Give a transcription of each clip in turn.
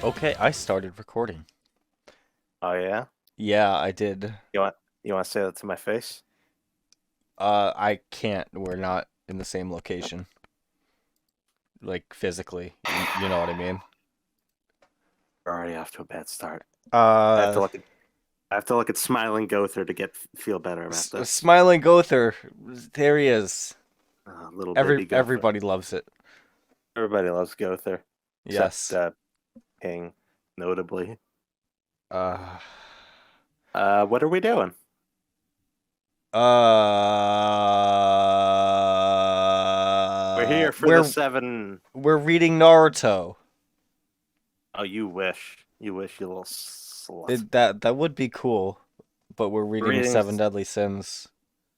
Okay, I started recording. Oh yeah? Yeah, I did. You want you want to say that to my face? I can't. We're not in the same location, like physically. You know what I mean? We're already off to a bad start. I have to Uh, look at I have to look at smiling Gother to feel better about this. Smiling Gother, there he is. Little baby Gother. Everybody loves it. Everybody loves Gother, except Yes. King, notably. Uh, What are we doing? We're here for the we're seven. reading Naruto. Oh, you wish. You wish, you little slut. That would be cool, but we're We're reading reading. Seven Deadly Sins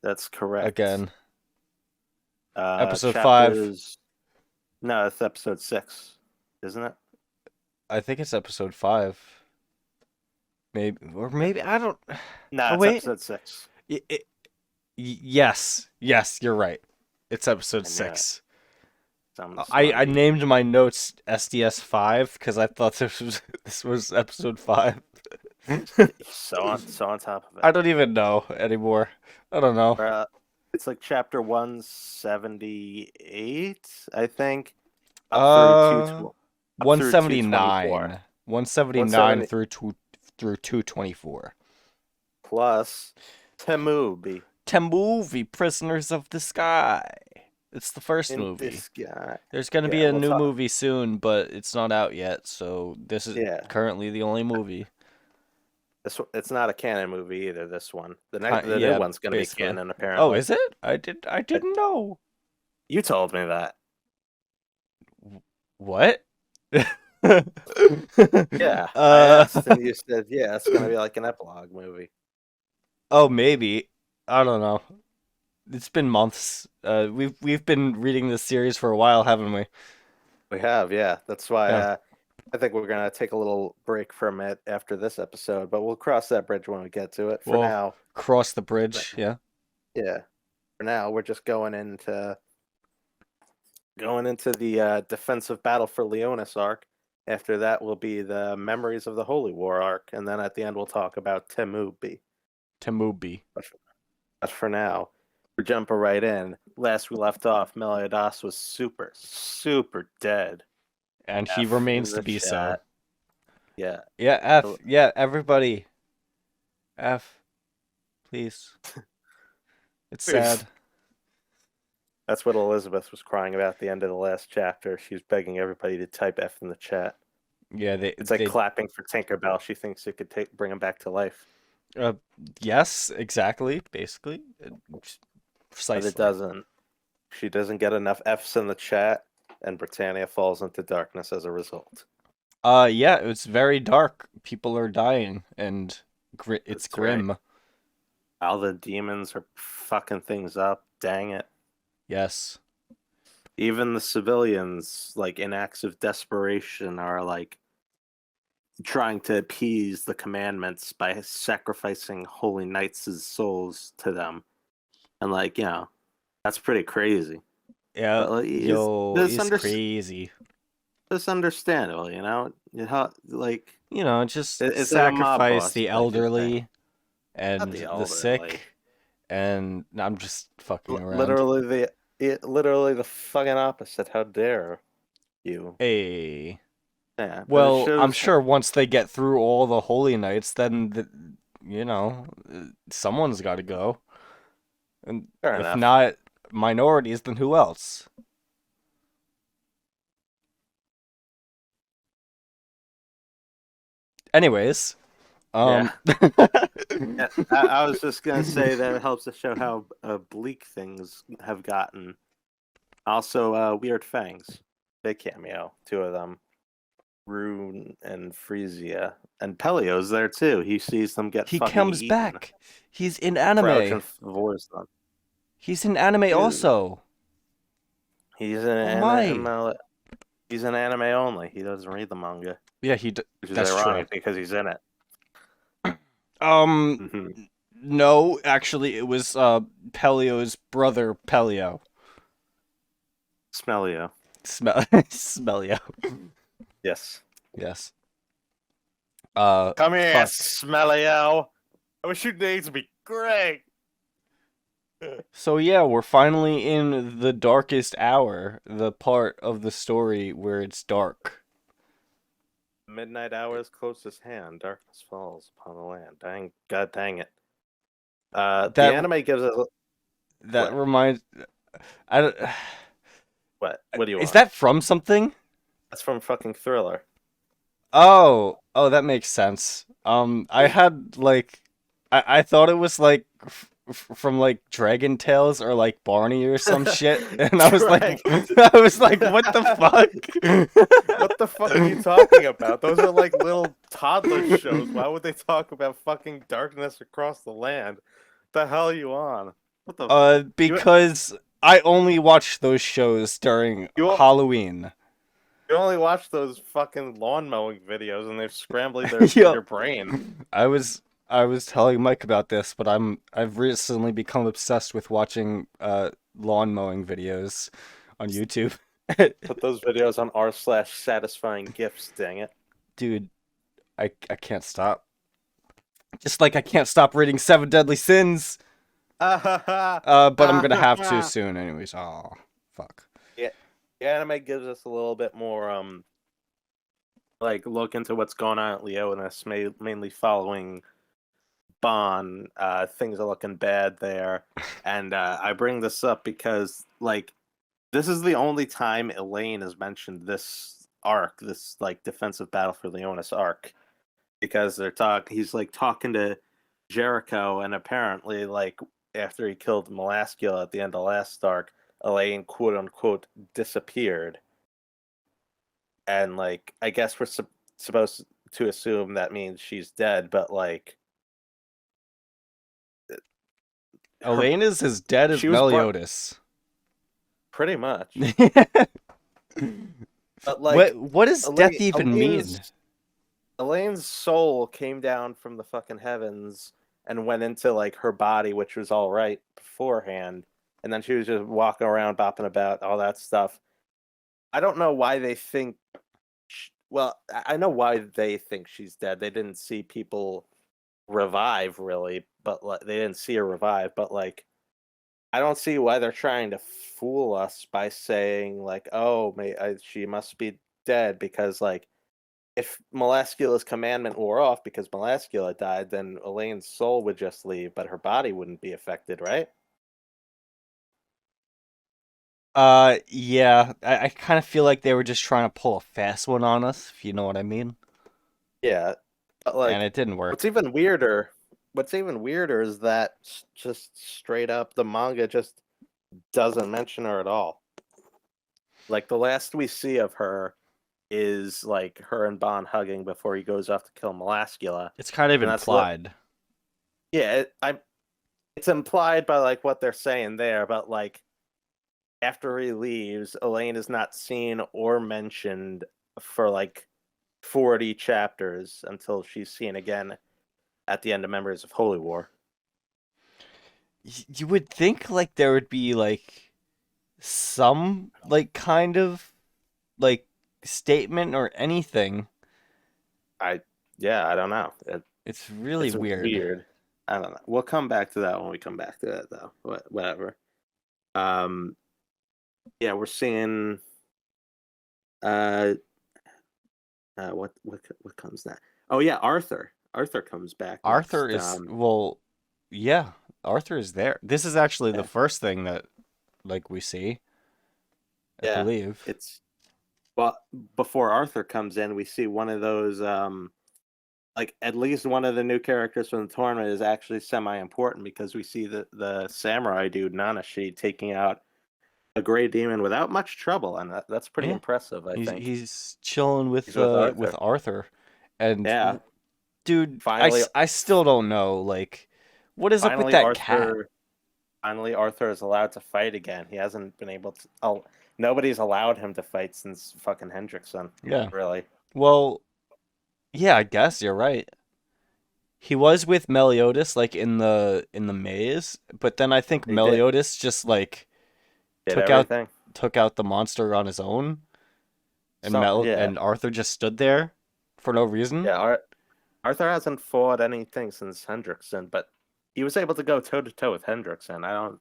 That's correct. again. Episode 5. Chapters. No, it's episode 6, isn't it? I think it's episode 5. Maybe I don't. No, Oh it's wait. episode 6. Yes, you're right. It's episode I knew it. 6. Some I smart named my notes SDS 5 because I thought this was episode 5. so on top of it. I don't even know anymore. I don't know. It's like chapter 178, I think, up through Uh, 2 up through 224. 179. 179 170 through 224. plus Temubi Movie Prisoners of the Sky. It's the first in movie. this guy. There's going to be Yeah, a we'll new talk. movie soon, but it's not out yet, so this is Yeah, currently the only movie. it's not a canon movie either. This one, the new Yeah, one's gonna be basically. canon Oh, apparently. is it? I I- didn't know. You told me that. What? Yeah, I uh, asked and you said, yeah, it's gonna be like an epilogue movie. oh, maybe. I don't know. It's been months. We've been reading this series for a while, haven't we? We have, yeah. That's why Yeah. I think we're gonna take a little break from it after this episode, but we'll cross that bridge when we get to it. For We'll now, cross the bridge. Yeah. yeah. For now, we're just going into the defensive battle for Leonis arc. After that will be the memories of the Holy War arc, and then at the end we'll talk about Temubi. Temubi. But for now, we're jumping right in. Last we left off, Meliodas was super, super dead. And he F in remains to the be so. chat. Yeah. Yeah, F. Yeah, everybody. F. Please. It's sad. That's what Elizabeth was crying about at the end of the last chapter. She was begging everybody to type F in the chat. Yeah, It's like clapping for Tinkerbell. She thinks it could bring him back to life. Yes, exactly, basically. Precisely. But it doesn't. She doesn't get enough Fs in the chat, and Britannia falls into darkness as a result. Yeah, it's very dark. People are dying, and it's That's grim. Right. All the demons are fucking things up. Dang it. Yes. Even the civilians, like in acts of desperation, are like trying to appease the commandments by sacrificing holy knights' souls to them. And like, that's pretty crazy. Yeah, But, like, it's crazy. It's understandable, like Just it's like a mob sacrifice boss the type of thing. elderly and Not the the elderly. sick, and I'm just fucking around. Literally the fucking opposite. How dare you? Hey. Yeah. Well, I'm sure once they get through all the holy knights, then someone's got to go. And Fair if enough. not minorities, then who else? Anyways, Yeah. I was just gonna say that it helps to show how bleak things have gotten. Also, Weird Fangs, big cameo, two of them, Rune and Frisia, and Pelio's there too. He sees them get he fucking comes eaten. back. He's in Crouch anime. and Vore's them. He's in anime also. He's in my. He's in anime only. He doesn't read the manga. Yeah, Which is that's ironic true. because he's in it. No, actually, it was Pelio's brother, Pelio. Smellio. Smellio. Yes. Yes. Come here, fuck. smelly owl. I wish your days would be great. So yeah, we're finally in the darkest hour, the part of the story where it's dark. Midnight hour is close at hand. Darkness falls upon the land. Dang, God dang it. The That anime gives us that what? reminds I don't, What? What do you is want? that from something? That's from fucking Thriller. Oh, that makes sense. I had like, I thought it was like from like Dragon Tales or like Barney or some shit, and I was like, Dragon. I was like, what the fuck? What the fuck are you talking about? Those are like little toddler shows. Why would they talk about fucking darkness across the land? The hell are you on? What the? You Because I only watch those shows during you o- Halloween. you only watch those fucking lawn mowing videos, and they're scrambling their Yeah, your brain. I was I was telling Mike about this, but I've recently become obsessed with watching lawn mowing videos on YouTube. Put those videos on r/satisfying gifts. Dang it. Dude, I can't stop. Just like I can't stop reading Seven Deadly Sins. But I'm gonna have to Yeah, soon anyways. Oh, fuck. the anime gives us a little bit more like look into what's going on at Leonis, mainly following Bon. Things are looking bad there, and I bring this up because like this is the only time Elaine has mentioned this arc, this like defensive battle for Leonis arc, because he's like talking to Jericho, and apparently like after he killed Melaskula at the end of last arc, Elaine quote unquote disappeared, and like I guess we're supposed to assume that means she's dead, but like her Elaine is as dead as she was brought Meliodas. pretty much, but like What does death even mean? Elaine's soul came down from the fucking heavens and went into like her body, which was all right beforehand, and then she was just walking around, bopping about, all that stuff. I don't know why they think. Well, I know why they think she's dead. They didn't see people revive really, but like they didn't see her revive. But like, I don't see why they're trying to fool us by saying like, "Oh, she must be dead," because like if Melaskula's commandment wore off because Melaskula died, then Elaine's soul would just leave, but her body wouldn't be affected, right? Yeah, I kind of feel like they were just trying to pull a fast one on us, if you know what I mean. Yeah. But And like it didn't what's work. even weirder what's even weirder is that just straight up the manga just doesn't mention her at all. Like the last we see of her is like her and Bond hugging before he goes off to kill Melaskula. It's kind of And that's implied. yeah, it's implied by like what they're saying there, but like after he leaves, Elaine is not seen or mentioned for like 40 chapters until she's seen again at the end of Members of Holy War. You would think like there would be like some like kind of like statement or anything. I yeah, I don't know. It's really It's weird. weird. I don't know. We'll come back to that when we come back to that though. Whatever. Um yeah, we're seeing uh what comes next? Oh yeah, Arthur. Arthur comes back Arthur next. is well, yeah, Arthur is there. This is actually the Yeah. first thing that like we see, I Yeah. believe. It's well before Arthur comes in, we see one of those like at least one of the new characters from the tournament is actually semi-important because we see the samurai dude Nanashi taking out a gray demon without much trouble, and that's pretty Yeah. impressive, I think. He's chilling He's with with Arthur. Arthur. And Yeah, dude, finally, I still don't know like what is up with finally that cat? Arthur, finally Arthur is allowed to fight again. He hasn't been able to. Oh, nobody's allowed him to fight since fucking Hendrickson. Yeah. Really. Well, yeah, I guess you're right. He was with Meliodas like in the maze, but then I think He did Meliodas just like did took out everything. took out the monster on his own and Something. Yeah. Arthur just stood there for no reason. Yeah. Arthur hasn't fought anything since Hendrickson, but he was able to go toe to toe with Hendrickson. I don't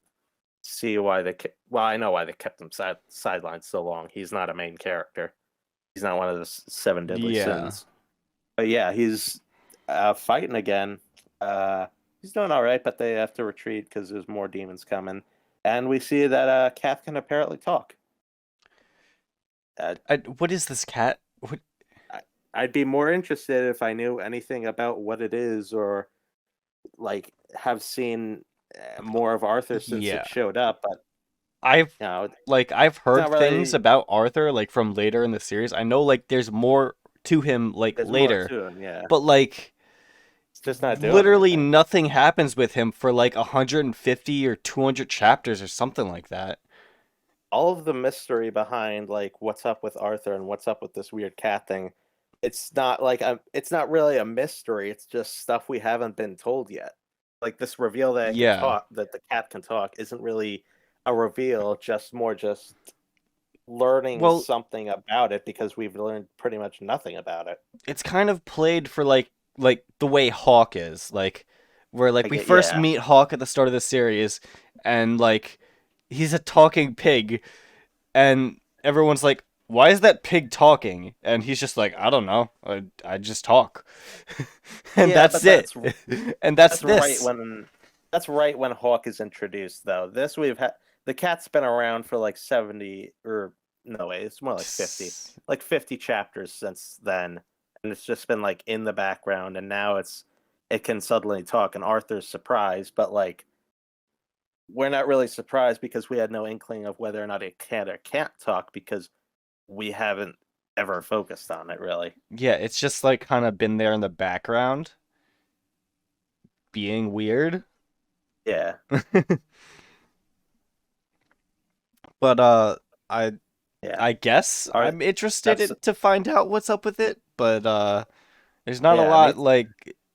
see why well, I know why they kept him sidelined so long. He's not a main character. He's not one of the seven deadly Yeah. sins. But yeah, he's fighting again. He's doing all right, but they have to retreat because there's more demons coming. And we see that Kath can apparently talk. Uh, What is this cat? What? I- I'd be more interested if I knew anything about what it is, or like have seen more of Arthur since Yeah. it showed up. But I've you know, it's I've heard not things really. about Arthur like from later in the series. I know like there's more to him like There's more later, to him. Yeah, but like it's just not doing literally anything. nothing happens with him for like 150 or 200 chapters or something like that. All of the mystery behind like what's up with Arthur and what's up with this weird cat thing, it's not really a mystery. It's just stuff we haven't been told yet. Like this reveal that it can Yeah. talk, that the cat can talk, isn't really a reveal. Just learning Well, something about it because we've learned pretty much nothing about it. it's kind of played for the way Hawk is, like where like I we get, first yeah, meet Hawk at the start of the series and like he's a talking pig and everyone's like, "Why is that pig talking?" And he's just like, "I don't know. I just talk." And yeah, that's but it. And that's that's right this. when that's right when Hawk is introduced. Though this we've had the cat's been around for like 70 or no way, it's more like 50 chapters since then, and it's just been like in the background, and now it can suddenly talk, and Arthur's surprised, but like we're not really surprised because we had no inkling of whether or not it can or can't talk because we haven't ever focused on it really. Yeah, it's just like kind of been there in the background, being weird. Yeah, But I yeah. I guess Our, I'm interested that's to find out what's up with it, but there's not a yeah. Me lot like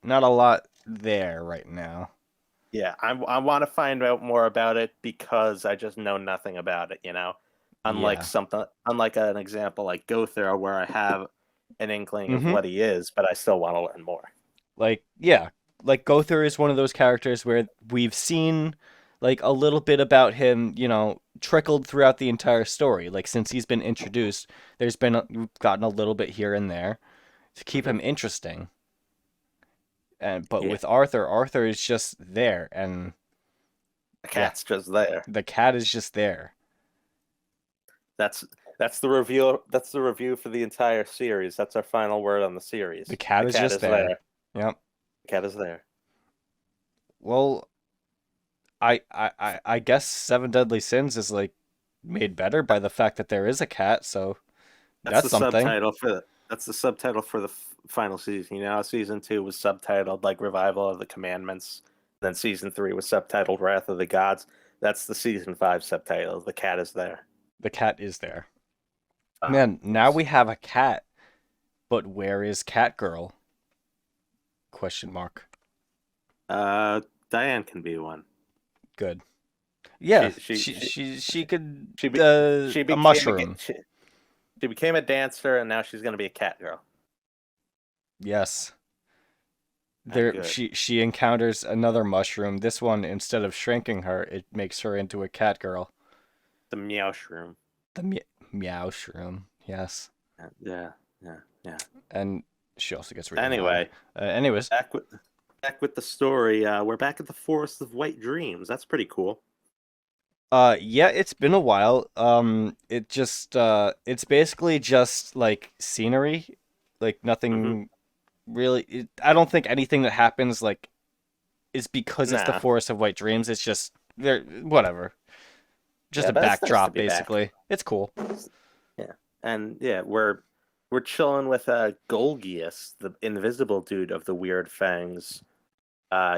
not a lot there right now. Yeah, I want to find out more about it because I just know nothing about it, you know. Yeah. Unlike an example like Gother, where I have an inkling of Mm-hmm. what he is, but I still want to learn more. Like yeah, like Gother is one of those characters where we've seen like a little bit about him, trickled throughout the entire story. Like since he's been introduced, we've gotten a little bit here and there to keep Hmm. him interesting. And but Yeah, with Arthur, Arthur is just there, and the yeah, cat's just there. the cat is just there. That's that's the review. That's the review for the entire series. That's our final word on the The series. cat The is cat just is there. there. Yep. The cat is there. Well, I guess Seven Deadly Sins is like made better by the fact that there is a cat, so That's that's the something. subtitle for that's the subtitle for the final season. You know, season 2 was subtitled like Revival of the Commandments. Then season 3 was subtitled Wrath of the Gods. That's the season 5 subtitle. The cat is there. The cat is there. Ah, Man, now we have a cat, but where is Cat Girl? Question mark. uh, Diane can be one. Good. Yeah, She she she she could she be, she a became mushroom. she became a dancer, and now she's gonna be a cat girl. Yes. There Good. she encounters another mushroom. This one, instead of shrinking her, it makes her into a cat girl. The meow shroom. The meow shroom. Yes. Yeah, yeah, yeah. And she also gets really loud. Anyway, Anyways, back with back with the story. We're back at the Forest of White Dreams. That's pretty cool. yeah, it's been a while. It's basically just like scenery, like Hmm. nothing really. I don't think anything that happens like is because it's the Nah, Forest of White Dreams. It's just there, whatever. Just yeah, a but it's nice to backdrop, be back. basically. It's cool. Yeah, and yeah, we're chilling with Golgius, the invisible dude of the weird fangs.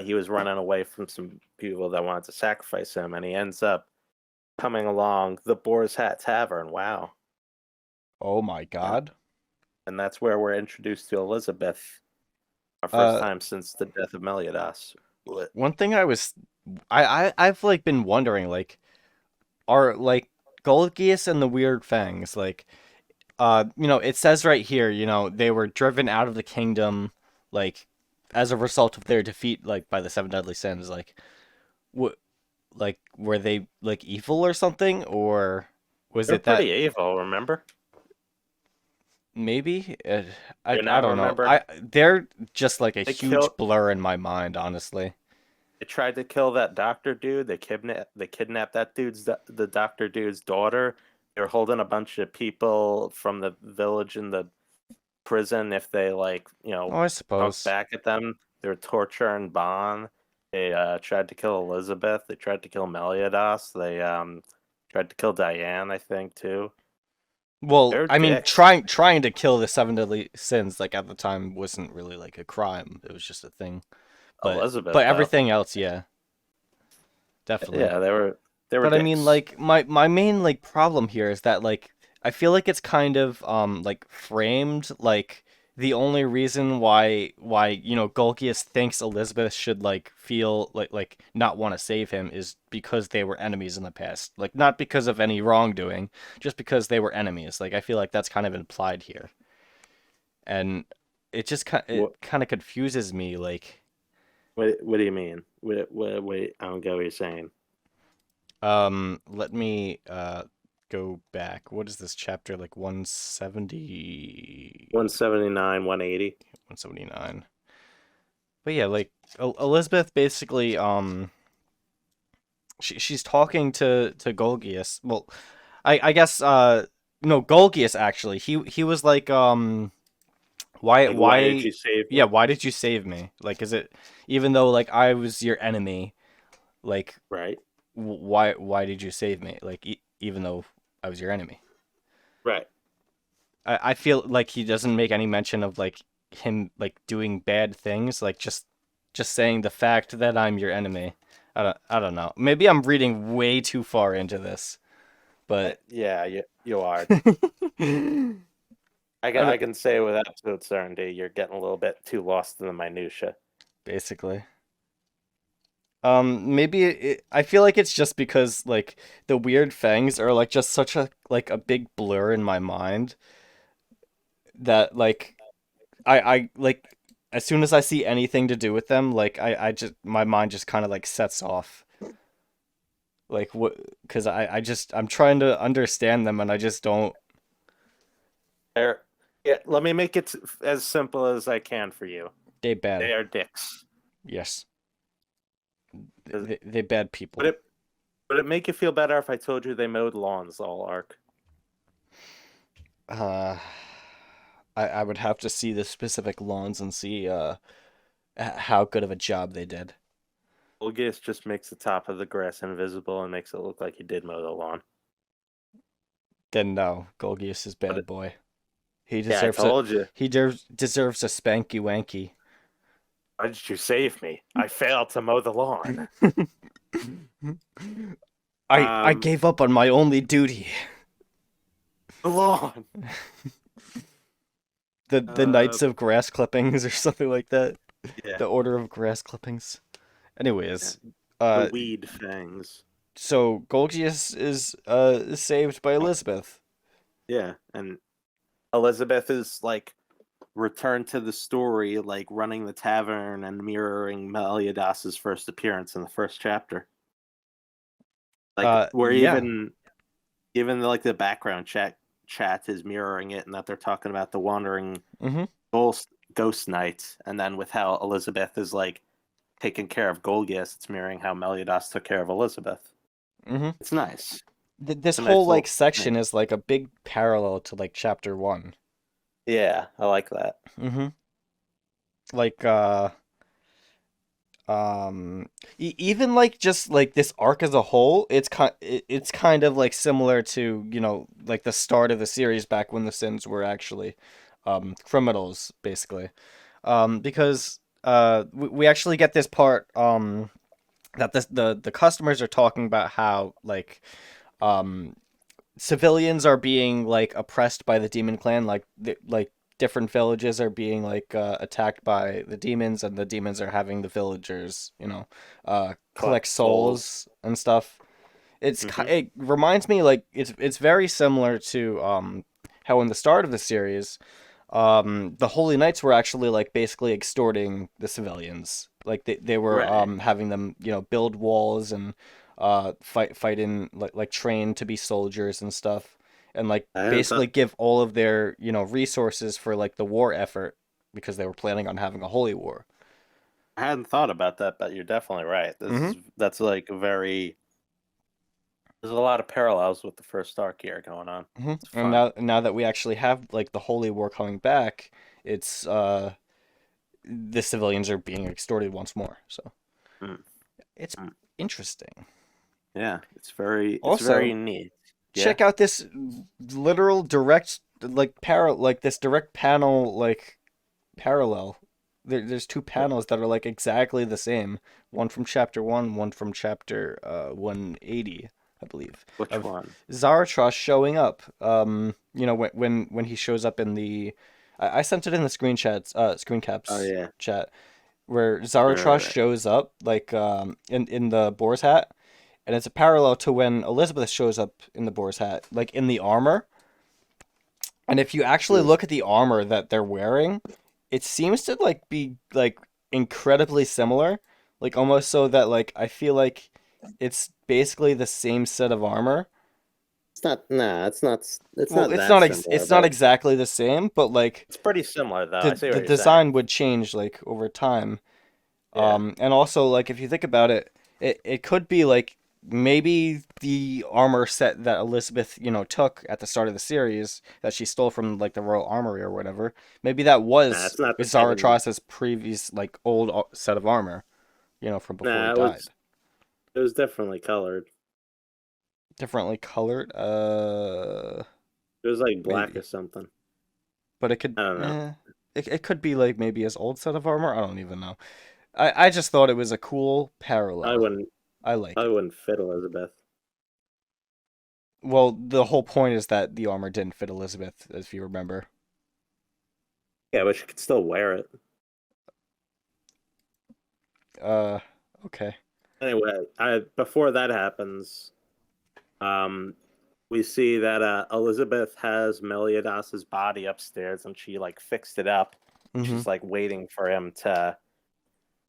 He was running away from some people that wanted to sacrifice him, and he ends up coming along the Boar's Hat Tavern. Wow, Oh my yeah, God. and that's where we're introduced to Elizabeth, our first Uh, time since the death of Meliodas. What? one thing I've like been wondering, like, are like Golgius and the Weird Fangs, like, it says right here, they were driven out of the kingdom, like, as a result of their defeat, like by the seven deadly sins, what, like were they like evil or something, or was They're it that pretty evil, remember? maybe? You I not don't know. remember? They're just like a They killed. huge blur in my mind, honestly. They tried to kill that doctor dude. They kidnapped that the doctor dude's daughter. They were holding a bunch of people from the village in the prison if they Oh, I talked suppose. back at them. They were torturing Bond. They tried to kill Elizabeth. They tried to kill Meliodas. They tried to kill Diane, I think, too. Well, They're I mean, dicks. trying to kill the seven deadly sins like at the time wasn't really like a crime. It was just a thing. Elizabeth, But though. everything else, yeah, definitely. Yeah, they were But I mean, dicks. like my main like problem here is that like I feel like it's kind of like framed like the only reason why Golgius thinks Elizabeth should like feel like not want to save him is because they were enemies in the past. Like not because of any wrongdoing, just because they were enemies. Like I feel like that's kind of implied here. And it What kind of confuses me like what do you mean? Wait, I don't get what you're saying. let me go back. What is this chapter like 170 179, 180. 179? But yeah, like Elizabeth basically she's talking to Golgius. Well, I guess no, Golgius actually. He was like Like, why did why you save yeah, me? why did you save me? Like is it even though like I was your enemy, like Right, why did you save me? Like even though I was your enemy. right. I feel like he doesn't make any mention of like him like doing bad things, like just saying the fact that I'm your enemy. I don't know. Maybe I'm reading way too far into this, but Yeah, you are. I I don't, can say with absolute certainty you're getting a little bit too lost in the minutia. basically. Maybe I feel like it's just because like the weird fangs are like just such a like a big blur in my mind that like I like as soon as I see anything to do with them, like I just my mind just kind of like sets off. Like what? Because I'm trying to understand them and I just don't. They're, yeah, let me make it as simple as I can for you. They They bad. are dicks. Yes, Does- they bad Would people. it would it make you feel better if I told you they mowed lawns all arc? Uh, I would have to see the specific lawns and see how good of a job they did. Olgius just makes the top of the grass invisible and makes it look like he did mow the lawn. Then no, Golgius is But bad boy. He yeah, I deserves a told you. deserves a spanky wanky. Why did you save me? I failed to mow the lawn. I Um, gave up on my only duty. the lawn. The Uh, Knights of Grass Clippings or something like that. yeah, The Order of Grass Clippings. yeah. Anyways, The uh, weed fangs. so Golgius is saved by Elizabeth. Yeah, and Elizabeth is like returned to the story, like running the tavern and mirroring Meliadas's first appearance in the first chapter. Like where Yeah. even like the background chat is mirroring it, and that they're talking about the wandering Mm-hmm. ghost knights, and then with how Elizabeth is like taking care of Golgius, it's mirroring how Meliodas took care of Elizabeth. Mm-hmm. It's nice. This It's a whole nice like little section thing. is like a big parallel to like chapter one. Yeah, I like that. Mm-hmm. Like even like just like this arc as a whole, it's kind of like similar to like the start of the series back when the Sins were actually criminals basically. Because we actually get this part that the customers are talking about how like um civilians are being like oppressed by the demon clan, like like different villages are being like attacked by the demons, and the demons are having the villagers collect Collect souls. souls and stuff. Hmm. It reminds me like it's very similar to how in the start of the series the Holy Knights were actually like basically extorting the civilians. Like they were Right. having them, build walls and fight in like train to be soldiers and stuff, and like I hadn't basically thought give all of their, resources for like the war effort because they were planning on having a holy war. I hadn't thought about that, but you're definitely right. Hmm. That's like very. There's a lot of parallels with the first arc here going on. Hmm. It's And fun. now that we actually have like the holy war coming back, it's the civilians are being extorted once more. So Mm, it's mm. interesting. Yeah, it's very Also, neat. Yeah. check out this literal direct like this direct panel like parallel. There's two What? panels that are like exactly the same. One from chapter one, one from chapter 180, I believe, Which of one? Zaratrosh showing up. When he shows up in the, I sent it in the screen Oh caps yeah. chat where Right, right, Zaratrosh right. shows up like in the boar's hat, and it's a parallel to when Elizabeth shows up in the boar's hat, like in the armor. And if you actually Mm. look at the armor that they're wearing, it seems to like be like incredibly similar, like almost so that like I feel like it's basically the same set of armor. It's not. Nah, it's not. It's Well, not that similar, it's not but exactly the same, but like it's pretty similar though. I the see the what you're saying. design would change like over time. Yeah. And also like if you think about it, it could be like maybe the armor set that Elizabeth, took at the start of the series that she stole from like the Royal Armory or whatever. Maybe that Nah, was it's not the same. Zaratros's previous like old set of armor, from before he Nah, died. it was definitely colored. Differently colored, It was like black or maybe. something. But it could I don't know. it could be like maybe his old set of armor. I don't even know. I just thought it was a cool I parallel. wouldn't. I like I it. wouldn't fit Elizabeth. Well, the whole point is that the armor didn't fit Elizabeth, if you remember. Yeah, but she could still wear it. Uh, okay. Anyway, before that happens, um, we see that Elizabeth has Meliadas's body upstairs, and she like fixed it up. Mm-hmm. She's like waiting for him to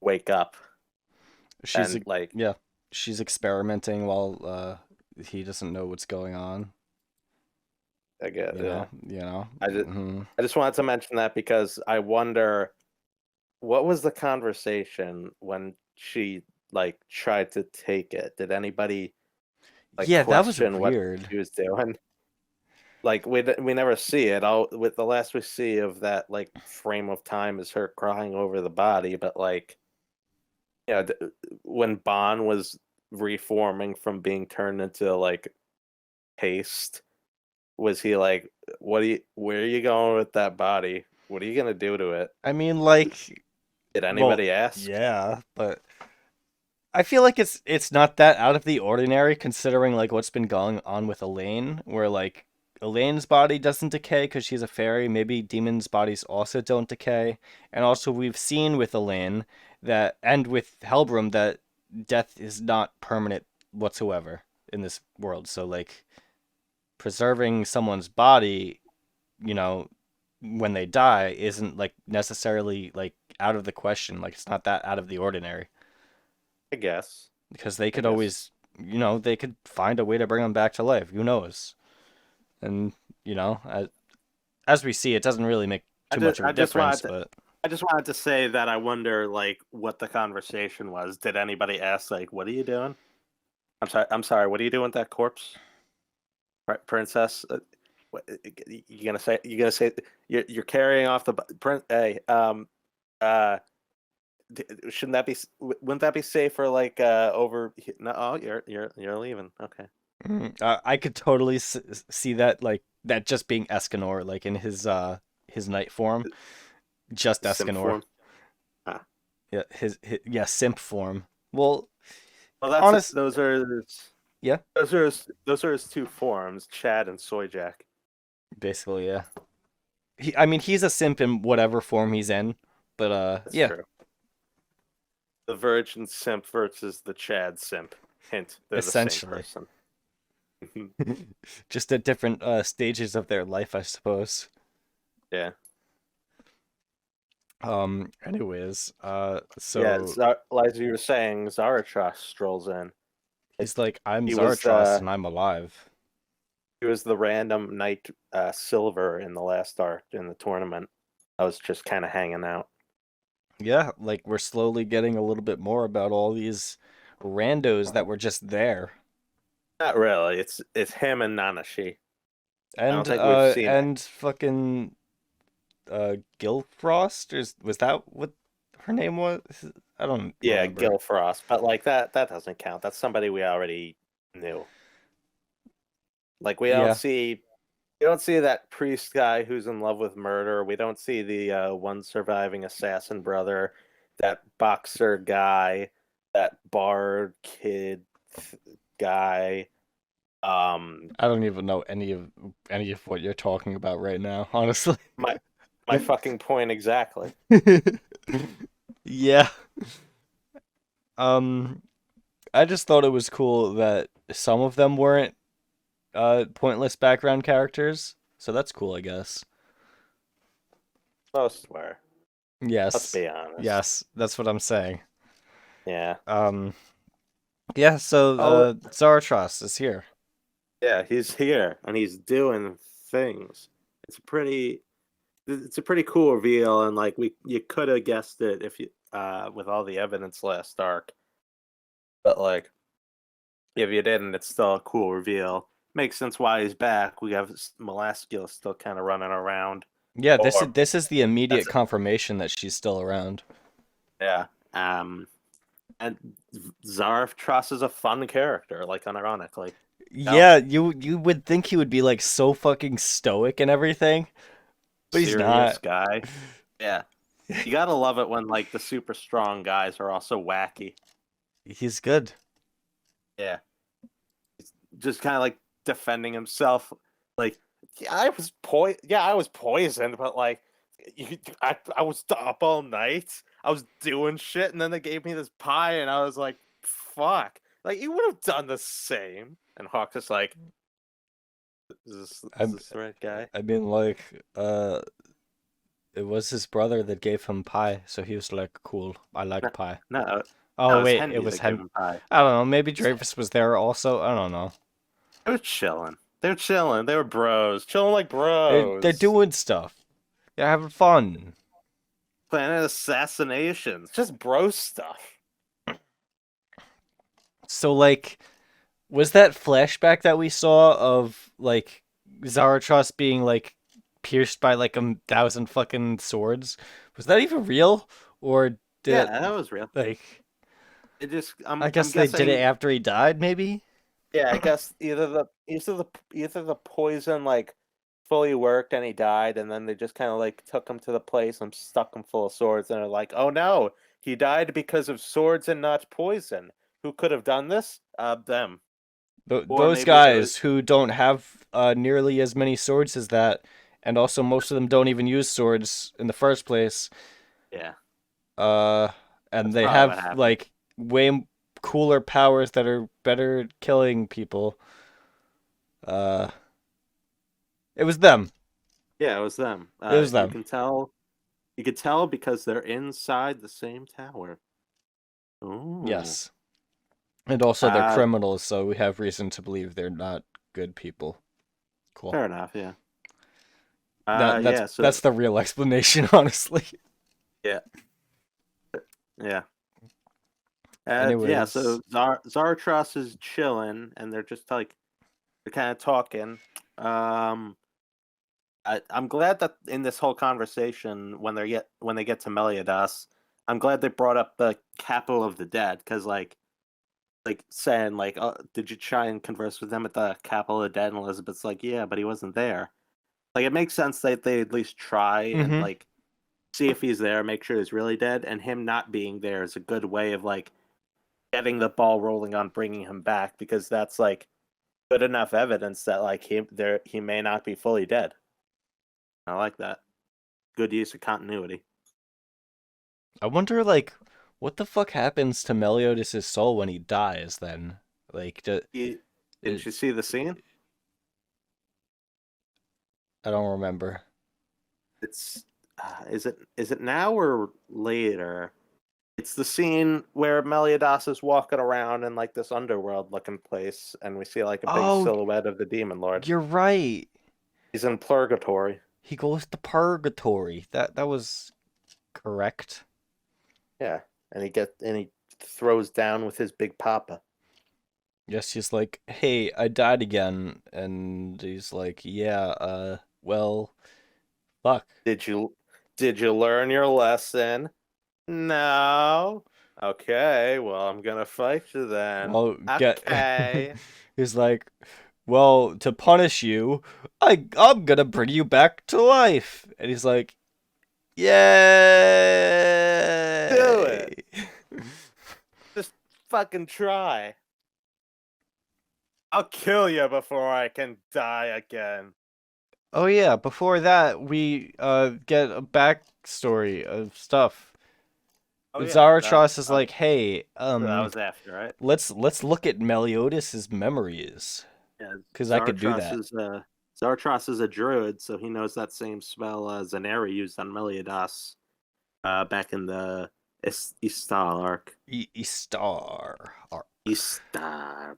wake up, She's and like yeah, she's experimenting while he doesn't know what's going on. I get yeah. You know. I just Hmm. I just wanted to mention that because I wonder what was the conversation when she like tried to take it. Did anybody like Yeah, that was question what weird. she was doing? Like we never see it. All with the last we see of that like frame of time is her crying over the body, but like yeah, when Bond was reforming from being turned into like paste, was he like, where are you going with that body? What are you gonna do to it? I mean, like, Did well, anybody ask? yeah, but I feel like it's not that out of the ordinary considering like what's been going on with Elaine, where like Elaine's body doesn't decay because she's a fairy. Maybe demons' bodies also don't decay, and also we've seen with Elaine that and with Helbram that death is not permanent whatsoever in this world. So like preserving someone's body, you know, when they die isn't like necessarily like out of the question. Like it's not that out of the ordinary I guess. because they I could guess. always, they could find a way to bring them back to life. Who knows? And you know, as we see, it doesn't really make I too just much of a I just difference. wanted to But I just wanted to say that I wonder like what the conversation was. Did anybody ask like, "What are you doing?" I'm sorry. I'm sorry. What are you doing with that corpse, princess? What, you gonna say you're carrying off the prince? Hey, uh, shouldn't that be? Wouldn't that be safer? Like, over? No, oh, you're leaving. Okay. I could totally see that like that just being Escanor, like in his knight form, just Sim Escanor. form. Ah. Yeah, his yeah simp form. Well, Well, that's honest, yeah, those are his two forms, Chad and Soyjack. basically, yeah. I mean, he's a simp in whatever form he's in, but That's yeah, true. The Virgin Simp versus the Chad Simp. Hint: they're the same essentially, person. just at different stages of their life, I suppose. Yeah. Anyways, Yeah, so as you were saying, Zarathustra strolls in. It, he's like, I'm he was Zartros and I'm alive. he was the random knight silver in the last arc in the tournament. I was just kind of hanging out. Yeah, like we're slowly getting a little bit more about all these randos that were just there. Not really. It's him and Nanashi. I don't And think we've seen it. fucking Gilfrost, or was that what her name was? I don't Yeah, remember. Gil Frost, but like that doesn't count. That's somebody we already knew. Like Yeah, we don't see that priest guy who's in love with murder. We don't see the one surviving assassin brother, that boxer guy, that bard kid guy. Um, I don't even know any of what you're talking about right now, honestly. my my fucking point exactly. Yeah. Um, I just thought it was cool that some of them weren't pointless background characters. So that's cool, I guess. Most were. Let's Yes. be honest. Yes, that's what I'm saying. Yeah. Um, yeah, so Oh, Zaratros is here. yeah. He's here and he's doing things. It's a pretty it's a pretty cool reveal, and like we you could have guessed it if you with all the evidence last arc, but like if you didn't, it's still a cool reveal. Makes sense why he's back. We have Molaskil still kind of running around, Yeah, or this is the immediate that's confirmation that she's still around. yeah. And Zarathustra is a fun character, like unironically. No, Yeah, you would think he would be like so fucking stoic and everything, but he's serious not. guy. Yeah, you gotta love it when like the super strong guys are also wacky. He's good. Yeah, just kind of like defending himself. Like, yeah, I was poisoned, but like, I was up all night. I was doing shit, and then they gave me this pie, and I was like, fuck. Like, you would have done the same. And Hawk is like, is I this the right guy? I mean like it was his brother that gave him pie, so he was like, "Cool, I No, like pie." no, Oh no, it's wait, it Hendy was that gave Hen. him pie. I don't know. Maybe Dreyfus was there also. I don't know. They were chilling. They were chilling. They were bros, chilling like They're bros, doing stuff. They're having fun. planning assassinations, just bro stuff. So like, was that flashback that we saw of like Zaratros being like pierced by like 1,000 fucking swords? Was that even real, or did Yeah, it that was real. like? It just I I'm guess they did it guessing. after he died, maybe. Yeah, I guess either the poison like fully worked and he died, and then they just kind of like took him to the place and stuck him full of swords, and they're like, oh no, he died because of swords and not poison. Who could have done this? Them. Or Those maybe it was guys who don't have nearly as many swords as that, and also most of them don't even use swords in the first place. yeah. Uh, and That's they probably what have happened. like cooler powers that are better at killing people. Uh, it was them. Yeah, it was them. It was them. You could tell because they're inside the same tower. Ooh. Yes, and also they're Uh, criminals, so we have reason to believe they're not good people. Cool. Fair enough. Yeah. Yeah. That's So the real explanation, honestly. yeah, yeah. Yeah, Anyways, so Zartros is chilling, and they're just like they're kind of talking. Um, I'm glad that in this whole conversation, when they get to Meliodas, I'm glad they brought up the capital of the dead because like saying like, oh, did you try and converse with them at the capital of the dead? And Elizabeth's like, yeah, but he wasn't there. Like it makes sense that they at least try and mm-hmm. like see if he's there, make sure he's really dead, and him not being there is a good way of like getting the ball rolling on bringing him back because that's like good enough evidence that like he may not be fully dead. I like that. Good use of continuity. I wonder, like, what the fuck happens to Meliodas' soul when he dies? Then, like, Didn't it, you see the scene? I don't remember. It's is it now or later? It's the scene where Meliodas is walking around in like this underworld looking place, and we see like a big Oh, silhouette of the demon lord. you're right. He's in purgatory. He goes to purgatory. That was correct. Yeah, and he throws down with his big papa. Yes, he's like, "Hey, I died again," and he's like, "Yeah, well, fuck." Did you learn your lesson? No. Okay, well I'm gonna fight you then. Well, get. Okay. He's like, "Well, to punish you, I'm gonna bring you back to life," and he's like, Do it. "Yay!" Just fucking try. I'll kill you before I can die again. Oh yeah, before that we get a backstory of stuff. Oh yeah, Zaratros is like, "Hey, that was after, right? let's look at Meliodas' memories, Yeah, because I could do that." Zartros is a druid, so he knows that same spell Zaneri used on Meliodas back in the Istar arc. Star. Istar.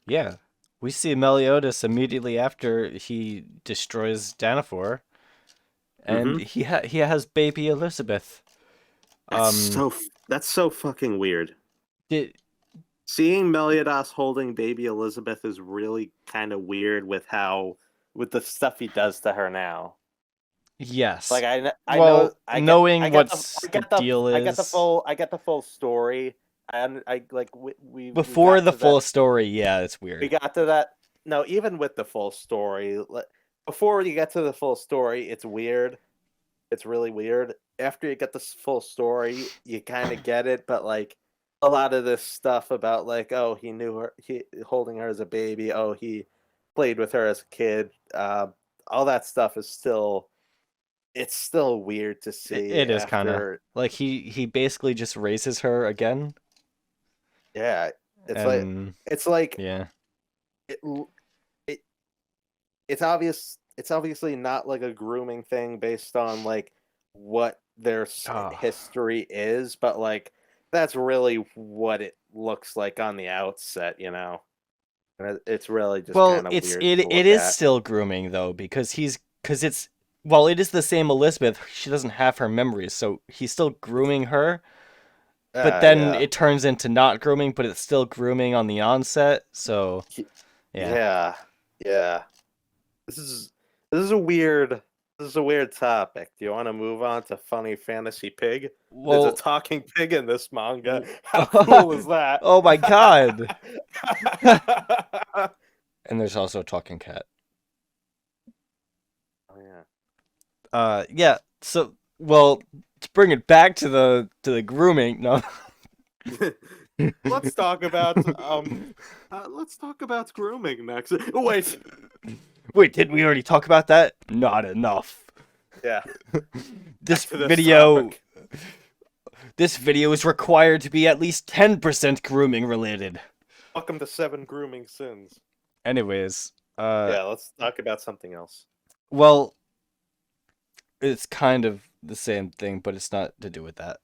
Yeah, we see Meliodas immediately after he destroys Danafor, and Mm-hmm. he has baby Elizabeth. That's Um, so that's so fucking weird. did Seeing Meliodas holding baby Elizabeth is really kind of weird with the stuff he does to her now. yes. Like I know Well, knowing what's the deal is I get the full story. I like we before got the to that full story, yeah, it's we weird. got to that. No, even with the full story, before you get to the full story, it's weird. It's really weird. After you get the full story, you kind of get it, but like a lot of this stuff about like, oh, he knew her, he holding her as a baby. Oh, he played with her as a kid. All that stuff is still it's still weird to see It is kind of after. like he basically just raises her again, Yeah, it's like and it's like yeah. it, it it's obvious. It's obviously not like a grooming thing based on like what their Oh. history is, but like that's really what it looks like on the outset, you know. And it's really just Well, kind of weird to it look is at. still grooming though, because it's well, it is the same Elizabeth. She doesn't have her memories, so he's still grooming her. But then Yeah, it turns into not grooming, but it's still grooming on the onset. So yeah. yeah, yeah. This is this is a weird this is a weird topic. Do you want to move on to funny fantasy pig? There's a Well, talking pig in this manga. How cool is that? oh my god. And there's also a talking cat. Oh yeah. Yeah. So well, to bring it back to the grooming. No. let's talk about let's talk about grooming next. Oh, wait. Wait, did we already talk about that? Not enough. Yeah. Back This to this video topic. this video is required to be at least 10% grooming related. Welcome to 7 grooming sins. Anyways, Yeah, let's talk about something else. well, it's kind of the same thing, but it's not to do with that.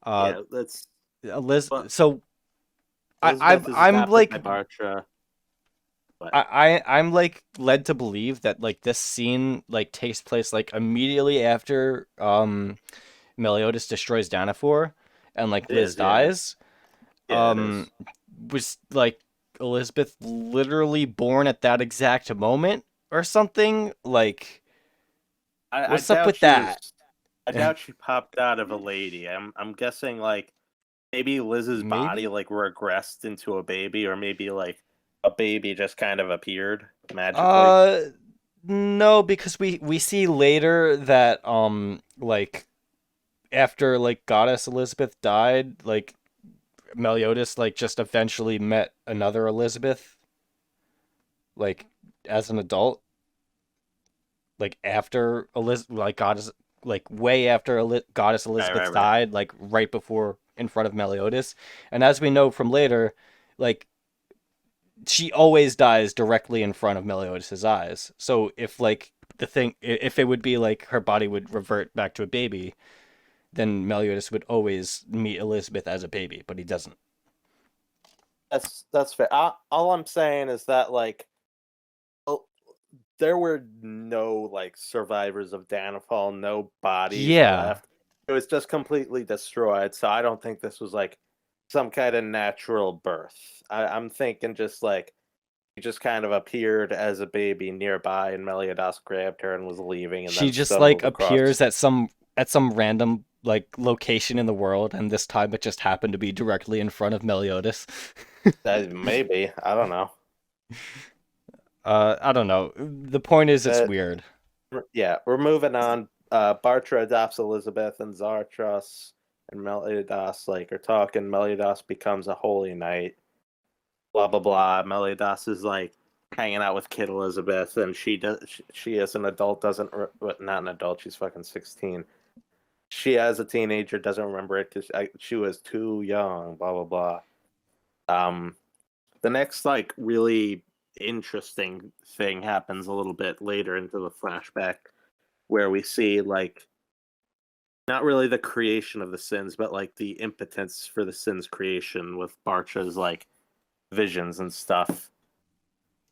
Uh, Yeah, that's but So Elizabeth is I'm adopted like by Bartra. But I'm like led to believe that like this scene like takes place like immediately after Meliodas destroys Danafor and like it Liz is, yeah. dies. Yeah, it is. Um was like Elizabeth literally born at that exact moment or something? Like I what's up doubt with she that? was I doubt she popped out of a lady. I'm guessing like maybe Liz's body Maybe? like regressed into a baby, or maybe like a baby just kind of appeared magically. Uh no, because we see later that like after like Goddess Elizabeth died, like Meliodas like just eventually met another Elizabeth like as an adult, like after like Goddess, like way after Goddess Right, Elizabeth right, right. died, like right before in front of Meliodas. And as we know from later, like she always dies directly in front of Meliodas' eyes. So if like the thing, if it would be like her body would revert back to a baby, then Meliodas would always meet Elizabeth as a baby, but he doesn't. That's fair. All I'm saying is that like oh, there were no like survivors of Downfall, no bodies Yeah, left. It was just completely destroyed. So I don't think this was like some kind of natural birth. I'm thinking just like she just kind of appeared as a baby nearby, and Meliodas grabbed her and was leaving, and she then just like stumbled across. appears at some random like location in the world, and this time it just happened to be directly in front of Meliodas. That maybe I don't know. I don't know. The point is, it's But weird. yeah, we're moving on. Bartra adopts Elizabeth, and Zartros and Meliodas like are talking. Meliodas becomes a holy knight. Blah blah blah. Meliodas is like hanging out with Kid Elizabeth, and she does. She as an adult doesn't. Not an adult. She's fucking 16. She as a teenager doesn't remember it because she was too young. Blah blah blah. Um, the next like really interesting thing happens a little bit later into the flashback where we see like not really the creation of the sins, but like the impotence for the sins creation with Barcha's like visions and stuff.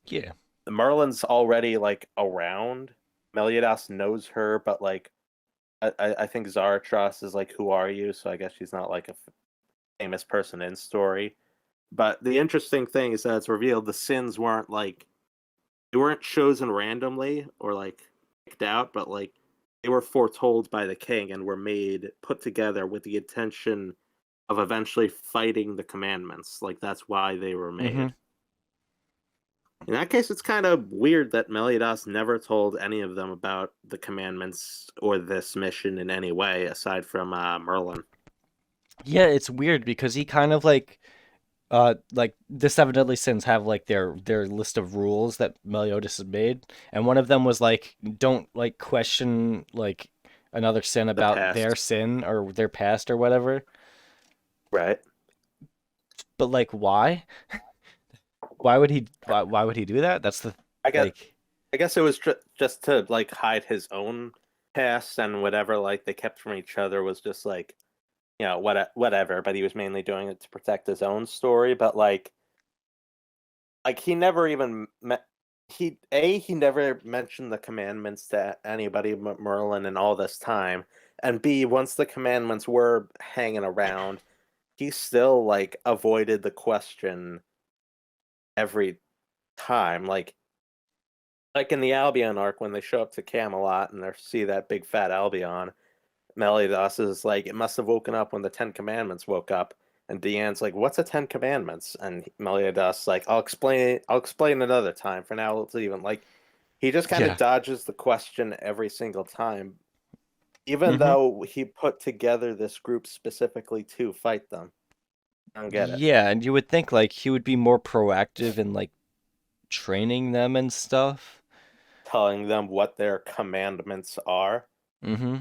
Yeah. Merlin's already like around. Meliodas knows her, but like I think Zaratras is like, who are you? So I guess she's not like a famous person in story. But the interesting thing is that it's revealed the sins weren't like they weren't chosen randomly or like picked out, but like they were foretold by the king and were made put together with the intention of eventually fighting the commandments. Like that's why they were Mm-hmm. made. In that case, it's kind of weird that Meliodas never told any of them about the commandments or this mission in any way, aside from Merlin. Yeah, it's weird because he kind of like the seven deadly sins have like their list of rules that Meliodas has made, and one of them was like don't like question like another sin The about their past, sin or their past or whatever. right? But like why? Why would he do that? That's the I guess like I guess it was just to like hide his own past and whatever like they kept from each other was just like whatever. But he was mainly doing it to protect his own story. But like he never even met. He never mentioned the commandments to anybody but Merlin in all this time, and B, once the commandments were hanging around, he still like avoided the question every time. Like in the Albion arc when they show up to Camelot and they see that big fat Albion, Meliodas is like, it must have woken up when the Ten Commandments woke up. And Deanne's like, "What's the Ten Commandments?" And Meliodas like, "I'll explain. I'll explain another time. For now, let's even like." He just kind of yeah. dodges the question every single time, even Mm-hmm. though he put together this group specifically to fight them. I don't get it. Yeah, and you would think like he would be more proactive in like training them and stuff. Telling them what their commandments are, Mm-hmm.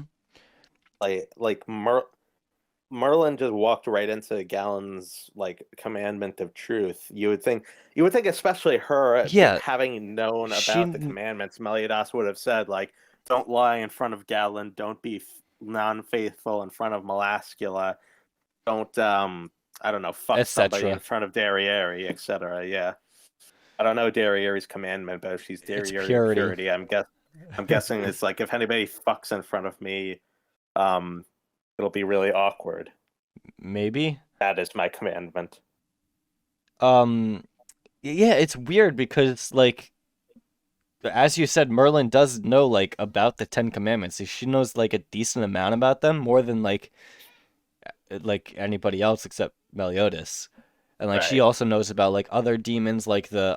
like Merlin just walked right into Galen's like commandment of truth. You would think especially her Yeah, having known about the she commandments, Meliodas would have said like, "Don't lie in front of Galen. Don't be non-faithful in front of Melascula. Don't I don't know, fuck somebody in etc. front of Darieri, etc." Yeah, I don't know Darieri's commandment, but if she's It's Darieri purity. purity, I'm guessing it's like if anybody fucks in front of me, um, it'll be really awkward. Maybe. That is my commandment. Um, yeah, it's weird because like as you said, Merlin does know like about the Ten Commandments. She knows like a decent amount about them, more than like anybody else except Meliodas. And like she Right. also knows about like other demons like the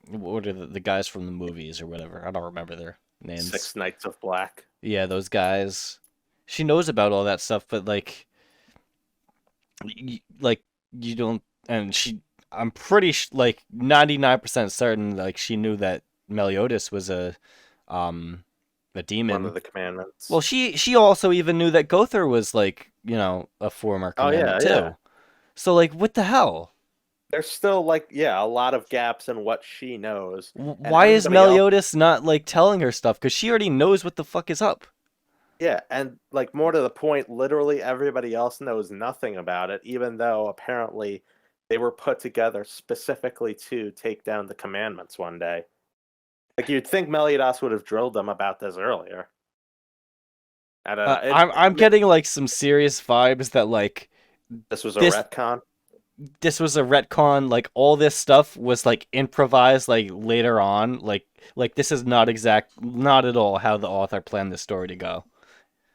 what are the guys from the movies or whatever. I don't remember their names. Six Knights of Black. Yeah, those guys. She knows about all that stuff, but like you don't and she I'm pretty like 99% certain like she knew that Meliodas was um a One demon. of the Well, commandments. she also even knew that Gother was like, a former Oh commandment yeah, yeah. too. So like what the hell? there's still like a lot of gaps in what she knows, and Why is everybody else. Meliodas not like telling her stuff? Because she already knows what the fuck is up. Yeah, and like more to the point, literally everybody else knows nothing about it, even though apparently they were put together specifically to take down the commandments one day. Like you'd think Meliodas would have drilled them about this earlier. I don't know. I'm getting like some serious vibes that like This was a this retcon. this was a retcon. Like all this stuff was like improvised like later on. Like this is not at all how the author planned this story to go.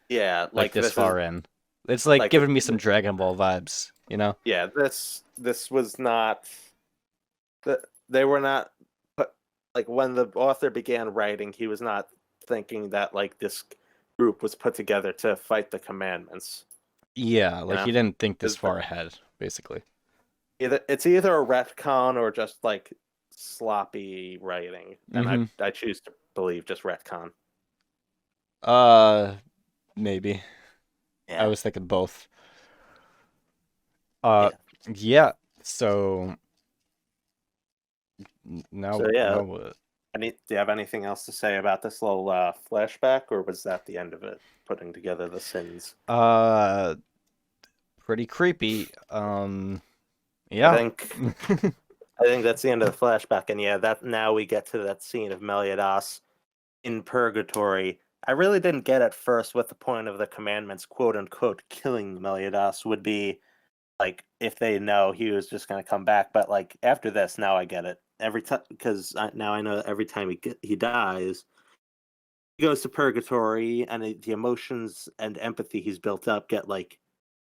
Yeah, Like like this this is far in, it's like like giving me some Dragon Ball vibes. You know? yeah, this was not they were not put like when the author began writing, he was not thinking that like this group was put together to fight the commandments. Yeah, You like know, he didn't think this it's far ahead, basically. either a retcon or just like sloppy writing, and I Mm-hmm. I choose to believe just retcon. Uh, maybe. I Yeah, was thinking both. Uh, yeah. yeah. So So now, yeah, now what? do you have anything else to say about this little flashback, or was that the end of it? Putting together the sins. Uh, pretty creepy. I Yeah. think I think that's the end of the flashback, and yeah, that now we get to that scene of Meliodas in purgatory. I really didn't get at first what the point of the commandments, quote unquote, killing Meliodas would be. Like if they know he was just gonna come back, but like after this, now I get it. Every time, because now I know every time he dies, he goes to purgatory, and the emotions and empathy he's built up get like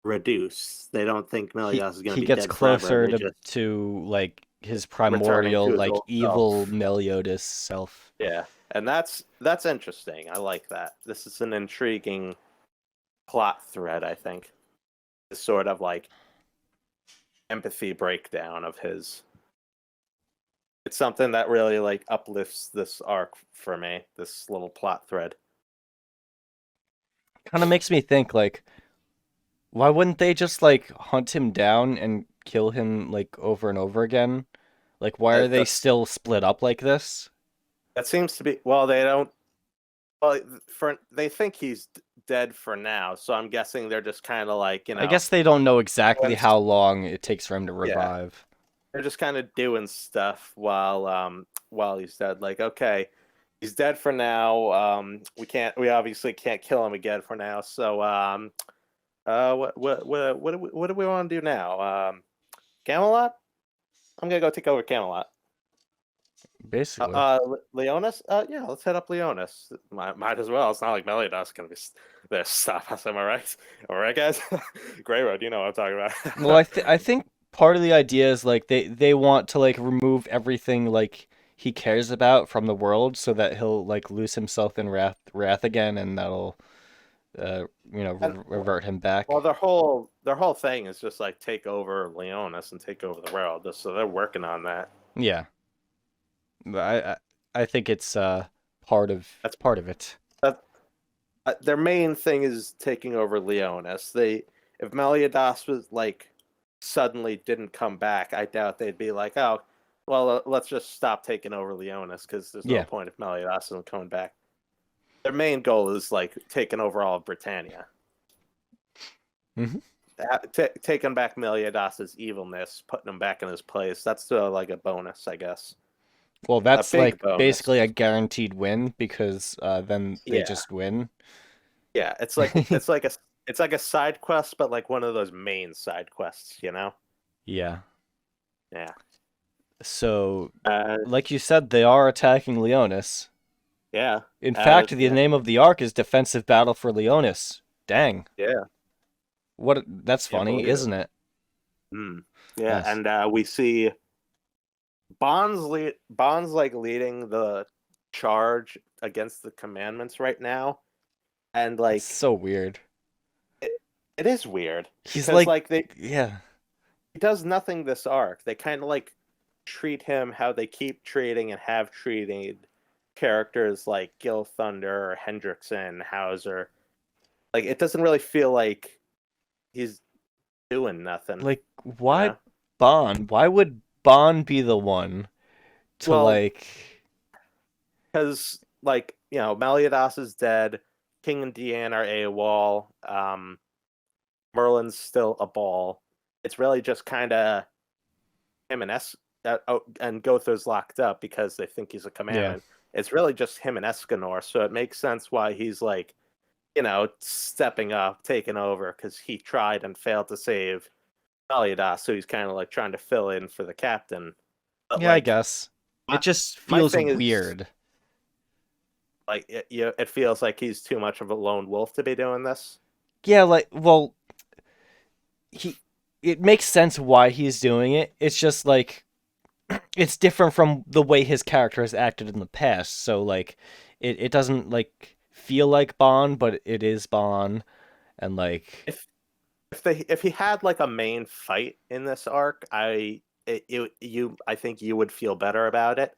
reduced. They don't think He Meliodas is gonna he be gets dead forever. closer They just to like his returning primordial to his like old evil self. Meliodas self. Yeah, and that's interesting. I like that. This is an intriguing plot thread. I think this sort of like empathy breakdown of his. It's something that really like uplifts this arc for me. This little plot thread. Kind of makes me think like, why wouldn't they just like hunt him down and kill him like over and over again? Like, why are they That's still split up like this? that seems to be. Well, they don't. Well, for they think he's dead for now, so I'm guessing they're just kind of like I guess they don't know exactly how long it takes for him to yeah, revive. they're just kind of doing stuff while he's dead. Like, okay, he's dead for now. We obviously can't kill him again for now. So what do we want to do now? Camelot. I'm gonna go take over Camelot. Basically. Leonis? Yeah, let's head up Leonis. Might as well. It's not like Meliodas gonna be there. Stop us. Am I right? All right, guys. Grey Road. You know what I'm talking Well, about. I think part of the idea is like they want to like remove everything like he cares about from the world so that he'll like lose himself in wrath again and that'll and revert him well, back. their whole thing is just like take over Leonis and take over the world. So they're working on that. Yeah. But I think it's That's part of it. that. Their main thing is taking over Leonis. If Meliodas was like suddenly didn't come back, I doubt they'd be like, oh, well, let's just stop taking over Leonis because there's no Yeah. point if Meliodas isn't coming back. Their main goal is like taking over all of Britannia, Hmm. taking back Meliodas's evilness, putting him back in his place. That's like a bonus, I guess, Well, a that's big like bonus. basically a guaranteed win because then they Yeah, just win. yeah. It's like a side quest, but like one of those main side quests, you know? Yeah. Yeah. So, Uh, like you said, they are attacking Leonis. yeah. In fact, the Yeah. name of the arc is Defensive Battle for Leonis. Dang. Yeah. What that's Can't funny, believe it. isn't it? Yeah, Nice. and we see Bond's like leading the charge against the commandments right now, and It's like so weird. it, it is weird He's because like like yeah. he does nothing this arc. They kind of like treat him how they keep treating and have treated characters like Gil Thunder or Hendrickson, Hauser. Like it doesn't really feel like he's doing nothing, Like you why know? Bon? Why would Bon be the one to Well, like? because like Meliodas is dead, King and Deanne are AWOL, Merlin's still a ball. It's really just kind of him and and Gothar's locked up because they think he's a Yeah. commandment. It's really just him and Escanor, so it makes sense why he's like, stepping up, taking over, because he tried and failed to save Meliodas, so he's kind of like trying to fill in for the captain. But Yeah, I like, guess. It my just my feels thing is weird. like, it feels like he's too much of a lone wolf to be doing this. Yeah, like, well, he it makes sense why he's doing it. It's just like it's different from the way his character has acted in the past. So like it doesn't like feel like Bond, but it is Bond and like If if he had like a main fight in this arc, I think you would feel better about it.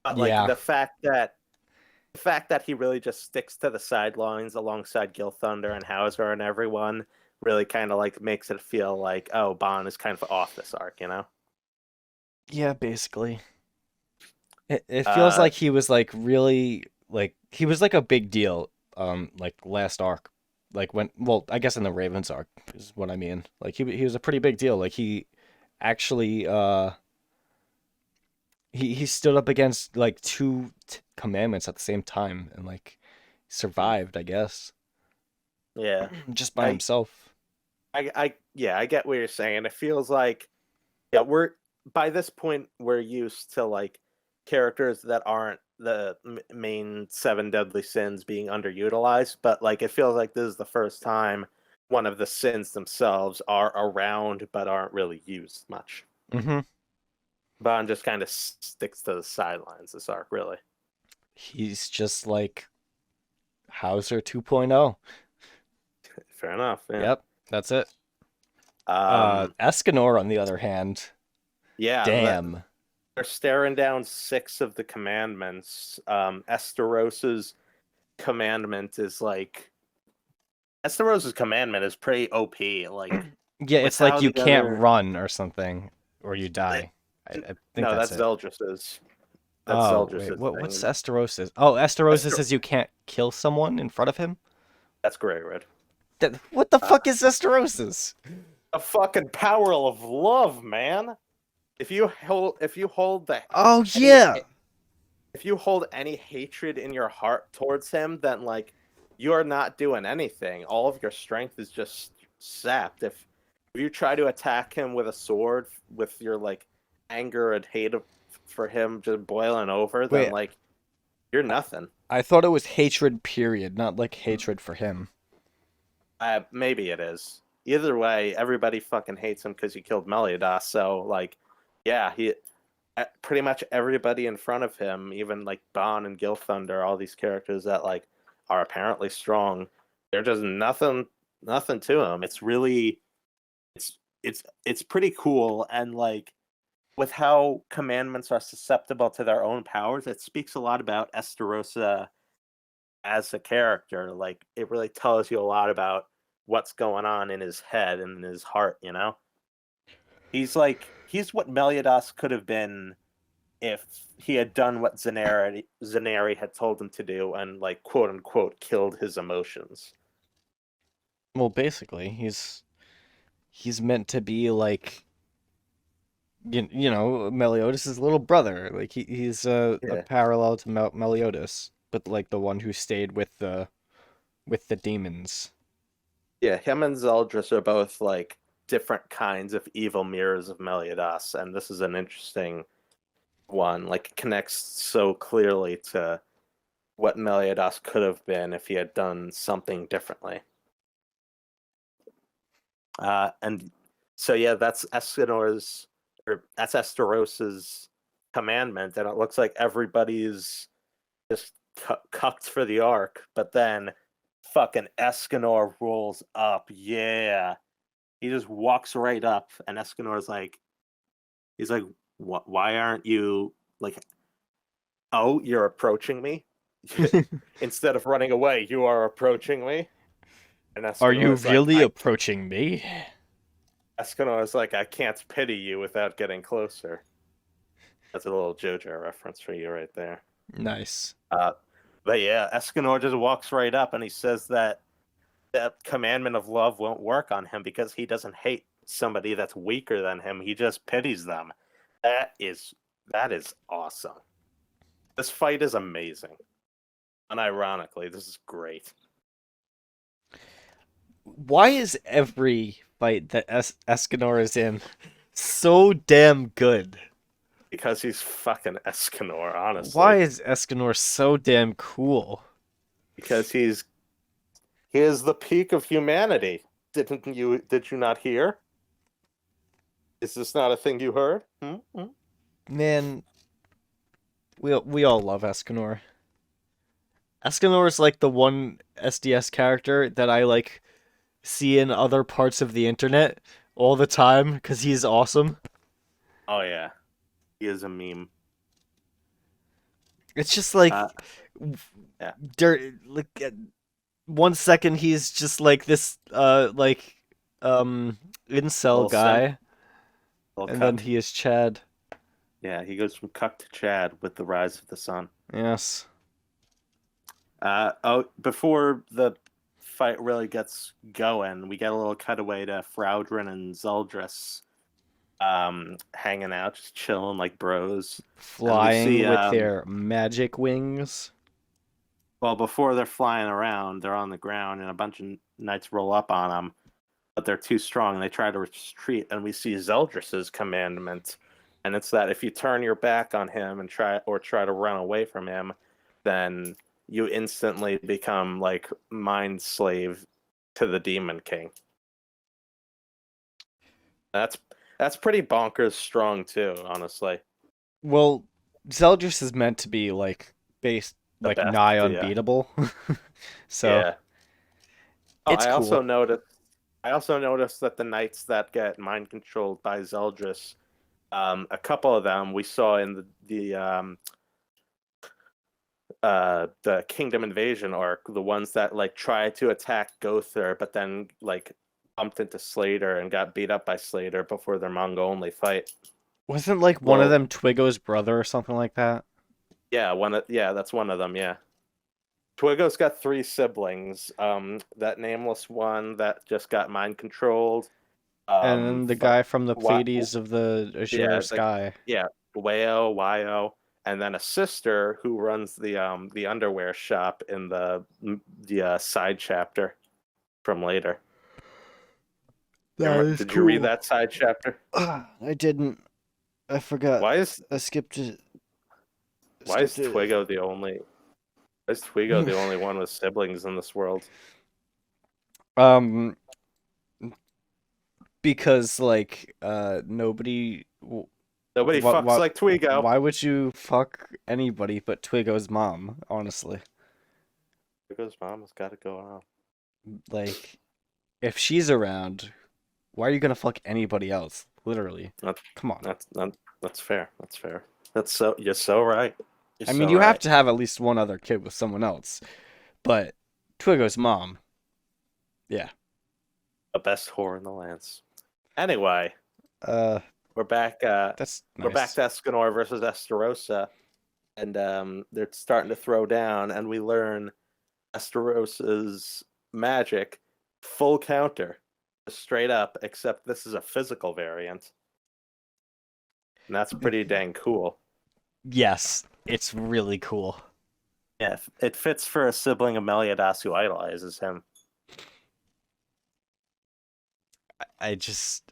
But like yeah. the fact that he really just sticks to the sidelines alongside Gil Thunder and Hauser and everyone really kind of like makes it feel like, oh, Bond is kind of off this arc, you know? Yeah, basically. It feels Uh like he was like really like he was like a big deal like last arc. Like when well, I guess in the Ravens arc is what I mean. Like he was a pretty big deal. Like he actually he stood up against like two commandments at the same time and like survived, I guess, yeah. just by I himself. yeah, I get what you're saying. It feels like, yeah, we're by this point we're used to like characters that aren't the main seven deadly sins being underutilized, but like it feels like this is the first time one of the sins themselves are around but aren't really used much. Mm-hmm. Bond just kind of sticks to the sidelines this arc, really. He's just like Hauser 2.0. Fair enough. Yeah. Yep, that's it. Um. Escanor, on the other hand, Yeah. damn. They're staring down six of the commandments. Esteros's commandment is like Esterosa's commandment is pretty OP. Like Yeah, with it's like how you the can't other run or something, or you die. I think no, that's that's it. Zeldris's. That's Oh, wait, Zeldris's what's thing. Esterosis? Oh, Esterosis Ester- says you can't kill someone in front of him? that's Grey Red. What the Uh, fuck is Esterosis? the fucking power of love, man. If you hold Oh any yeah. if you hold any hatred in your heart towards him, then like you're not doing anything. All of your strength is just sapped. If you try to attack him with a sword with your like anger and hate for him just boiling over, then Wait, like you're nothing. I thought it was hatred period, not like hatred for him. Maybe it is. Either way, everybody fucking hates him because he killed Meliodas. So like, yeah, he pretty much everybody in front of him, even like Bon and Gil Thunder, all these characters that like are apparently strong, they're just nothing to him. It's really it's pretty cool, and like with how commandments are susceptible to their own powers, it speaks a lot about Esterosa as a character. Like it really tells you a lot about what's going on in his head and in his heart, you know? He's what Meliodas could have been if he had done what Zaneri had told him to do and like quote unquote killed his emotions. Well, basically, he's meant to be like you know Meliodas' little brother. Like he's a Yeah. parallel to Meliodas, but like the one who stayed with the demons. Yeah, him and Zeldris are both like different kinds of evil mirrors of Meliodas, and this is an interesting one. Like it connects so clearly to what Meliodas could have been if he had done something differently. And so yeah, that's that's Esteros's commandment, and it looks like everybody's just cucked for the arc. But then fucking Escanor rolls up. Yeah, he just walks right up, and Escanor's like, he's like, Why aren't you like? Oh, you're approaching me. Instead of running away, you are approaching me. And Are you Escanor's like, really I approaching me? Escanor is like, I can't pity you without getting closer. That's a little Jojo reference for you right there. Nice. Uh, but yeah, Escanor just walks right up and he says that the commandment of love won't work on him because he doesn't hate somebody that's weaker than him. He just pities them. That is that is awesome. This fight is amazing. Unironically, this is great. Why is every fight that Escanor is in so damn good? Because he's fucking Escanor, Why honestly. is Escanor so damn cool? Because he is the peak of humanity. Did you not hear? Is this not a thing you heard? Hmm? Man, we all love Escanor. Escanor is like the one SDS character that I like see in other parts of the internet all the time because he's awesome. Oh yeah. He is a meme. It's just like, Uh yeah. like 1 second he's just like this um incel Little simp, guy, little and then cuck. he is Chad. Yeah, he goes from cuck to Chad with the rise of the sun. Yes. Before the fight really gets going, we get a little cutaway to Fraudrin and Zeldris hanging out, just chilling like bros. And we see Flying with their magic wings. well, before they're flying around, they're on the ground and a bunch of knights roll up on them, but they're too strong and they try to retreat. And we see Zeldris's commandment, and it's that if you turn your back on him and try to run away from him, then you instantly become like mind slave to the Demon King. That's that's pretty bonkers strong too, honestly. Well, Zeldris is meant to be like based The like best, nigh yeah, unbeatable. So yeah. Oh, it's cool. I also noticed that the knights that get mind controlled by Zeldris, a couple of them we saw in the Kingdom Invasion arc, the ones that like tried to attack Gother, but then like bumped into Slater and got beat up by Slater before their manga only fight. Wasn't like one of Well, them Twigo's brother or something like that? yeah, that's one of them. Yeah, Twigo's got three siblings. That nameless one that just got mind controlled. And then the Fuck, guy from the what? Pleiades of the Azure Yeah, Sky. yeah, Wayo, and then a sister who runs the underwear shop in the side chapter from later. That is Did you read cool. that side chapter? I didn't. I forgot. Why is I skipped it. why is Skipped it. Twigo the only why is Twigo the only one with siblings in this world? um, because like nobody. Nobody What fucks what? like Twigo. Why would you fuck anybody but Twigo's mom? Honestly, Twigo's mom has got to go on. like if she's around, why are you gonna fuck anybody else? Literally, That's come on. that's fair. That's fair. That's so you're so right. You're I mean, so you have right. to have at least one other kid with someone else, but Twigo's mom, yeah. The best whore in the lands. Anyway, Uh, we're back. that's We're back nice. to Escanor versus Estarossa, and they're starting to throw down, and we learn Esterossa's magic full counter, straight up. Except this is a physical variant, and that's pretty dang cool. Yes, it's really cool. Yeah, it fits for a sibling of Meliodas who idolizes him. I just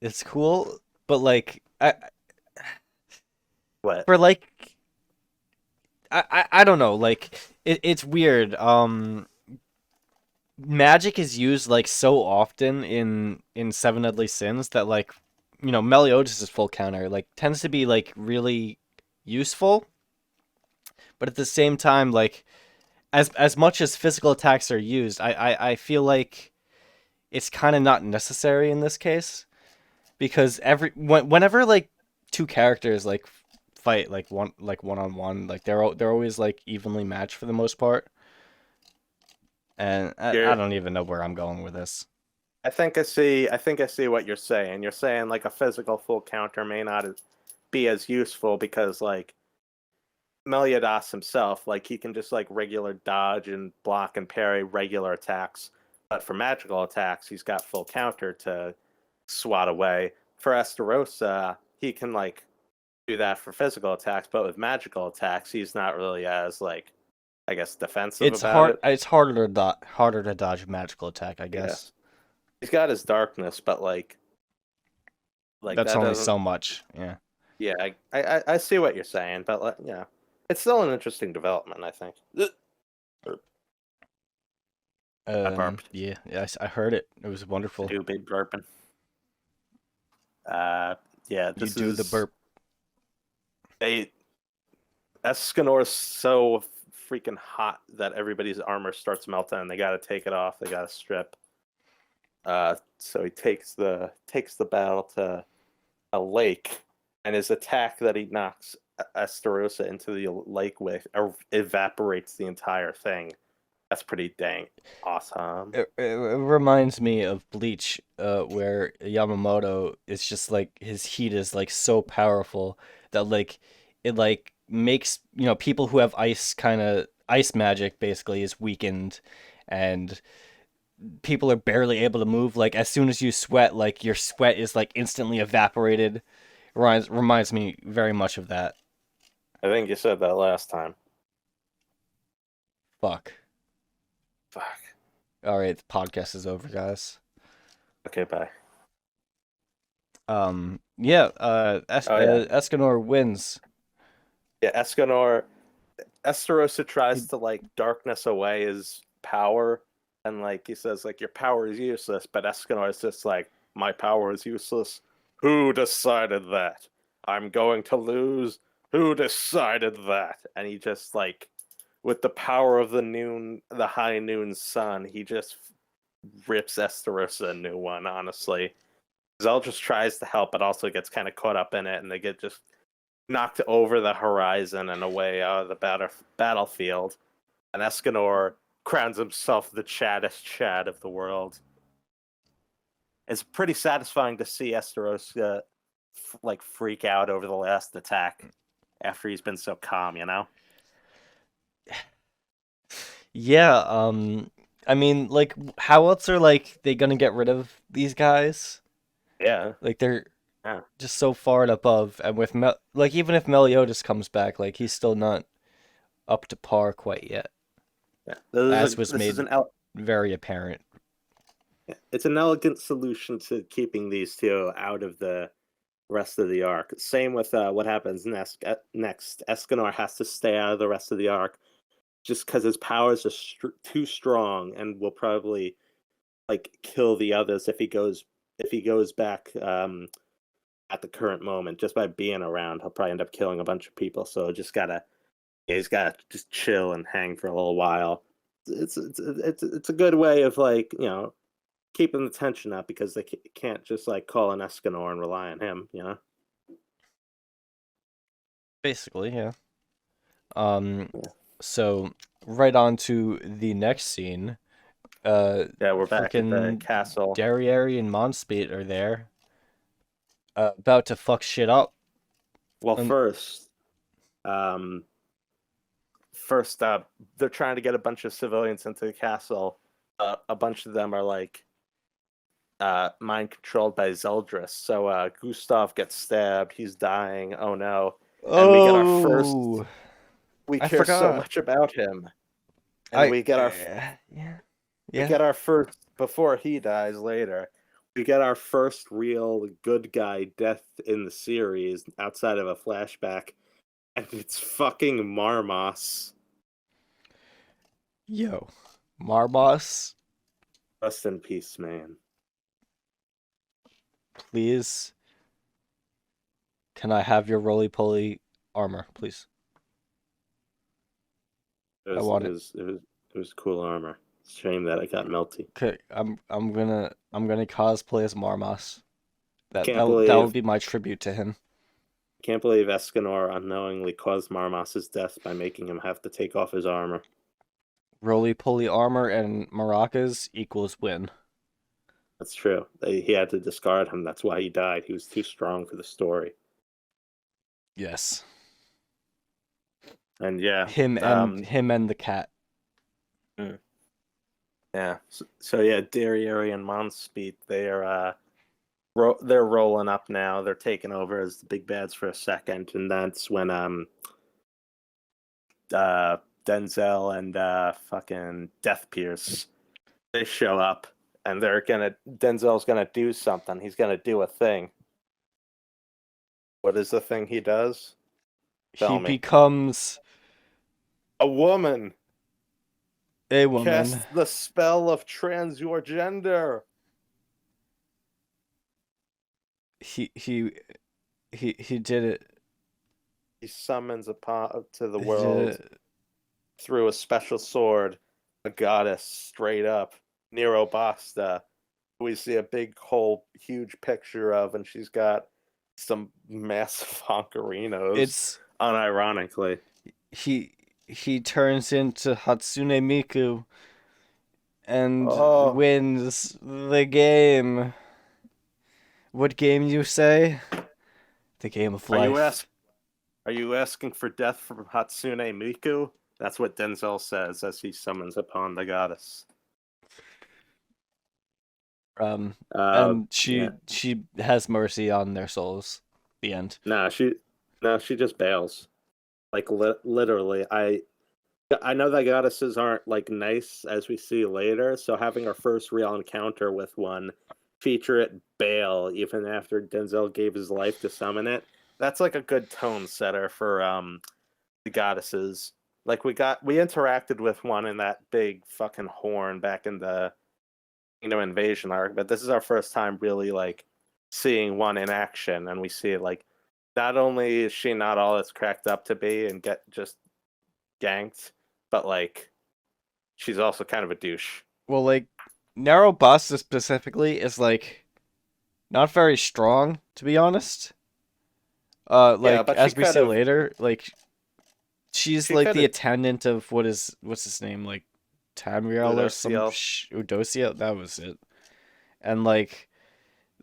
it's cool, but like What? for like I don't know, like it's weird. Magic is used like so often in Seven Deadly Sins that like Meliodas' full counter like tends to be like really useful, but at the same time like as much as physical attacks are used, I feel like it's kind of not necessary in this case because whenever like two characters like fight one on one, like they're always like evenly matched for the most part. And I You're don't even know where I'm going with this. I think I see what you're saying. You're saying like a physical full counter may not be as useful because like Meliodas himself, like he can just like regular dodge and block and parry regular attacks. But for magical attacks, he's got full counter to swat away. For Estarossa, he can like do that for physical attacks, but with magical attacks, he's not really as like I guess defensive It's about hard. it. It's harder to dodge a magical attack, I guess. Yes. He's got his darkness, but like That's that only doesn't so much. Yeah. yeah, I see what you're saying, but like, yeah. It's still an interesting development, I think. I burped. Yeah. Yes, I heard it. It was I wonderful. do big burping. Uh yeah, You this do the is burp. they Escanor's so freaking hot that everybody's armor starts melting and they gotta take it off, they gotta strip. So he takes the battle to a lake, and his attack that he knocks Estarossa into the lake with evaporates the entire thing. That's pretty dang awesome. It reminds me of Bleach, where Yamamoto is just like his heat is like so powerful that like it like makes people who have ice magic basically is weakened, and people are barely able to move. Like as soon as you sweat, like your sweat is like instantly evaporated. Reminds me very much of that. I think you said that last time. Fuck. Fuck. All right, the podcast is over, guys. Okay, bye. Yeah. Oh yeah, Escanor wins. yeah. Estarossa tries to like darkness away his power, and like he says, like your power is useless. But Escanor is just like, my power is useless. Who decided that? I'm going to lose. Who decided that? And he just like, with the power of the high noon sun, he just rips Estarossa a new one. Honestly, Zell just tries to help, but also gets kind of caught up in it, and they get just knocked over the horizon and away out of the battlefield. And Escanor crowns himself the chaddest Chad of the world. It's pretty satisfying to see Estarossa like freak out over the last attack after he's been so calm, you know? Yeah, I mean, like, how else are like they gonna get rid of these guys? Yeah. Like they're Yeah. just so far and above, and with like even if Meliodas comes back, like he's still not up to par quite yet, Yeah. as was This is made very apparent. it's an elegant solution to keeping these two out of the rest of the arc. Same with what happens next. Escanor has to stay out of the rest of the arc just because his powers are too strong and will probably like kill the others if he goes back at the current moment. Just by being around, he'll probably end up killing a bunch of people. So he's gotta just chill and hang for a little while. It's a good way of like keeping the tension up because they can't just like call an Escanor and rely on him. Basically, yeah. Um, Yeah, so right on to the next scene. yeah, we're back at the Freaking castle. Derriere and Monspeet are there, about to fuck shit up. Well, And um, first up, they're trying to get a bunch of civilians into the castle. A bunch of them are like mind controlled by Zeldris. So Gustav gets stabbed. He's dying. Oh no! And we get our first. oh, We I care so forgot. much about him, and Yeah, we yeah. get our first before he dies later. We get our first real good guy death in the series outside of a flashback, and it's fucking Marmos. Yo, Marbos, Rest in peace, man. please. Can I have your roly poly armor, please? It I was it want it. was it was it was cool armor. Shame that it got melty. Okay, I'm gonna cosplay as Marmos. That Can't that that will believe be my tribute to him. can't believe Escanor unknowingly caused Marmos's death by making him have to take off his armor. Roly poly armor and maracas equals win. That's true. He had to discard him. That's why he died. He was too strong for the story. Yes. And yeah, Him and the cat. mm, yeah. So yeah, Derriere and Monspeed, they're rolling up now. They're taking over as the big bads for a second, and that's when uh Denzel and fucking Death Pierce, they show up, and Denzel's gonna do something. He's gonna do a thing. What is the thing he does? He Tell me. becomes A woman a woman. casts the spell of trans your gender. He he he did it. He summons upon to the He did world it. through a special sword, a goddess straight up, Nero Basta. We see a big whole huge picture of, and she's got some massive honkerinos, It's unironically. he he turns into Hatsune Miku and Oh, wins the game. What game you say? The game of are you life. ask are you asking for death from Hatsune Miku? That's what Denzel says as he summons upon the goddess. Um, Uh, and yeah. she has mercy on their souls. The end. Nah, she just bails. Like literally, I know that goddesses aren't like nice as we see later, so having our first real encounter with one feature it bail even after Denzel gave his life to summon it. That's like a good tone setter for the goddesses. Like we interacted with one in that big fucking horn back in the Invasion arc, but this is our first time really like seeing one in action, and we see it like not only is she not all it's cracked up to be and get just ganked, but like she's also kind of a douche. Well, like Narrow Buster specifically is like not very strong, to be honest. Yeah, Like but she as we could see have later, like she's she like could the have attendant of what's his name, like Tamriel or some Udosiel. Udosia. That was it. And like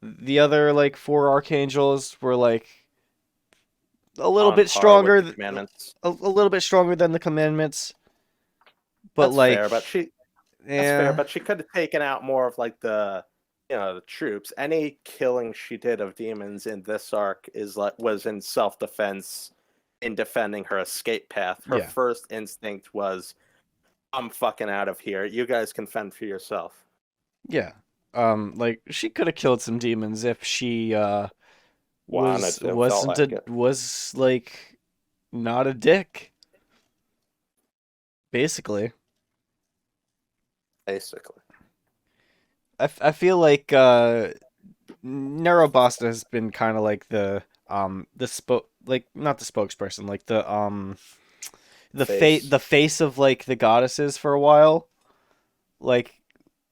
the other like four archangels were like a little On bit par with stronger, the commandments. a little bit stronger than the commandments, but That's like fair, but she That's fair, yeah, but she could have taken out more of like the troops. Any killing she did of demons in this arc is like was in self defense, in defending her escape path. Her yeah, first instinct was, "I'm fucking out of here. You guys can fend for yourself." yeah. Like she could have killed some demons if she Wanted to, felt like it, was like not a dick, basically. basically. I feel like Nerobosta has been kind of like the like not the spokesperson, like Face. the face of like the goddesses for a while. Like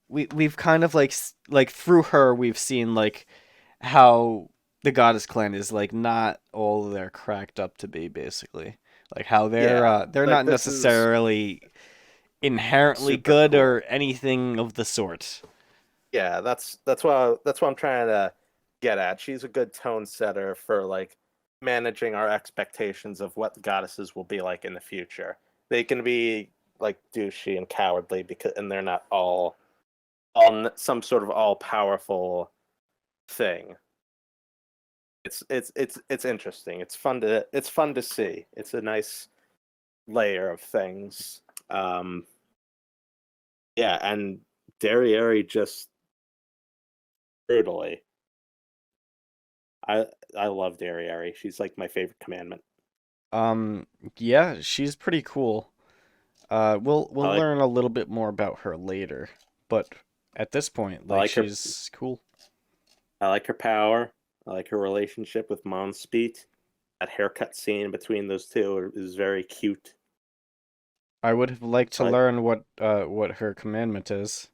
we've kind of like through her we've seen like how the goddess clan is like not all they're cracked up to be, basically. Like how Yeah, they're like not this is necessarily inherently super good or cool. anything of the sort. Yeah, that's what I'm trying to get at. She's a good tone setter for like managing our expectations of what goddesses will be like in the future. They can be like douchey and cowardly because and they're not all on some sort of all powerful thing. It's interesting. It's fun to see. It's a nice layer of things. Um yeah, and Derriere just brutally. I I love Derriere. She's like my favorite commandment. Um, yeah, she's pretty cool. I We'll like learn a little bit more about her later, but at this point, I like like her she's cool. I like her power. I like her relationship with Speed. That haircut scene between those two is very cute. I would have liked to I like learn what her commandment is.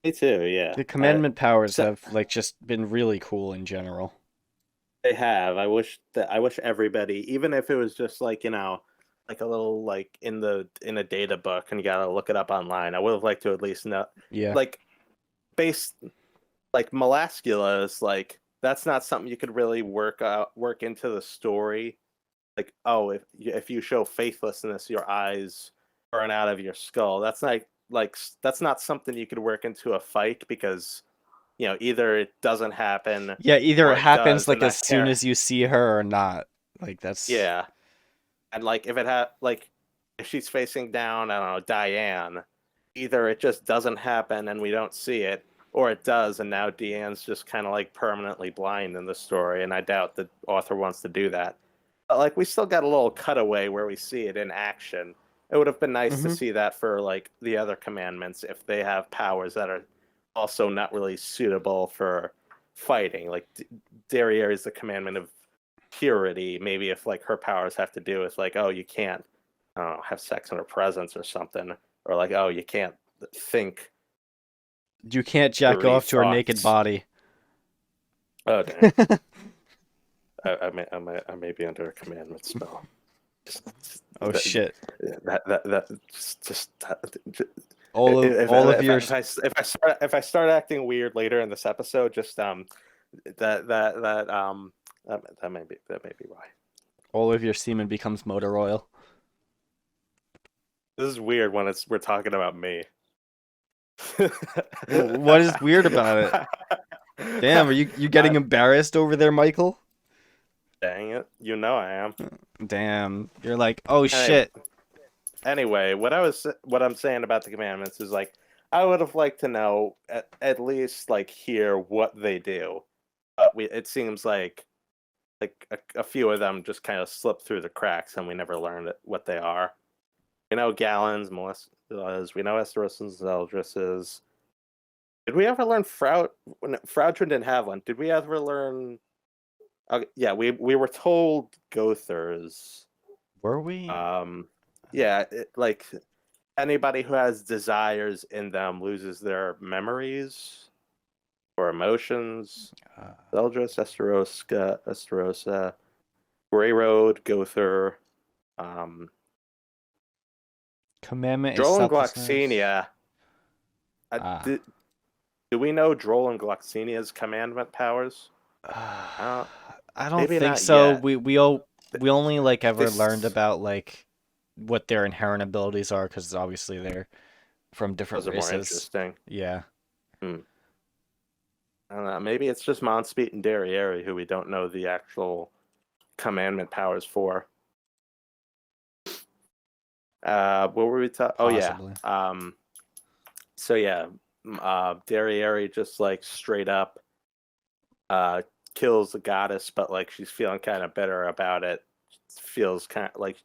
me too, yeah. The commandment powers So, have like just been really cool in general. they have. I wish everybody, even if it was just like, like a little like in a data book and you gotta look it up online. I would have liked to at least know Yeah. like based. like Melascula is like that's not something you could really work into the story. Like, oh, if you show faithlessness, your eyes burn out of your skull. That's not that's not something you could work into a fight because either it doesn't happen Yeah, either or it it happens does, and like as that soon care. as you see her or not. Like that's Yeah, and like if she's facing down, I don't know, Diane, either it just doesn't happen and we don't see it, or it does, and now Deanne's just kind of like permanently blind in the story, and I doubt the author wants to do that. But like we still got a little cutaway where we see it in action. It would have been nice to hmm see that for like the other commandments if they have powers that are also not really suitable for fighting. Like Derriere is the commandment of purity. Maybe if like her powers have to do with like, oh, you can't have sex in her presence or something, or like, oh, you can't think you can't jack purity off to her naked thoughts. body. Oh dang, I may be under a commandment spell. Oh shit. That just All of your if I start acting weird later in this episode, just that may be why. all of your semen becomes motor oil. This is weird when we're talking about me. What is weird about it? Damn, are you getting Uh, embarrassed over there, Michael? Dang it, you know I am. Damn, you're like, oh Anyway, shit. anyway, what I'm saying about the commandments is like I would have liked to know at least like hear what they do. But it seems like a few of them just kind of slip through the cracks, and we never learned what they are. We know Gallons, Melissa's, we know Esteros and Zeldris's. Did we ever learn Fraudrin didn't have one. Did we ever learn? Yeah, we were told Gothers. Were we? Yeah, like anybody who has desires in them loses their memories or emotions. Uh, Zeldris, Esterosa, Grey Road, Gother, um, Commandment is Droll and selflessness. Gloxinia. Ah. Do we know Droll and Gloxinia's commandment powers? Uh, I don't Maybe think not so. yet. We only like ever learned This about like what their inherent abilities are because obviously they're from different those are more races. interesting. Yeah. Hmm. I don't know. Maybe it's just Monspeet and Derriere who we don't know the actual commandment powers for. What were we talking? Oh yeah. Possibly. So yeah, Derriere just like straight up uh kills the goddess, but like she's feeling kind of bitter about it. Feels kind of like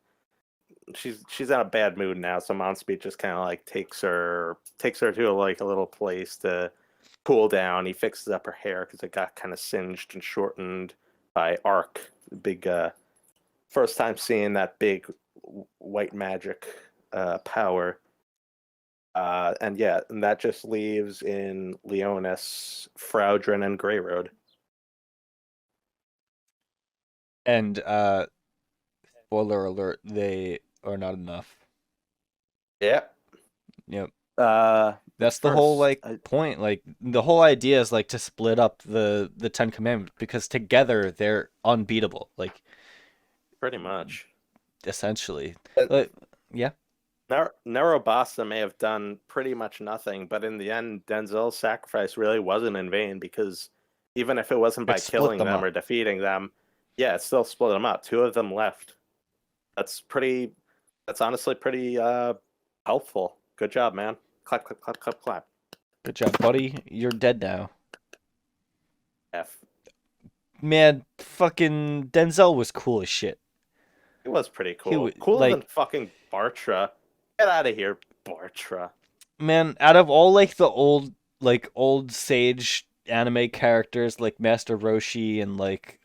she's in a bad mood now. So Monspeet just kind of like takes her to like a little place to cool down. He fixes up her hair because it got kind of singed and shortened by Arc. Big first time seeing that big white magic power. And yeah, and that just leaves in Leonis, Fraudrin, and Grey Road. And spoiler alert, they are not enough. Yeah. Yep. But That's the whole first, like point. Like the whole idea is like to split up the Ten Commandments because together they're unbeatable. Like pretty much. essentially. Uh, Like yeah, Narobasa may have done pretty much nothing, but in the end, Denzel's sacrifice really wasn't in vain because even if it wasn't it by split killing them them up. or defeating them, yeah, it still split them up. Two of them left. That's pretty. That's honestly pretty helpful. Good job, man. Clap, clap, clap, clap, clap. Good job, buddy. You're dead now. F. Man, fucking Denzel was cool as shit. It was pretty He cool. was Cooler than like, fucking Bartra. Get out of here, Bartra. man, out of all like the old sage anime characters like Master Roshi and like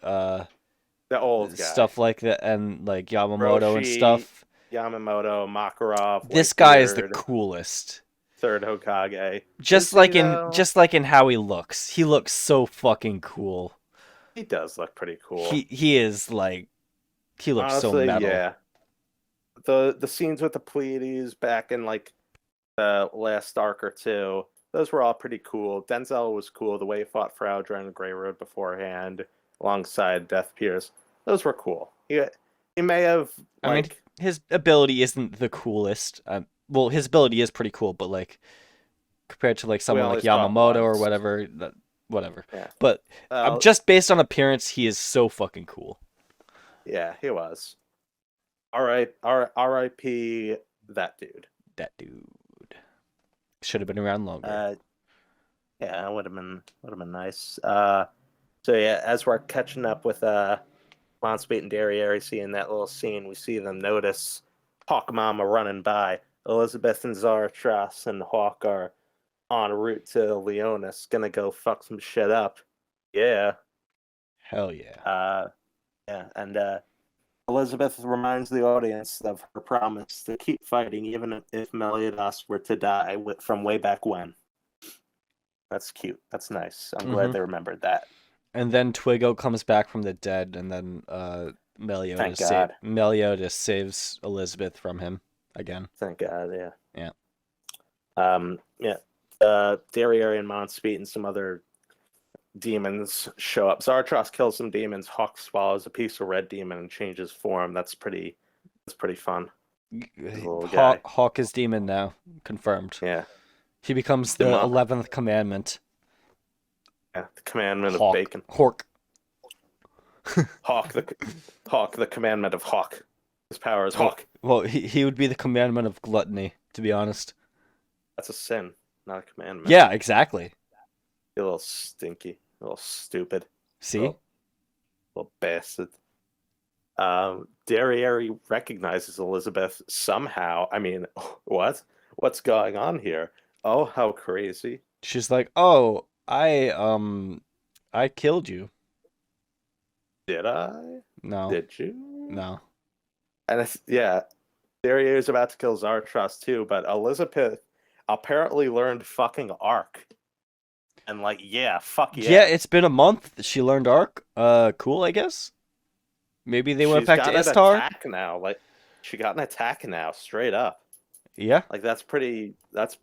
The old guy. stuff like that and like Yamamoto and Roshi, stuff. Yamamoto, Makarov, This guy is the Whitebeard, coolest. third Hokage. Just Is he like in though? just like in how he looks. He looks so fucking cool. He does look pretty cool. He is like he looks so Honestly, metal. yeah. The scenes with the Pleiades back in like the last arc or two, those were all pretty cool. Denzel was cool. The way he fought Frau during the Grey Road beforehand, alongside Death Pierce, those were cool. He may have I mean, like his ability isn't the coolest. Well, his ability is pretty cool, but like compared to like we someone like only saw it Yamamoto or once. whatever, whatever. Yeah. But Well, just based on appearance, he is so fucking cool. yeah, he was. R.I.P. that dude. That dude should have been around longer. Yeah, would have been nice. So yeah, as we're catching up with Monspeet and Derriere, seeing that little scene, we see them notice Hawk Mama running by. Elizabeth and Zaratras and Hawk are en route to Leonis, gonna go fuck some shit up. Yeah. Hell yeah. Yeah, and Elizabeth reminds the audience of her promise to keep fighting, even if Meliodas were to die from way back when. That's cute. That's nice. I'm glad they remembered that. And then Twigo comes back from the dead, and then Thank God. Meliodas saves Elizabeth from him again. Thank God. Yeah. Yeah. Yeah. Derriere and Monspeet and some other demons show up. Zaratras kills some demons. Hawk swallows a piece of red demon and changes form. That's pretty fun. Little guy. Hawk is demon now, confirmed. Yeah. He becomes the 11th commandment. Yeah, the commandment Hawk. of bacon. Hawk. Hawk, the commandment of Hawk. His power is Hawk. Well, he would be the commandment of gluttony, to be honest. That's a sin, not a commandment. Yeah, exactly. You're a little stinky, a little stupid. See? Little bastard. Derriere recognizes Elizabeth somehow. I mean, what? What's going on here? Oh, how crazy. She's like, "Oh, I killed you." Did I? No. Did you? No. And Derriere is about to kill Zaratras too, but Elizabeth apparently learned fucking Arc. And like, yeah, fuck yeah. Yeah, it's been a month. She learned Arc. Cool, I guess. Maybe they went back to Istar. Attack now. Like, she got an attack now, straight up. Yeah. Like that's pretty. That's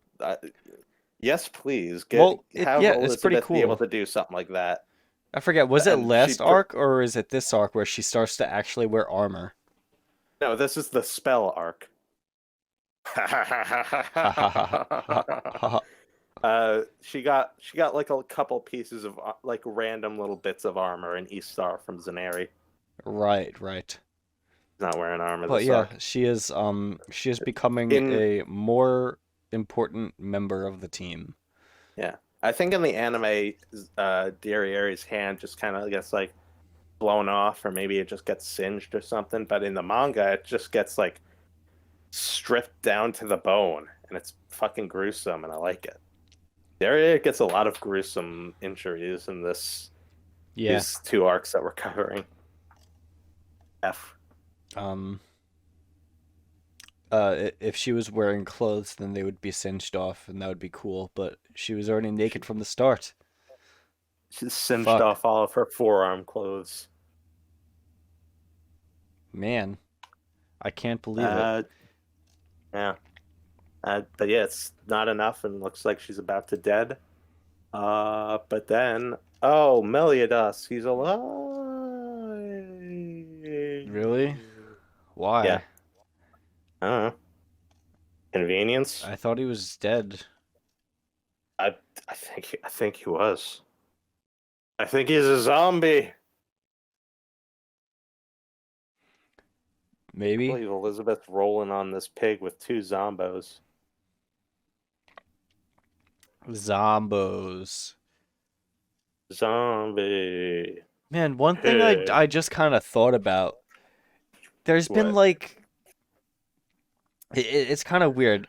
yes, please. It's pretty cool. Be able to do something like that. I forget. Was it last arc or is it this arc where she starts to actually wear armor? No, this is the spell arc. She got like a couple pieces of like random little bits of armor in Istar from Zaneri. Right. She's not wearing armor. But yeah, she is becoming a more important member of the team. Yeah, I think in the anime, Derriere's hand just kind of gets like blown off, or maybe it just gets singed or something. But in the manga, it just gets like stripped down to the bone, and it's fucking gruesome, and I like it. Derriere gets a lot of gruesome injuries in these two arcs that we're covering. If she was wearing clothes, then they would be singed off, and that would be cool. But she was already naked from the start. She singed off all of her forearm clothes. Man, I can't believe it. Yeah. But yeah, it's not enough, and looks like she's about to dead. But then, Meliodas, he's alive. Really? Why? Yeah. I don't know. Convenience. I thought he was dead. I think he was. I think he's a zombie. Maybe. I believe Elizabeth rolling on this pig with two zombos. Zombos. Zombie. Man, one thing I just kind of thought about. There's been like it's kind of weird.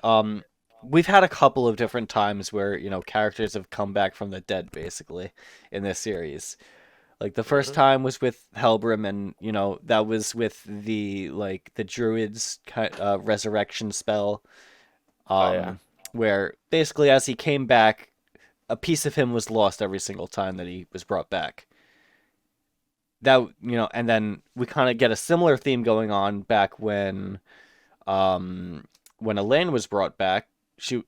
We've had a couple of different times where, characters have come back from the dead basically in this series. Like the first time was with Helbrim, and that was with the druid's resurrection spell. Where basically as he came back, a piece of him was lost every single time that he was brought back. That and then we kind of get a similar theme going on back when Elaine was brought back. She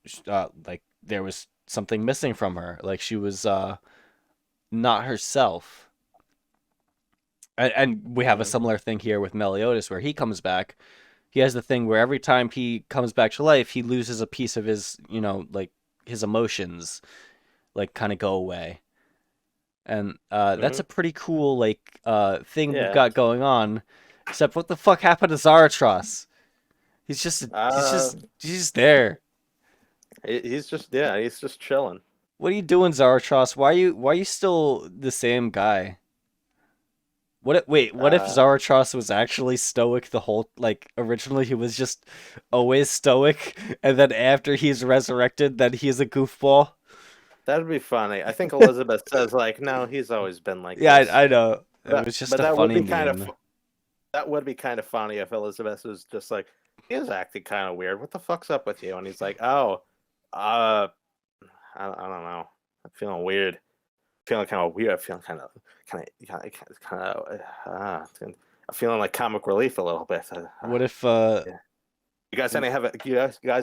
there was something missing from her. Like she was not herself. And we have a Mhm. similar thing here with Meliodas, where he comes back. He has the thing where every time he comes back to life, he loses a piece of his, like his emotions, like kind of go away. And that's a Mhm. pretty cool thing we've Yeah. got going on. Except what the fuck happened to Zaratros? Uh, He's just there. he's just chilling. What are you doing, Zaratros? Why are you still the same guy? What if Uh, Zaratros was actually stoic the whole originally he was just always stoic and then after he's resurrected then he's a goofball? that'd be funny. I think Elizabeth says like, no, he's always been like Yeah, this. I know. It But was just but a that would funny be kind of meme. that would be kind of funny if Elizabeth was just like, he is acting kind of weird. What the fuck's up with you? And he's like, oh, uh, I don't know. I'm feeling weird. Feeling kind of weird. I'm feeling kind of. I'm feeling like comic relief a little bit. What if Yeah. You guys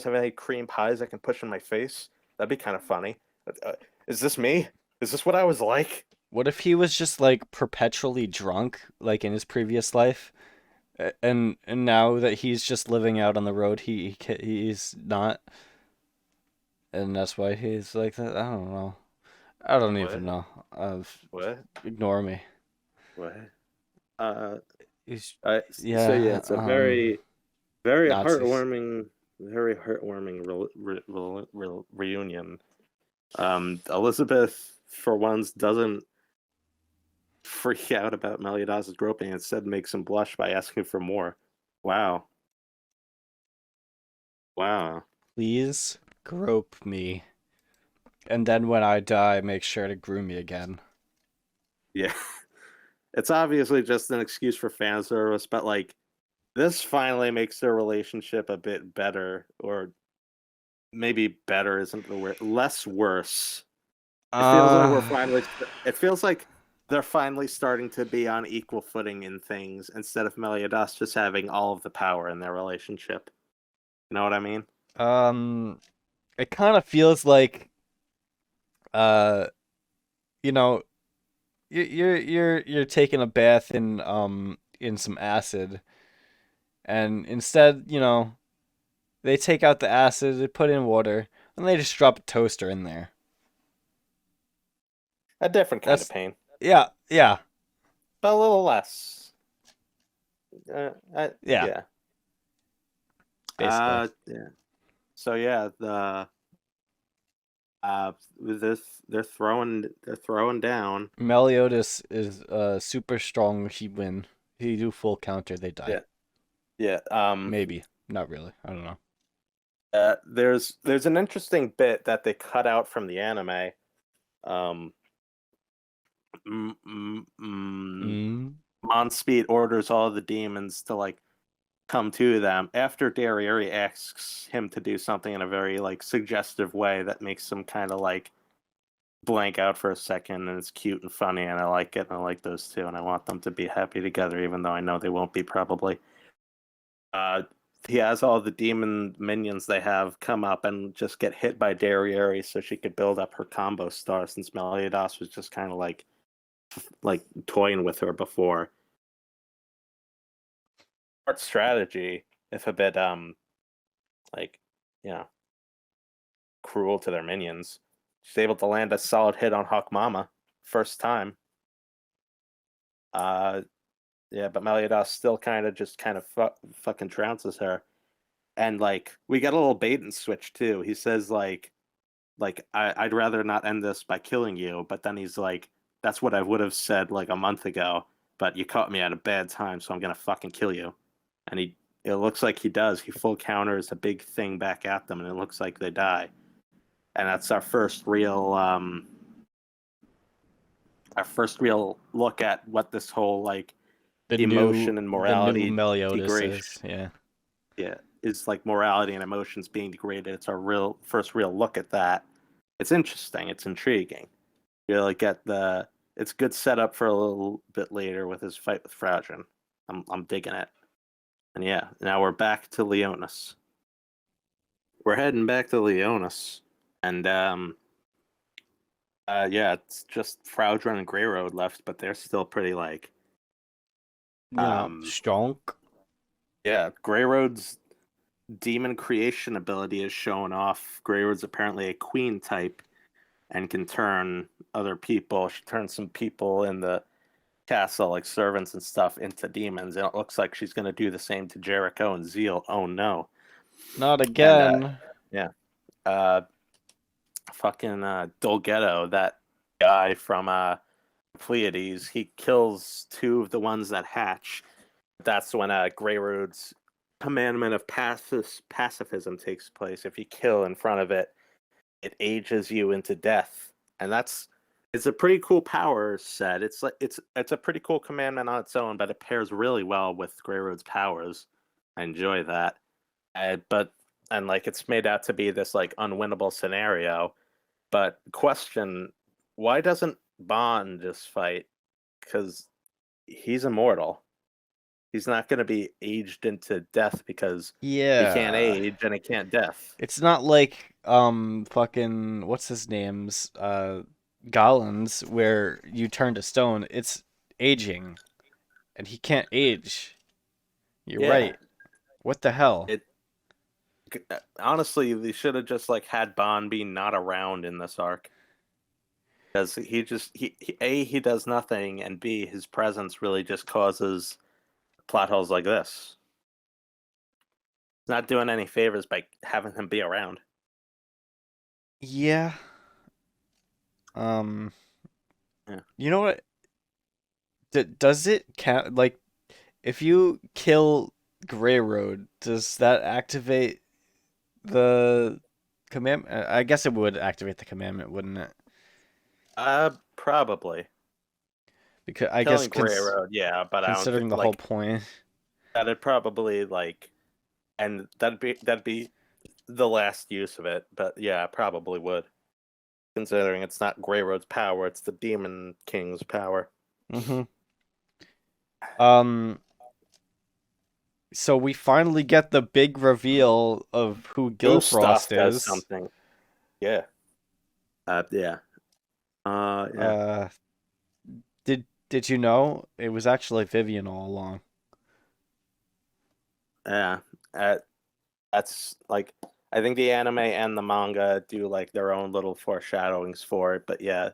have any cream pies I can push in my face? That'd be kind of funny. Is this me? Is this what I was like? what if he was just like perpetually drunk like in his previous life? And now that he's just living out on the road he's not, and that's why he's like that. I don't know. I don't even What? know. What? Ignore me. What? Uh, He's so yeah, yeah, it's a very Nazis. heartwarming reunion. Elizabeth, for once, doesn't freak out about Meliodas' groping, instead makes him blush by asking for more. Wow. Wow. Please grope me. And then when I die, make sure to groom me again. Yeah. It's obviously just an excuse for fan service, but like this finally makes their relationship a bit better, or maybe better isn't the word, less worse. It feels like Uh, it feels like they're finally starting to be on equal footing in things instead of Meliodas just having all of the power in their relationship. You know what I mean? um, it kind of feels like, uh, you know, you're taking a bath in some acid, and instead, they take out the acid, they put in water, and they just drop a toaster in there. A different kind of That's pain, yeah, yeah, but a little less. yeah, Yeah. basically. Yeah. So yeah, the with this they're throwing down. Meliodas is super strong. He win. He do full counter. They die. Yeah. Yeah. Maybe. Not really. I don't know. There's an interesting bit that they cut out from the anime. Um, mm, mm, mm, Mm. Monspeed orders all the demons to like come to them after Darriere asks him to do something in a very like suggestive way that makes him kind of like blank out for a second, and it's cute and funny, and I like it, and I like those two, and I want them to be happy together, even though I know they won't be probably. Uh, he has all the demon minions they have come up and just get hit by Darriere so she could build up her combo star, since Meliodas was just kind of like toying with her before. Art strategy, if a bit like you know cruel to their minions. She's able to land a solid hit on Hawk Mama first time. Uh, yeah, but Meliodas still kind of fucking trounces her, and like we get a little bait and switch too. He says I'd rather not end this by killing you, but then he's like, that's what I would have said like a month ago, but you caught me at a bad time, so I'm gonna fucking kill you. And it looks like he does. He full counters a big thing back at them, and it looks like they die. And that's our first real look at what this whole like emotion and The new morality Meliodas degradation, is, yeah. yeah, is like morality and emotions being degraded. It's our real first real look at that. It's interesting. It's intriguing. You really get the. It's good setup for a little bit later with his fight with Fraudrin. I'm digging it. And yeah, now we're back to Leonis. We're heading back to Leonis, and Yeah, it's just Fraudrin and Grey Road left, but they're still pretty like um Stonk. yeah, Grey Road's demon creation ability is showing off. Grey Road's apparently a queen type and can turn other people. She turns some people in the castle, like servants and stuff, into demons, and it looks like she's gonna do the same to Jericho and Zeal. Oh no. Not And again. yeah. Uh fucking Dolgetto, that guy from Pleiades, he kills two of the ones that hatch. That's when Greyrood's commandment of pacifism takes place. If you kill in front of it, it ages you into death, and it's a pretty cool power set. It's like it's a pretty cool commandment on its own, but it pairs really well with Greyrood's powers. I enjoy that, but and like it's made out to be this like unwinnable scenario. But question: why doesn't Bond just fight? Because he's immortal. He's not going to be aged into death because he can't Yeah. age and he can't death. It's not like fucking what's his name's Gollins where you turn to stone. It's aging and he can't age. You're Yeah, right. What the hell? it honestly they should have just like had Bond be not around in this arc because he does nothing, and B, his presence really just causes plot holes like this. It's not doing any favors by having him be around. Yeah. Um Yeah. you know what? Does it count like if you kill Grey Road, does that activate the commandment? I guess it would activate the commandment, wouldn't it? Probably Because I guess killing Grey Road, yeah, but I don't considering think the whole like point. that'd probably like, and that'd be the last use of it. But yeah, probably would, considering it's not Grey Road's power, it's the Demon King's power. Hmm. Um, so we finally get the big reveal of who Gustav Gilfrost does is. something. Yeah. Yeah. Yeah. Uh, did you know it was actually Vivian all along? Yeah. Uh, that's like I think the anime and the manga do like their own little foreshadowings for it, but yeah,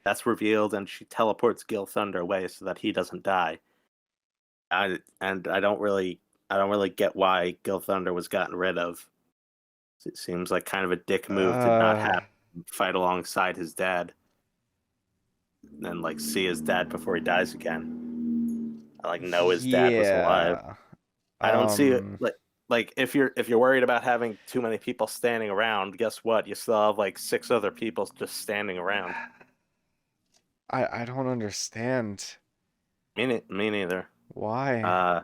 that's revealed, and she teleports Gil Thunder away so that he doesn't die. I don't really get why Gil Thunder was gotten rid of. It seems like kind of a dick move to not Uh, have him fight alongside his dad and like see his dad before he dies again. I like know his dad was alive. yeah. I don't see it Um, like if you're worried about having too many people standing around, guess what? You still have like six other people just standing around. I don't understand Me neither. why. Uh,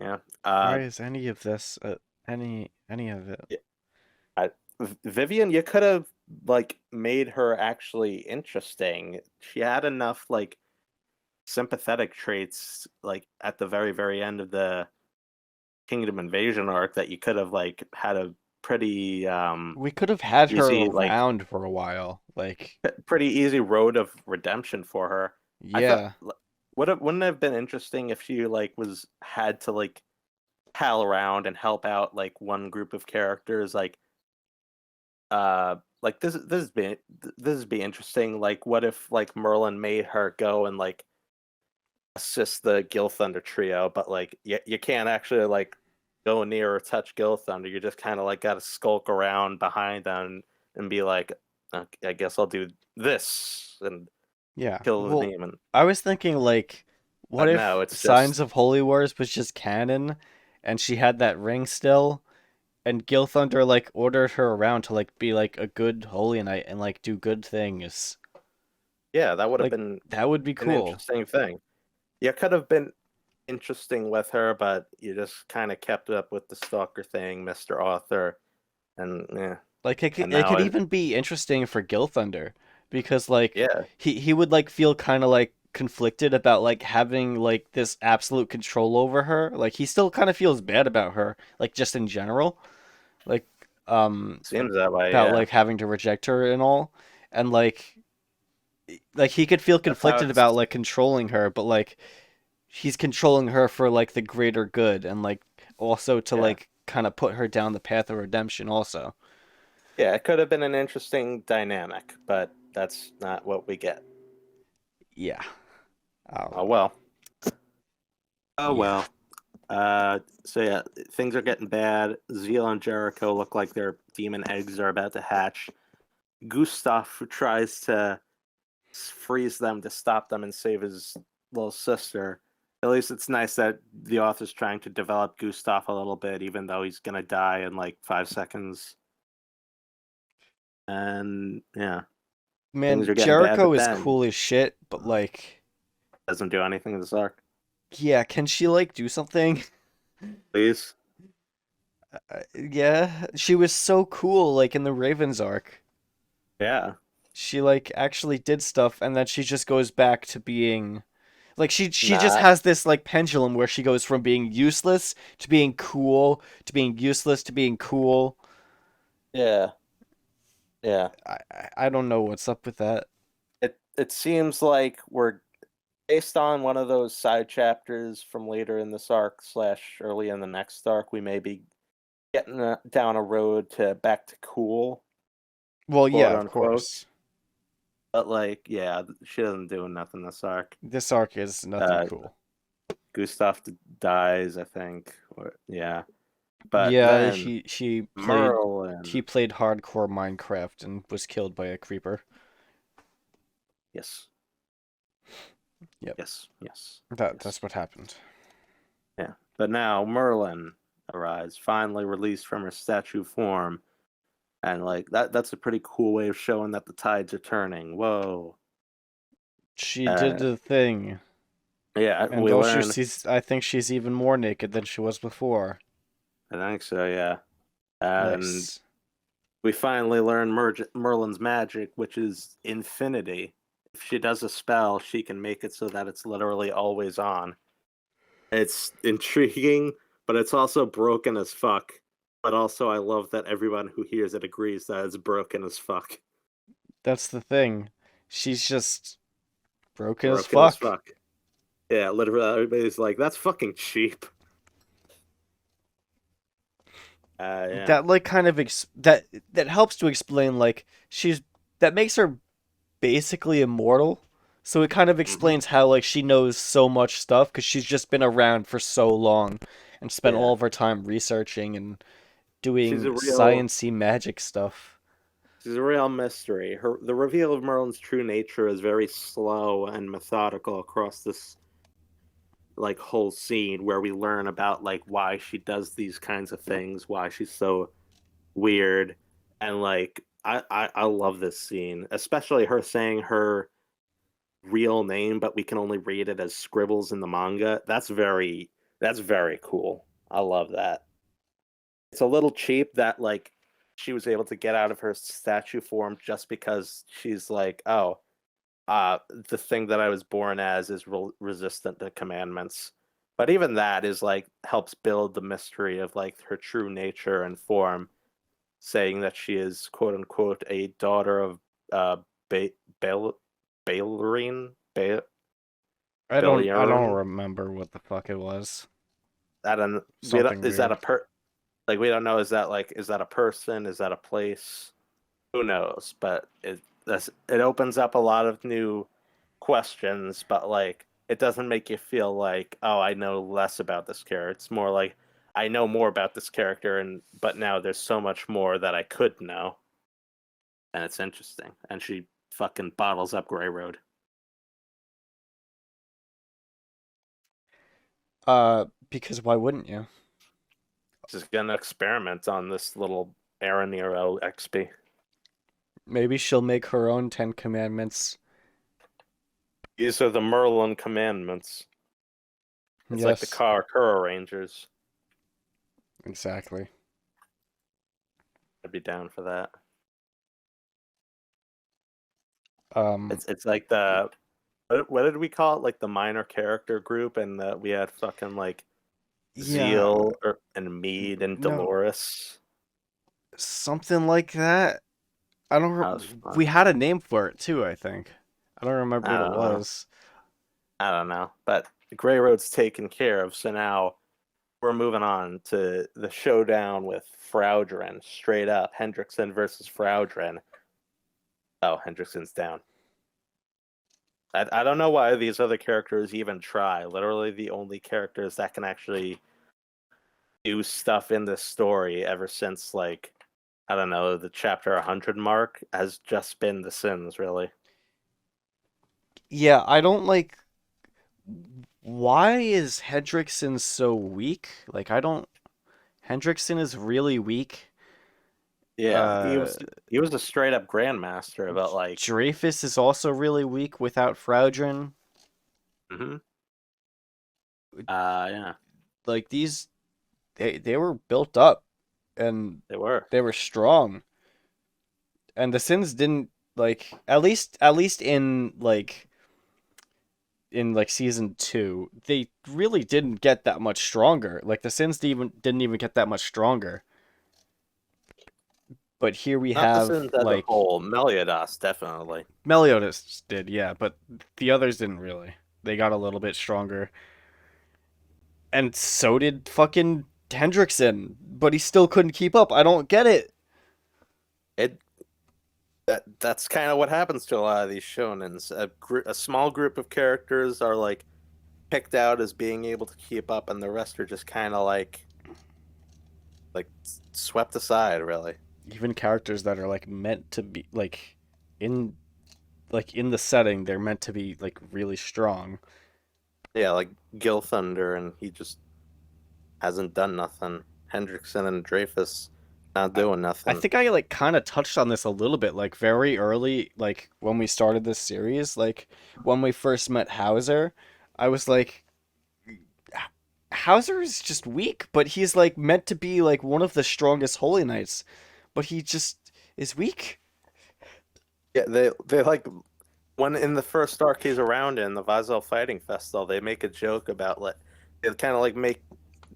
yeah. Why is any of this any of it? Yeah, Vivian, you could have like made her actually interesting. She had enough like sympathetic traits like at the very very end of the Kingdom Invasion arc that you could have like had a pretty We could have had her easy like around for a while. Like, pretty easy road of redemption for her. I thought yeah. wouldn't it have been interesting if she like was had to like pal around and help out like one group of characters like this would be interesting. Like what if like Merlin made her go and like assist the Gil Thunder trio, but like you can't actually like go near or touch Gil Thunder. You just kind of like got to skulk around behind them and be like, "Okay, I guess I'll do this and Yeah. kill the Well, demon." I was thinking like what But no, if it's Signs just of Holy Wars was just canon and she had that ring still and Gil Thunder like ordered her around to like be like a good holy knight and like do good things. yeah, that would have Like been that would be an cool. interesting thing. You could have been interesting with her, but you just kind of kept up with the stalker thing, Mr. Author, and yeah, Like and it now could it even be interesting for Gil Thunder because like yeah. he would like feel kind of like conflicted about like having like this absolute control over her. Like he still kind of feels bad about her like just in general. Like Seems that way, about yeah. like having to reject her and all, and like he could feel That's how conflicted about it's like controlling her, but like he's controlling her for like the greater good and like also to yeah. like kind of put her down the path of redemption also. Yeah, it could have been an interesting dynamic, but that's not what we get. Yeah. Oh Um, well. Oh yeah. well. So yeah, things are getting bad. Zeal and Jericho look like their demon eggs are about to hatch. Gustav tries to freeze them to stop them and save his little sister. At least it's nice that the author's trying to develop Gustav a little bit, even though he's gonna die in like 5 seconds. And yeah, things Man, are getting bad. Jericho But is then cool as shit, but like doesn't do anything in this arc. yeah, can she like do something? Please. Yeah, she was so cool like in the Ravens arc. Yeah. She like actually did stuff and then she just goes back to being like she just Not. has this like pendulum where she goes from being useless to being cool to being useless to being cool. Yeah. Yeah. I don't know what's up with that. It seems like we're based on one of those side chapters from later in this arc slash early in the next arc. We may be getting down a road to back to cool, Well, quote yeah, of unquote. course. But like, yeah, she doesn't do nothing this arc. This arc is nothing Uh, cool. Gustav dies, I think. Or, yeah, but Yeah, then he Merlin. played hardcore Minecraft and was killed by a creeper. Yes, Yep. yes, yes, yes. That's what happened. Yeah, but now Merlin arrives, finally released from her statue form, and like that's a pretty cool way of showing that the tides are turning. Whoa. She did Uh, the thing. yeah, And we also learn. she's I think she's even more naked than she was before. I think so. Yeah, and Nice. we finally learn Merlin's magic, which is infinity. If she does a spell, she can make it so that it's literally always on. It's intriguing, but it's also broken as fuck. But also, I love that everyone who hears it agrees that it's broken as fuck. That's the thing. She's just broken as Broken as fuck. fuck. Yeah, literally, everybody's like, "That's fucking cheap." Yeah. That like kind of that helps to explain like she's that makes her basically immortal. So it kind of Hmm. explains how like she knows so much stuff because she's just been around for so long and spent Yeah. all of her time researching and She's doing a real sciency magic stuff. She's a real mystery. The reveal of Merlin's true nature is very slow and methodical across this like whole scene where we learn about like why she does these kinds of things, why she's so weird, and like I love this scene, especially her saying her real name, but we can only read it as scribbles in the manga. That's very cool. I love that. It's a little cheap that like she was able to get out of her statue form just because she's like, oh, the thing that I was born as is resistant to commandments. But even that is like helps build the mystery of like her true nature and form, saying that she is quote unquote a daughter of ba- Bel Bailarine I don't Beliarin. remember what the fuck it was. I don't. Something Is that weird. a like we don't know? Is that a person? Is that a place? Who knows? But it opens up a lot of new questions, but like it doesn't make you feel like, oh, I know less about this character. It's more like I know more about this character, and but now there's so much more that I could know, and it's interesting. And she fucking bottles up Grey Road. Because why wouldn't you? She's gonna experiment on this little Aaron Nero XP. Maybe she'll make her own Ten Commandments. These are the Merlin commandments. It's like the Yes, Kura Rangers. exactly. I'd be down for that. Um, It's like the what did we call it? Like the minor character group, and we had fucking like yeah, Zeal and Mead and no, Dolores. Something like that. I don't. That was We fun. had a name for it too, I think. I don't remember I what it don't know. was. I don't know. But Grey Road's taken care of, so now we're moving on to the showdown with Fraudren. Straight up, Hendrickson versus Fraudren. Oh, Hendrickson's down. I don't know why these other characters even try. Literally, the only characters that can actually do stuff in this story ever since, like, I don't know, the chapter 100 mark has just been the Sins, really. Yeah, I don't like. Why is Hendrickson so weak? Like, I don't. Hendrickson is really weak. Yeah, he Uh, was he was a straight up grandmaster, but like, Dreyfus is also really weak without Fraudrin. hmm yeah, Like these, they were built up and they were. they were strong, and the Sins didn't like at least in season two, they really didn't get that much stronger. Like the Sins didn't even get that much stronger. But here we Not the have Sins as a like whole. Meliodas definitely. Meliodas did, yeah, but the others didn't really. They got a little bit stronger, and so did fucking Hendrickson, but he still couldn't keep up. I don't get it. It that's kind of what happens to a lot of these shonens. A small group of characters are like picked out as being able to keep up, and the rest are just kind of like swept aside, really. Even characters that are like meant to be in in the setting, they're meant to be like really strong. Yeah, like Gil Thunder, and he just hasn't done nothing. Hendrickson and Dreyfus not I, doing I nothing. think I like kind of touched on this a little bit, like very early, like when we started this series, like when we first met Hauser, I was like, Hauser is just weak, but he's like meant to be like one of the strongest Holy Knights, but he just is weak. Yeah, they like when in the first arc he's around in the Vazel Fighting Festival, they make a joke about like they kind of like make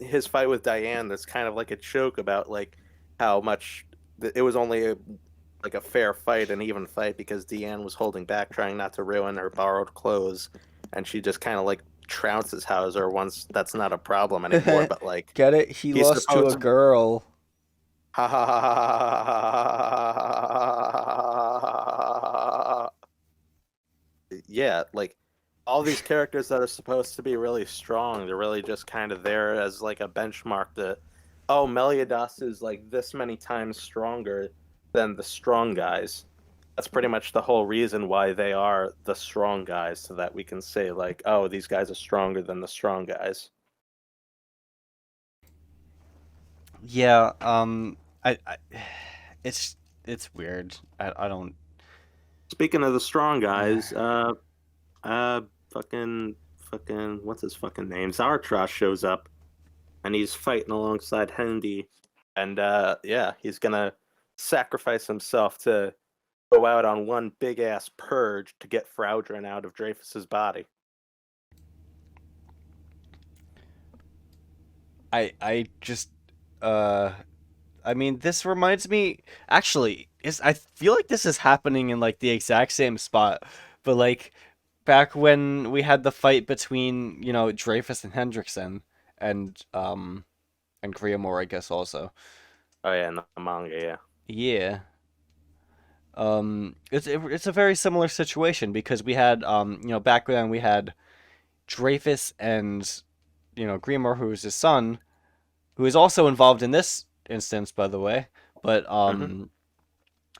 his fight with Diane. That's kind of like a joke about like how much it was only like a fair fight, an even fight because Deanne was holding back, trying not to ruin her borrowed clothes, and she just kind of like trounces Hauser once that's not a problem anymore. But like Get it? He he's lost to supposed a to girl. ha ha ha ha. Yeah, like all these characters that are supposed to be really strong, they're really just kind of there as like a benchmark to, oh, Meliodas is like this many times stronger than the strong guys. That's pretty much the whole reason why they are the strong guys, so that we can say like, oh, these guys are stronger than the strong guys. Yeah, I it's it's weird. I don't. Speaking of the strong guys, uh, fucking, what's his fucking name? Zartros shows up and he's fighting alongside Hendy, and yeah, he's gonna sacrifice himself to go out on one big ass purge to get Fraudrin out of Dreyfus's body. I just uh I mean, this reminds me. Actually, is I feel like this is happening in like the exact same spot, but like back when we had the fight between Dreyfus and Hendrickson, and Griamore, I guess also. Oh yeah, in the manga, yeah. Yeah. It's a very similar situation because we had back then we had Dreyfus and Griamore, who is his son, who is also involved in this instance, by the way. But hmm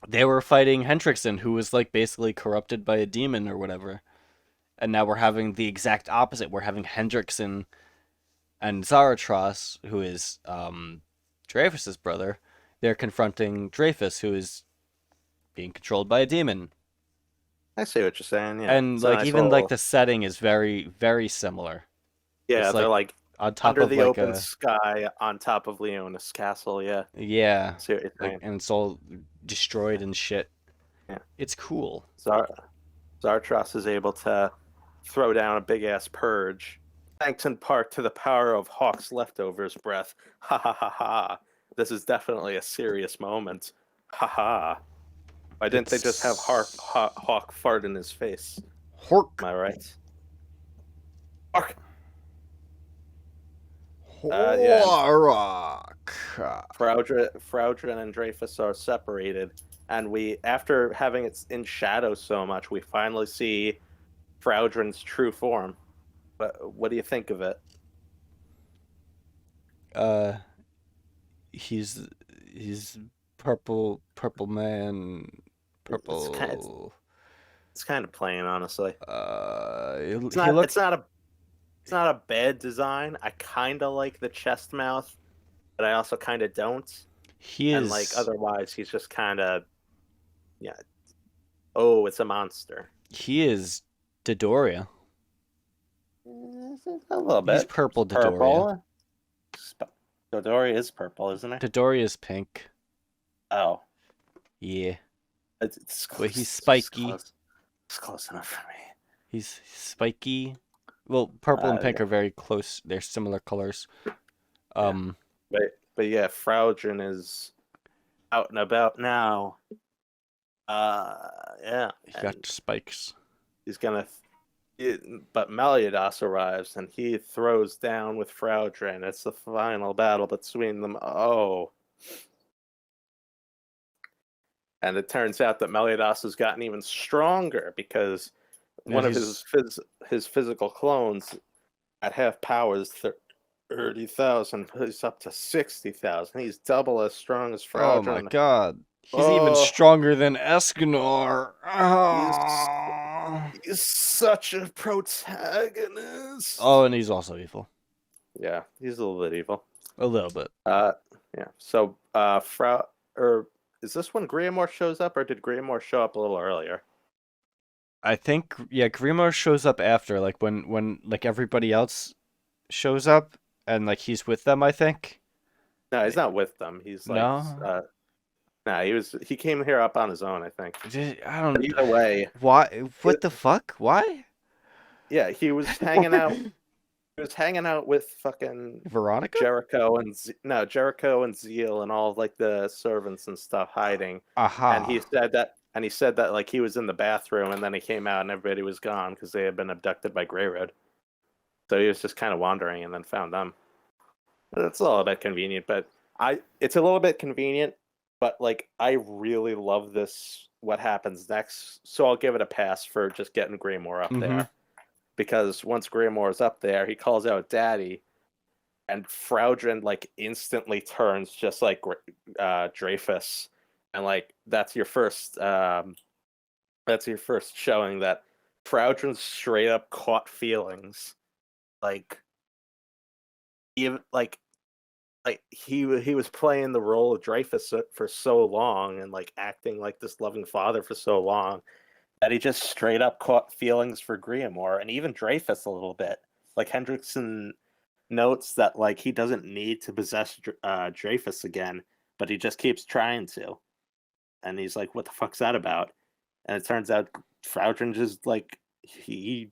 they were fighting Hendrickson, who was like basically corrupted by a demon or whatever. And now we're having the exact opposite. We're having Hendrickson and Zaratros, who is Dreyfus's brother. They're confronting Dreyfus, who is being controlled by a demon. I see what you're saying. Yeah, And it's a like nice even like little. the setting is very, very similar. Yeah, It's they're like like on top under of the like open a sky on top of Leonis Castle. Yeah, yeah, I see what you're like saying. and it's all destroyed Yeah, and shit. yeah. It's cool. Zartros is able to throw down a big ass purge, thanks in part to the power of Hawk's leftovers breath. Ha ha ha ha. This is definitely a serious moment. Haha. Why didn't they just have Hawk fart in his face? Hork. Am I right? Hawk! Yeah, and Horok. Fraudrin and Dreyfus are separated, and after having it in shadow so much, we finally see Fraudrin's true form. What do you think of it? Uh, he's he's purple man, It's kind purple. it's kind of plain, honestly. He, It's he not look it's not a it's not a bad design. I kind of like the chest mouth, but I also kind of don't. he And like is otherwise, he's just kind of yeah. Oh, it's a monster. he is Dodoria. A little He's bit. purple Dodoria. Purple. Dodori is purple, isn't it? Dodoria's pink. Oh, Yeah, it's but he's close. spiky. It's close enough for me. He's spiky. Well, purple and pink Yeah, are very close. They're similar colors. yeah. Um, But yeah, Fraudrin is out and about now. Yeah, he and got spikes. he's gonna. But Meliodas arrives and he throws down with Fraudrin. It's the final battle between them. Oh, and it turns out that Meliodas has gotten even stronger because Yeah, one of his physical clones at half power is 30,000. He's up to 60,000. He's double as strong as oh my Fraudrin. god. He's even Oh, stronger than Escanor. he's Oh. he's such a protagonist. Oh, and he's also evil. Yeah, he's a little bit evil. A little bit. Uh, yeah. So, or is this when Grimoire shows up, or did Grimoire show up a little earlier? I think yeah, Grimo shows up after, like when like everybody else shows up and like he's with them, I think. No, he's not with them. He's like, No. nah, he came here up on his own, I think. I But don't either way, why it, what the fuck? Why? yeah, he was hanging out. He was hanging out with fucking Veronica? Jericho and Zeal and all of, like the servants and stuff hiding. And Aha. he said that like he was in the bathroom and then he came out and everybody was gone because they had been abducted by Grey Road. So he was just kind of wandering and then found them. That's a little bit convenient, but it's a little bit convenient, but like I really love this what happens next. So I'll give it a pass for just getting Grimoire up Mm-hmm. there. Because once Grimoire's up there, he calls out Daddy, and Fraudrin like instantly turns just like Dreyfus, and like that's your first showing that Fraudrin straight up caught feelings, like even like he was playing the role of Dreyfus for so long and like acting like this loving father for so long that he just straight up caught feelings for Grimoire and even Dreyfus a little bit. Like Hendrickson notes that like he doesn't need to possess Dreyfus again, but he just keeps trying to. And he's like, "What the fuck's that about?" And it turns out Fraudrin just like he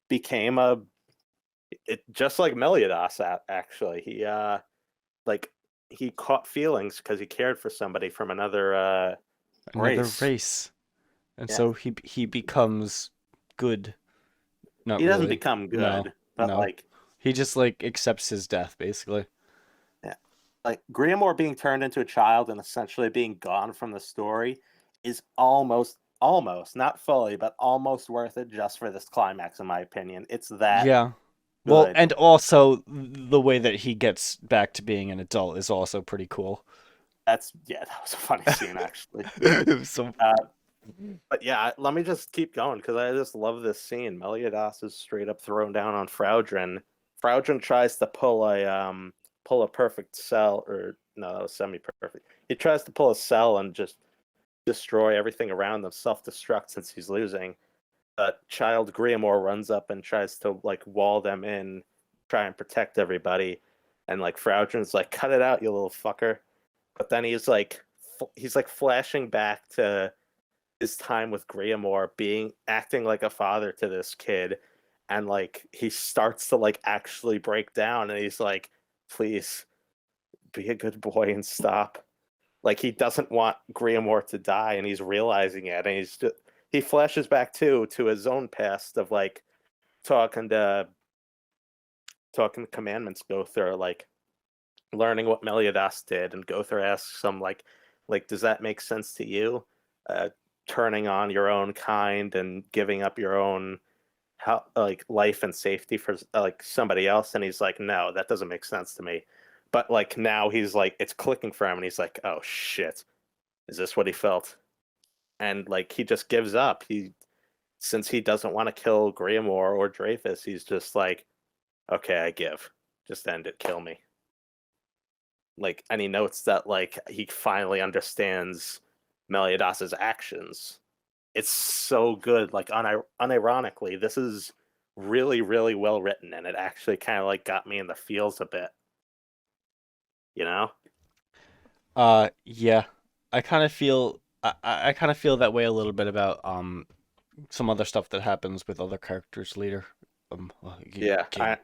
became just like Meliodas. Actually, like he caught feelings because he cared for somebody from another Another race. race. And Yeah, so he becomes good. Not he doesn't really. become No. good, but No. like He just like accepts his death basically. yeah. Like Grimoire being turned into a child and essentially being gone from the story is almost not fully, but almost worth it just for this climax, in my opinion. It's that Yeah. Well, good. and also the way that he gets back to being an adult is also pretty cool. That was a funny scene actually. So Uh, but yeah, let me just keep going because I just love this scene. Meliodas is straight up thrown down on Fraudrin. Fraudrin tries to pull a perfect cell, or no, that was semi perfect. He tries to pull a cell and just destroy everything around them, self destruct since he's losing. But Child Grimoire runs up and tries to like wall them in, try and protect everybody, and like Fraudrin's like, "Cut it out, you little fucker!" But then he's like flashing back to his time with Grimoire, being acting like a father to this kid, and like he starts to like actually break down, and he's like, "Please be a good boy and stop. Like he doesn't want Grimoire to die, and he's realizing it, and he flashes back to his own past of like talking to Commandments Gother, like learning what Meliodas did, and Gother asks him like does that make sense to you? Uh, Turning on your own kind and giving up your own how like life and safety for like somebody else, and he's like, no, that doesn't make sense to me. But like now he's like it's clicking for him, and he's like, oh shit, is this what he felt? And like he just gives up. He Since he doesn't want to kill Grimoire or Dreyfus, he's just like, okay, I give, just end it, kill me. Like, and he notes that like he finally understands Meliodas's actions. It's so good. Like unironically, this is really, really well written, and it actually kind of like got me in the feels a bit. You know? Yeah. I kind of feel that way a little bit about some other stuff that happens with other characters later. Yeah, King,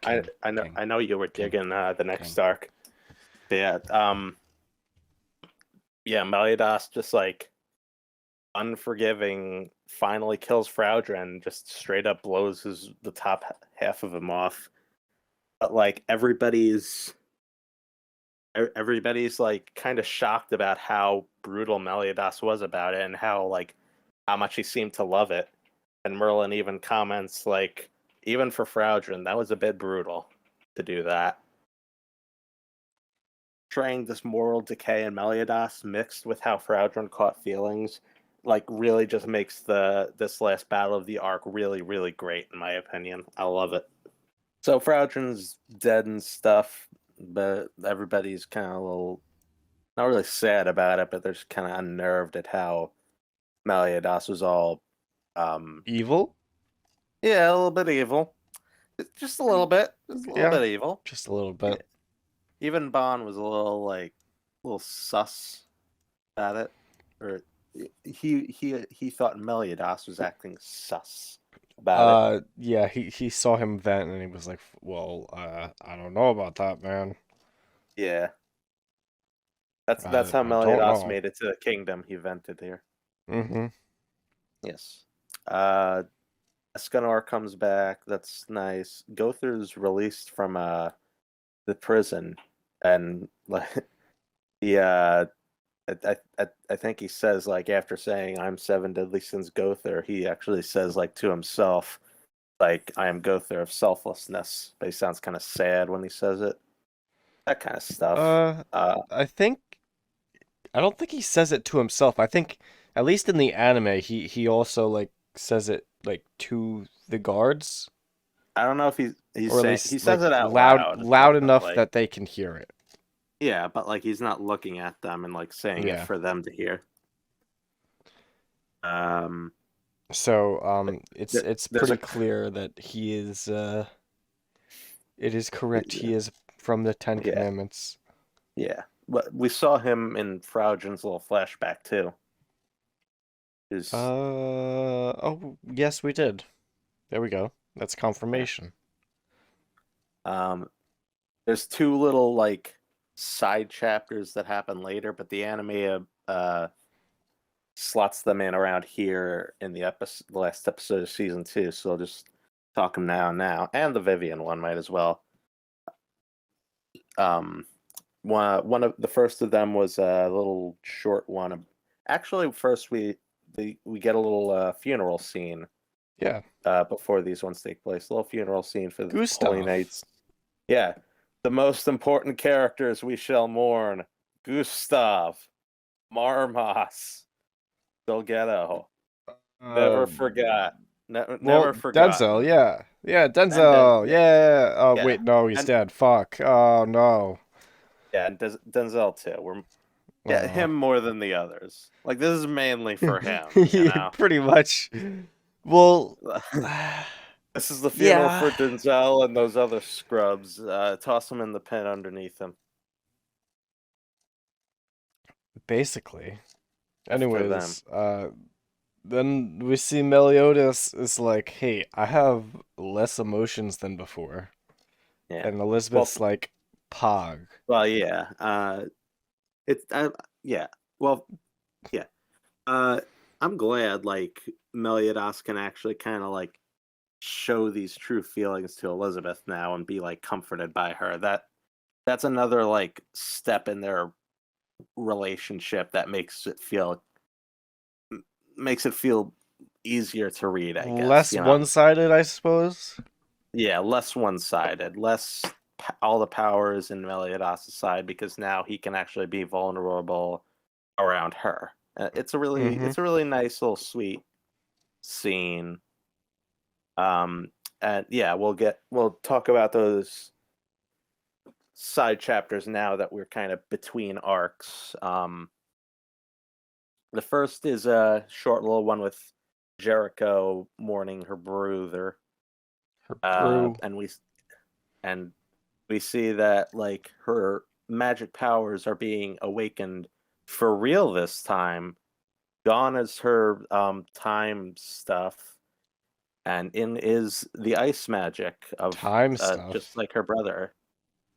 I know you were King, digging the King. next arc. But yeah, Meliodas just like unforgiving finally kills Fraudrin, just straight up blows the top half of him off. But like everybody's like kind of shocked about how brutal Meliodas was about it, and how much he seemed to love it. And Merlin even comments like, even for Fraudrin, that was a bit brutal to do that. Portraying this moral decay in Meliodas mixed with how Fraudrin caught feelings, like really just makes this last battle of the arc really, really great in my opinion. I love it. So Fraudrin's dead and stuff, but everybody's kind of a little not really sad about it, but they're just kind of unnerved at how Meliodas was all, um, Evil? yeah, a little bit evil, just a little bit, just a little Yeah, bit evil. just a little Yeah. bit. Even Bond was a little sus at it, or he thought Meliodas was acting sus about it. Yeah, he saw him vent and he was like, "Well, I don't know about that, man. Yeah, that's how I don't Meliodas know." made it to the kingdom. He vented here. Mm-hmm. Yes. Uh, Escanor comes back. That's nice. Gother's released from the prison, and like he I think he says like after saying I'm seven deadly sins Gother, he actually says like to himself like I am Gother of selflessness. But he sounds kind of sad when he says it. That kind of stuff. Uh, I think I don't think he says it to himself. I think at least in the anime, he also like says it like to the guards, I don't know if he's or at saying he least like says it out loud, loud but enough like that they can hear it. yeah, but like he's not looking at them and like saying it Yeah. for them to hear. Um, So th- it's there's pretty a clear that he is it is correct. He yeah, is from the Ten yeah, Commandments. yeah. But we saw him in Fraudrin's little flashback too. Is Oh yes, we did. There we go. That's yeah. confirmation. Um, there's two little like side chapters that happen later, but the anime slots them in around here in the last episode of season 2. So I'll just talk them now, and the Vivian one might as well. Um, one of the first of them was a little short one. Actually, first we get a little funeral scene Yeah, before these ones take place. A little funeral scene for the Holy Gustav. Knights. Yeah, the most important characters we shall mourn: Gustav, Marmas, Dolgetto. Never Um, forgot. well, Never Denzel, forgotten. yeah, yeah, And Denzel, yeah, yeah. Oh yeah, wait, no, he's and dead. Fuck. Oh no. yeah, and Denzel too. Yeah, Oh. him more than the others. Like this is mainly for him, you Yeah, know. pretty much. Well, This is the funeral yeah, for Denzel and those other scrubs. Toss them in the pit underneath him. basically. F to them. Anyways, then we see Meliodas is like, "Hey, I have less emotions than before," Yeah. and Well, Elizabeth's like, Pog. Well, yeah. It's yeah. Well, yeah. Uh, I'm glad like Meliodas can actually kind of like show these true feelings to Elizabeth now and be like comforted by her. That's another like step in their relationship that makes it feel easier to read, I guess, Less one-sided, I suppose. Yeah, less one-sided, less all the powers in Meliodas' side because now he can actually be vulnerable around her. Mm-hmm. It's a really nice little sweet scene. Um, and yeah, we'll talk about those side chapters now that we're kind of between arcs. The first is a short little one with Jericho mourning her brother, Her brew. and and we see that like her magic powers are being awakened for real this time. Gone is her time stuff, and in is the ice magic of Time just stuff. like her brother,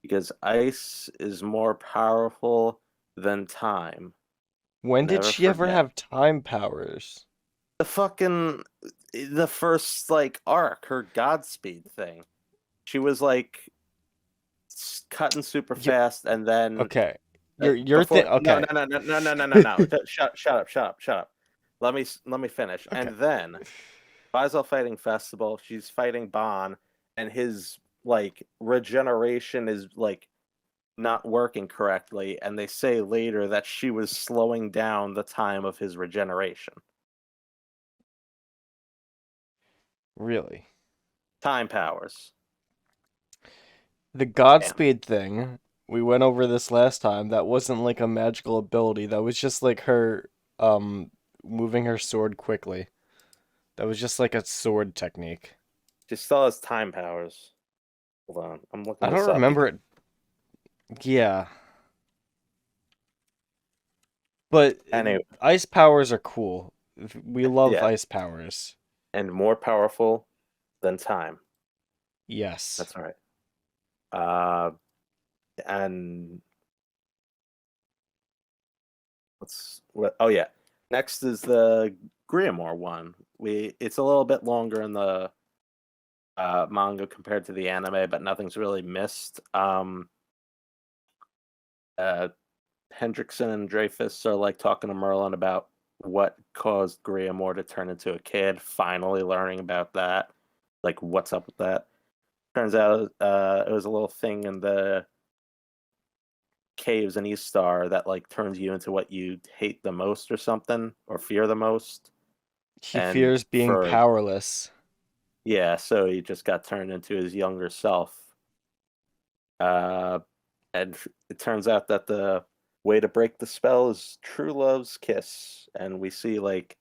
because ice is more powerful than time. When did Never she ever forget. have time powers? The fucking the first like arc, her Godspeed thing. She was like cutting super You fast, and then okay? Your thing. before no Okay. no no no no no no no no shut up. Let me finish. Okay. And then Faisal fighting Festival, she's fighting Bon, and his like regeneration is like not working correctly, and they say later that she was slowing down the time of his regeneration. Really? Time powers. The Damn. Godspeed thing, we went over this last time. That wasn't like a magical ability. That was just like her um moving her sword quickly. That was just like a sword technique. She still has time powers. Hold on, I'm I looking don't this up remember because it. Yeah, but anyway, ice powers are cool. We love yeah, ice powers. and more powerful than time. Yes. That's right. Uh, and what? Oh yeah. Next is the Grimoire one. It's a little bit longer in the manga compared to the anime, but nothing's really missed. Uh, Hendrickson and Dreyfus are like talking to Merlin about what caused Grimoire to turn into a kid. Finally learning about that, like what's up with that. Turns out it was a little thing in the caves in East Star that like turns you into what you hate the most or something or fear the most. He And fears being for powerless. yeah, so he just got turned into his younger self. Uh, and it turns out that the way to break the spell is true love's kiss, and we see like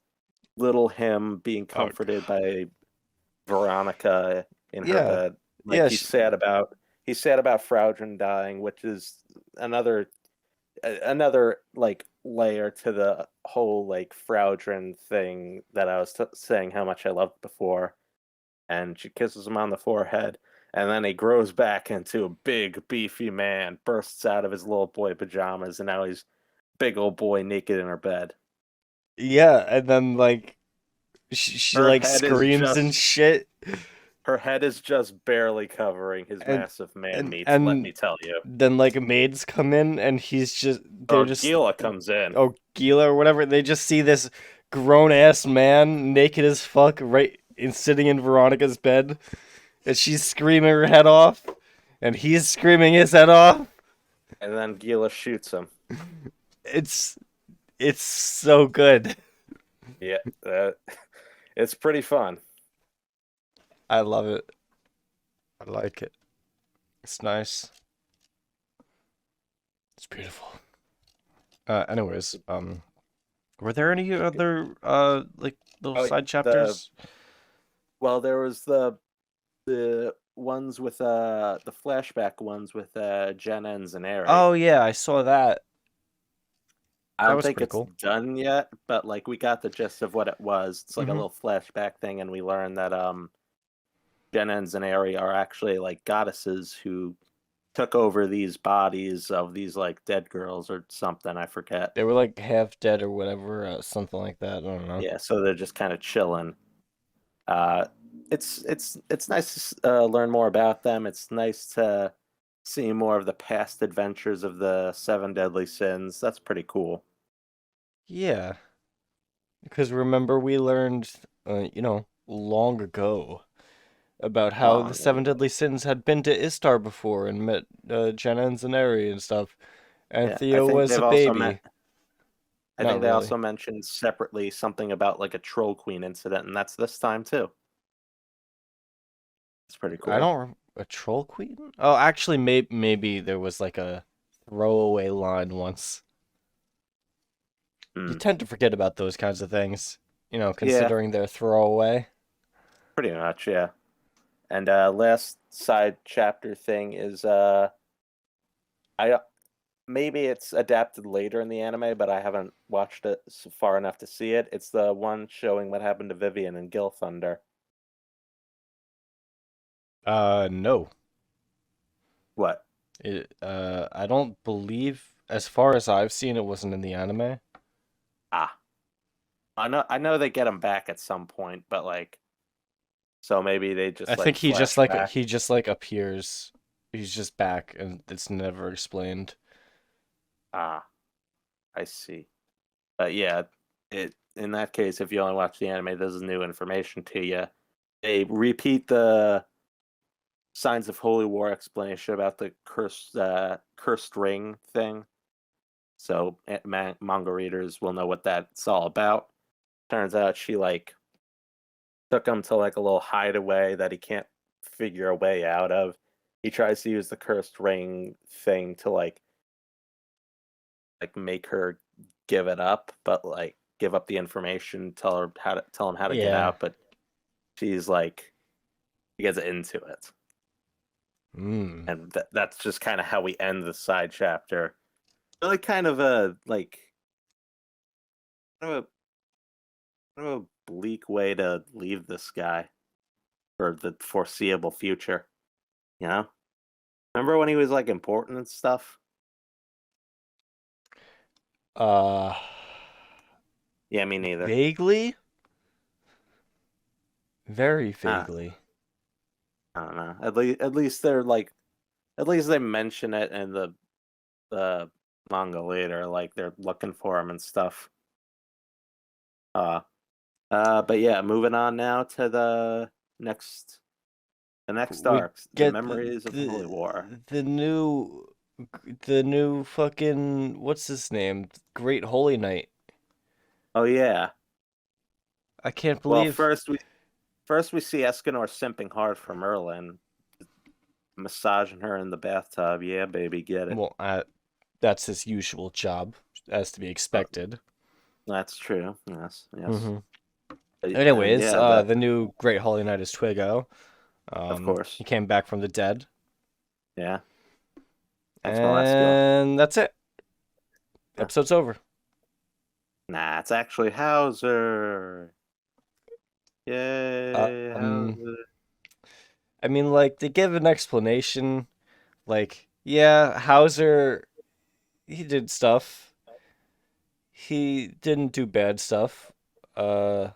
little him being Oh, comforted by Veronica in her yeah. bed. Like Yeah, sh he's sad about Fraudrin dying, which is another another like layer to the whole like Fraudrin thing that I was saying how much I loved before. And she kisses him on the forehead, and then he grows back into a big beefy man, bursts out of his little boy pajamas, and now he's big old boy naked in her bed. yeah, and then like she Her like head is screams and just shit. her head is just barely covering his and massive man meat, let me and tell you. then like maids come in and they're Or just Gila comes in. oh Gila or whatever, they just see this grown ass man naked as fuck right and sitting in Veronica's bed and she's screaming her head off and he's screaming his head off. And then Gila shoots him. it's it's so good. Yeah, it's pretty fun. I love it. I like it. It's nice. It's beautiful. Anyways, were there any other like little Oh, side the chapters? well, there was the ones with the flashback ones with Jenna and Zaneri. Oh yeah, I saw that. I That don't was think pretty it's cool. done yet, but like we got the gist of what it was. It's like a Hmm. little flashback thing, and we learned that Jenna and Zaneri are actually like goddesses who took over these bodies of these like dead girls or something. I forget. They were like half dead or whatever, something like that. I don't know. Yeah, so they're just kind of chilling. Uh, it's nice to learn more about them. It's nice to see more of the past adventures of the seven deadly sins. That's pretty cool. Yeah, because remember we learned, long ago about how the Long seven ago. deadly sins had been to Istar before and met Jenna and Zaneri and stuff, and Yeah, I Theo think was they've a also met. baby. I Not think they really. also mentioned separately something about like a troll queen incident, and that's this time too. It's pretty I cool. don't a troll queen. Oh, actually, maybe there was like a throwaway line once. You Hmm. tend to forget about those kinds of things, Yeah, considering they're throwaway. pretty much. Yeah. And last side chapter thing is I maybe it's adapted later in the anime, but I haven't watched it far enough to see it. It's the one showing what happened to Vivian and Gil Thunder. No. What? I don't believe, as far as I've seen, it wasn't in the anime. Ah, I know they get him back at some point, but like, so maybe they I just like think flash back. he just like appears. He's just back, and it's never explained. Ah, I see. But yeah, it in that case, if you only watch the anime, this is new information to you. They repeat the Signs of Holy War explanation about the cursed ring thing. So manga readers will know what that's all about. Turns out she like took him to like a little hideaway that he can't figure a way out of. He tries to use the cursed ring thing to like make her give it up, but like give up the information, tell him how to get Yeah. out, but she's like he gets into it. Hmm. And that's just kind of how we end the side chapter. Really kind of a like kind of a bleak way to leave this guy for the foreseeable future. You know? Remember when he was like important and stuff? Uh, Yeah, me neither. Vaguely, very Uh, vaguely. I don't know. At least they're like at least they mention it in the manga later, like they're looking for him and stuff. Uh but yeah, moving on now to next the next We arcs, the get memories of the Holy War. the new fucking what's his name? Great Holy Knight. Oh yeah. I can't Well, believe. first we see Escanor simping hard for Merlin, massaging her in the bathtub. Yeah, baby, get it. Well, that's his usual job, as to be Uh, expected. that's true. Yes, yes. Hmm. Anyways, Yeah, the the new Great Holy Knight is Twigo. of He course. came back from the dead, Yeah, that's Moleskine. and that's it. Huh. Episode's over. Nah, it's actually Hauser. Yay, Um, Hauser. I mean, like they give an explanation. Like, yeah, Hauser, he did stuff. He didn't do bad stuff. Uh,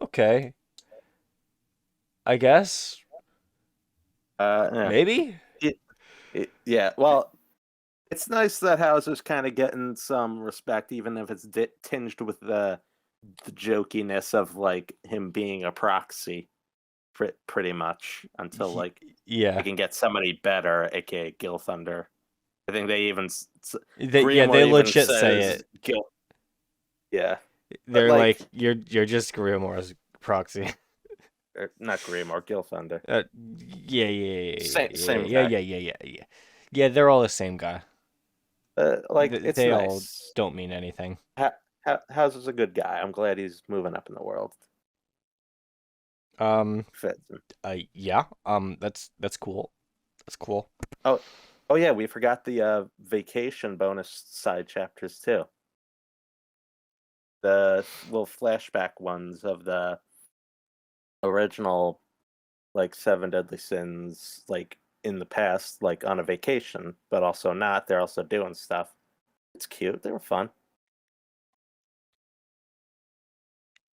okay, I guess Yeah. maybe. Yeah. Well, it's nice that Hauser's kind of getting some respect, even if it's tinged with the jokiness of like him being a proxy, pretty much until like they Yeah, can get somebody better, aka Gil Thunder. I think they even they Grimoire even legit say says it. Gil. Yeah, but They're like like, you're just Grimoire's proxy. not Grimoire, Gil Thunder. Uh, yeah, Same yeah, guy. yeah, yeah, yeah, yeah, yeah. Yeah, they're all the same guy. Like it's They all nice. don't mean anything. Hauser's a good guy. I'm glad he's moving up in the world. Um, Fits. yeah. That's cool. That's cool. Oh, oh yeah, we forgot the vacation bonus side chapters too. The little flashback ones of the original like Seven Deadly Sins, like in the past, like on a vacation, but also not. They're also doing stuff. It's cute. They were fun.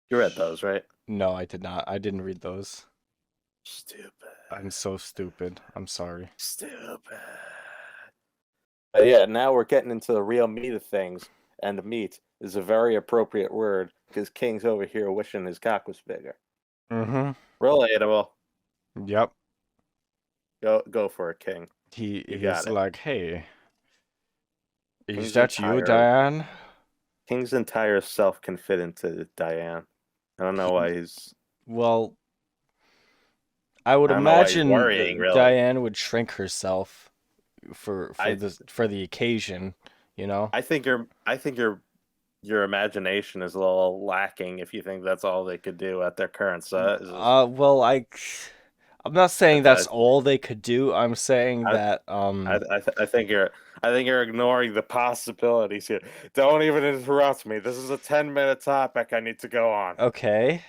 You read those, right? No, I did not. I didn't read those. Stupid. I'm so stupid. I'm sorry. Stupid. But yeah, now we're getting into the real meat of things, and meat is a very appropriate word because King's over here wishing his cock was bigger. Mm-hmm. Relatable. Yep. Go for it, King. You He's got it. like, hey, is King's that you, entire Diane? King's entire self can fit into Diane. I don't know He, why he's well, I would I don't know why he's imagine worrying, really. Diane would shrink herself I for the occasion, you know? I think your imagination is a little lacking if you think that's all they could do at their current size. Well, I'm not saying I, that's all they could do. I'm saying I, that I think you're ignoring the possibilities here. Don't even interrupt me. This is a 10-minute topic I need to go on. okay,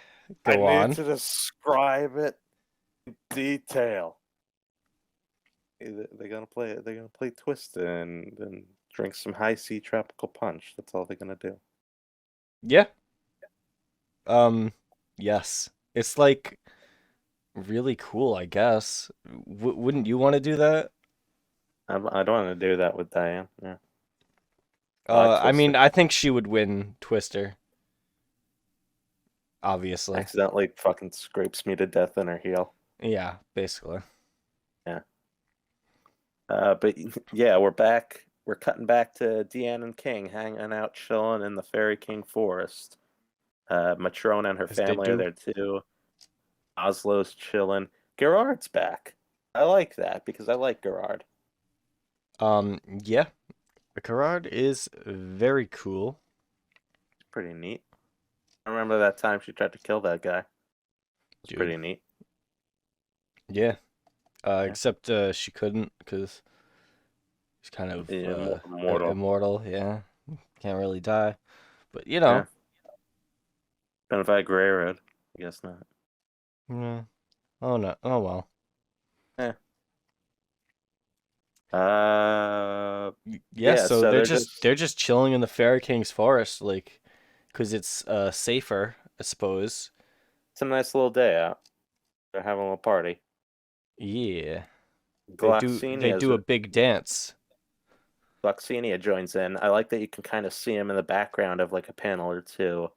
I go need on. to describe it in detail. They're gonna play Twist and drink some high C tropical punch. That's all they're gonna do. Yeah. Um yes. It's like really cool, I guess. Wouldn't you want to do that? I don't want to do that with Diane. Yeah, I like I mean, Twister. I think she would win Twister, obviously. Accidentally fucking scrapes me to death in her heel. Yeah, basically. Yeah. But yeah, we're back. We're cutting back to Deanne and King hanging out, chilling in the Fairy King forest. Matrona and her As they family are do. there too. Oslo's chilling. Gerard's back. I like that because I like Gerard. Yeah, Gerard is very cool, It's pretty neat. I remember that time she tried to kill that guy. It's dude. pretty neat. Yeah. Yeah. Except she couldn't because she's kind of Immortal. immortal. Yeah, can't really die. But you Yeah. know, Kind of like Railroad. I guess not. yeah. Oh no. Oh well. Yeah. Uh, Yeah. yeah. So So they're just they're just chilling in the Fairy King's forest, like, cause it's safer, I suppose. it's a nice little day out. They're having a little party. Yeah. They Gloxinia's do a big dance. Gloxinia joins in. I like that you can kind of see him in the background of like a panel or two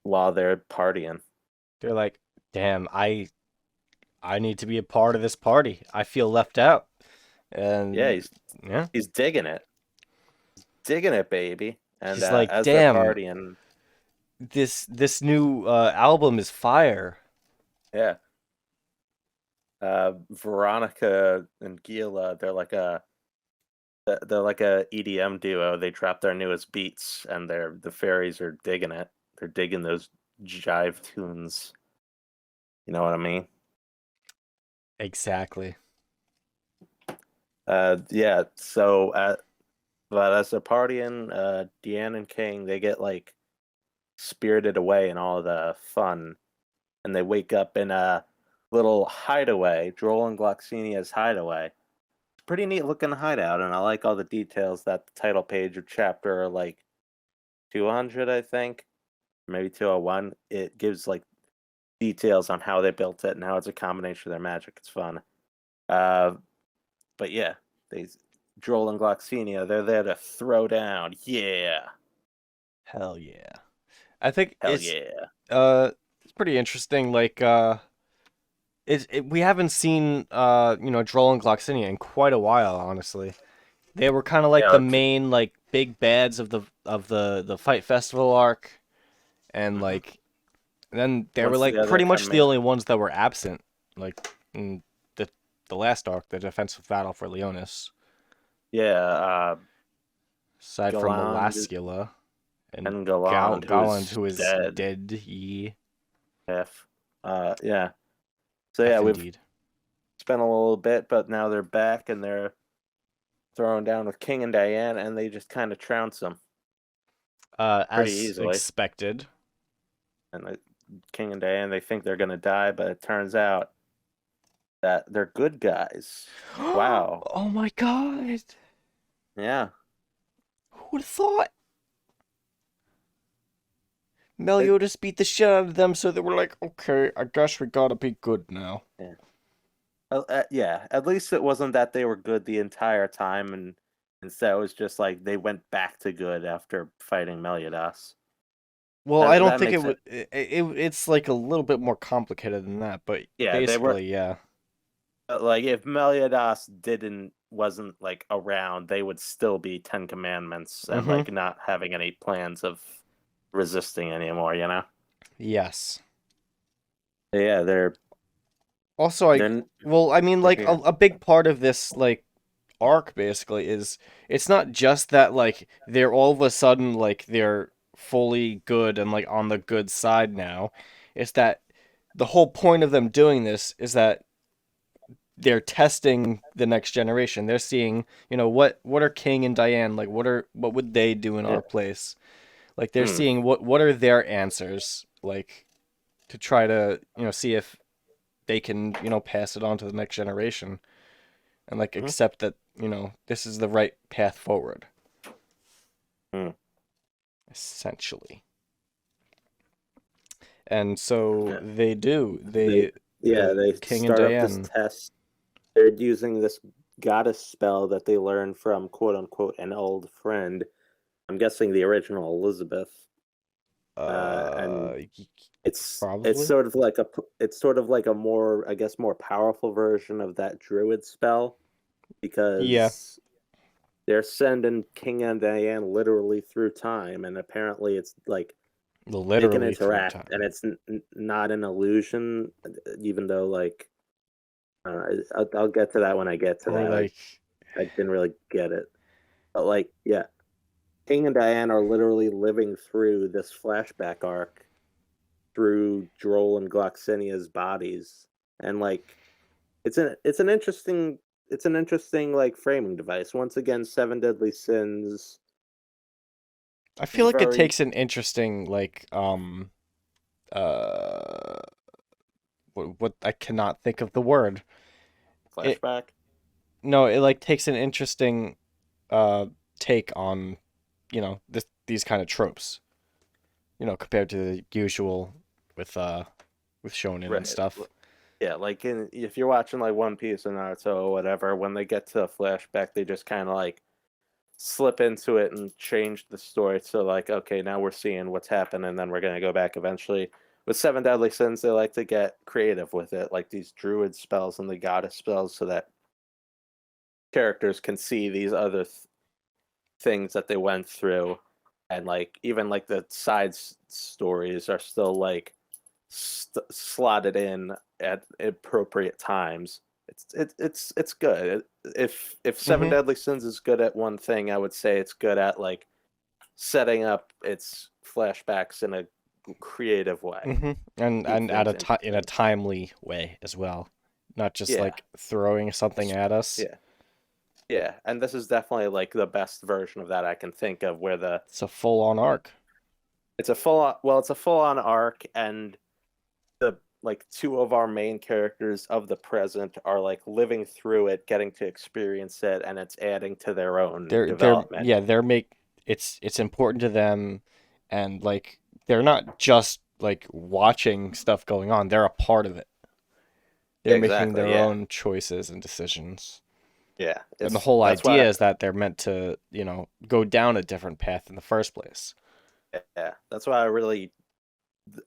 while they're partying. They're like, damn, I need to be a part of this party. I feel left out. Yeah, And yeah, he's digging it, baby. And he's like, as they're damn, partying, this new album is fire. yeah, Veronica and Gila, they're like a EDM duo. They dropped their newest beats, and the fairies are digging it. They're digging those jive tunes. You know what I mean? Exactly. Yeah. But as they're partying, Deanne and King they get like spirited away in all the fun, and they wake up in a little hideaway, Droll and Gloxinia's hideaway. Pretty neat looking hideout, and I like all the details that the title page of chapter like 200, I think, maybe 201. It gives like details on how they built it and how it's a combination of their magic. It's fun. Uh, but yeah, they Droll and Gloxinia, they're there to throw down. Yeah, Hell yeah. I think hell yeah. it's pretty interesting. Like we haven't seen Droll and Gloxinia in quite a while, honestly. They were kind of like the Yeah. main like big bads of the Fight Festival arc, and Mm-hmm. like then they were Once the like other pretty kind of much the made only ones that were absent, like in the last arc, the defensive battle for Leonis, yeah, aside from Galand Melascula and and Galand, who Galand, is who is dead. dead. Ye F. Yeah. So yeah, F we've indeed. spent a little bit, but now they're back and they're throwing down with King and Diane, and they just kind of trounce them pretty As easily. expected. And King and Diane, they think they're gonna die, but it turns out that they're good guys. Wow. Oh my god. Yeah. Who would have thought? It, Meliodas beat the shit out of them, so they were like, okay, I guess we gotta be good now. yeah. Yeah. At least it wasn't that they were good the entire time, and instead it was just like they went back to good after fighting Meliodas. Well, I don't That think it makes it. would. It's like a little bit more complicated than that, but Yeah, they were basically, yeah. like if Meliodas didn't wasn't like around, they would still be Ten Commandments and Mm-hmm. like not having any plans of resisting anymore. You know? Yes. Yeah, Also, they're well, I mean, they're like here. a big part of this arc basically is it's not just that like they're all of a sudden like they're fully good and like on the good side now. It's that the whole point of them doing this is that they're testing the next generation. They're seeing, what are King and Diane like? What would they do in Yeah. our place? Like they're Hmm. seeing what are their answers like to try to see if they can pass it on to the next generation and like Hmm. accept that this is the right path forward. Hmm. Essentially. And so Yeah. they do. They yeah, they King and start up this Diane. test. They're using this goddess spell that they learned from quote unquote an old friend. I'm guessing the original Elizabeth. And Uh, it's Probably. sort of like a more, I guess, more powerful version of that druid spell Yeah, because they're sending King and Diane literally through time, and apparently it's like they can literally through interact, and time. it's not an illusion, even though like I'll get to that when I get to Or that. like, I didn't really get it, but like yeah, King and Diane are literally living through this flashback arc through Droll and Gloxinia's bodies, and like it's an interesting like framing device. Once again, Seven Deadly Sins, I feel like it very takes an interesting uh, what I cannot think of the word. It flashback. No, it like takes an interesting uh take on these kind of tropes. Compared to the usual with shonen and Right. stuff. Yeah, like if you're watching like One Piece or Naruto or whatever, when they get to a flashback, they just kind of like slip into it and change the story to like, okay, now we're seeing what's happened, and then we're gonna go back eventually. With Seven Deadly Sins, they like to get creative with it, like these druid spells and the goddess spells, so that characters can see these other things that they went through, and like even like the stories are still like slotted in at appropriate times. It's good. If Seven Mm-hmm. Deadly Sins is good at one thing, I would say it's good at like setting up its flashbacks in a creative way. Mm-hmm. And Keep at things in a interesting. timely way as well, not just Yeah, like throwing something it's, at us. yeah, yeah. And this is definitely like the best version of that I can think of, where It's a full on arc. it's a full on, well, it's a full on arc, and the like two of our main characters of the present are like living through it, getting to experience it, and it's adding to their own They're development. yeah, it's important to them, and like they're not just like watching stuff going on, they're a part of it. They're Yeah, making exactly. their Yeah, own choices and decisions. yeah. And the It's whole that's idea why. is that they're meant to, go down a different path in the first place. Yeah, that's why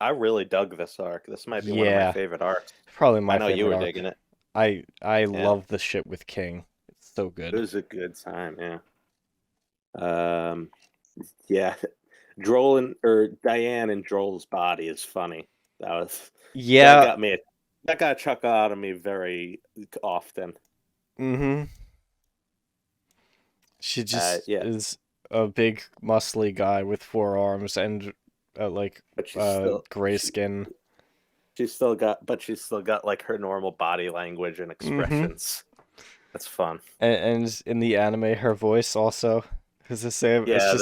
I really dug this arc. This might be one of my Yeah, favorite arcs. probably I my know you favorite were arc. digging it. I Yeah, love the shit with King. It's so it good. was a good time. Yeah. Um. Yeah. Droll and or Diane and Droll's body is funny. That was that Yeah. got me. That got a chuckle out of me very often. Mm-hmm. She just Yeah, is a big muscly guy with four arms and like but gray skin. she's still got like her normal body language and Mm-hmm. expressions. That's fun. And in the anime, her voice also is the same. Yeah,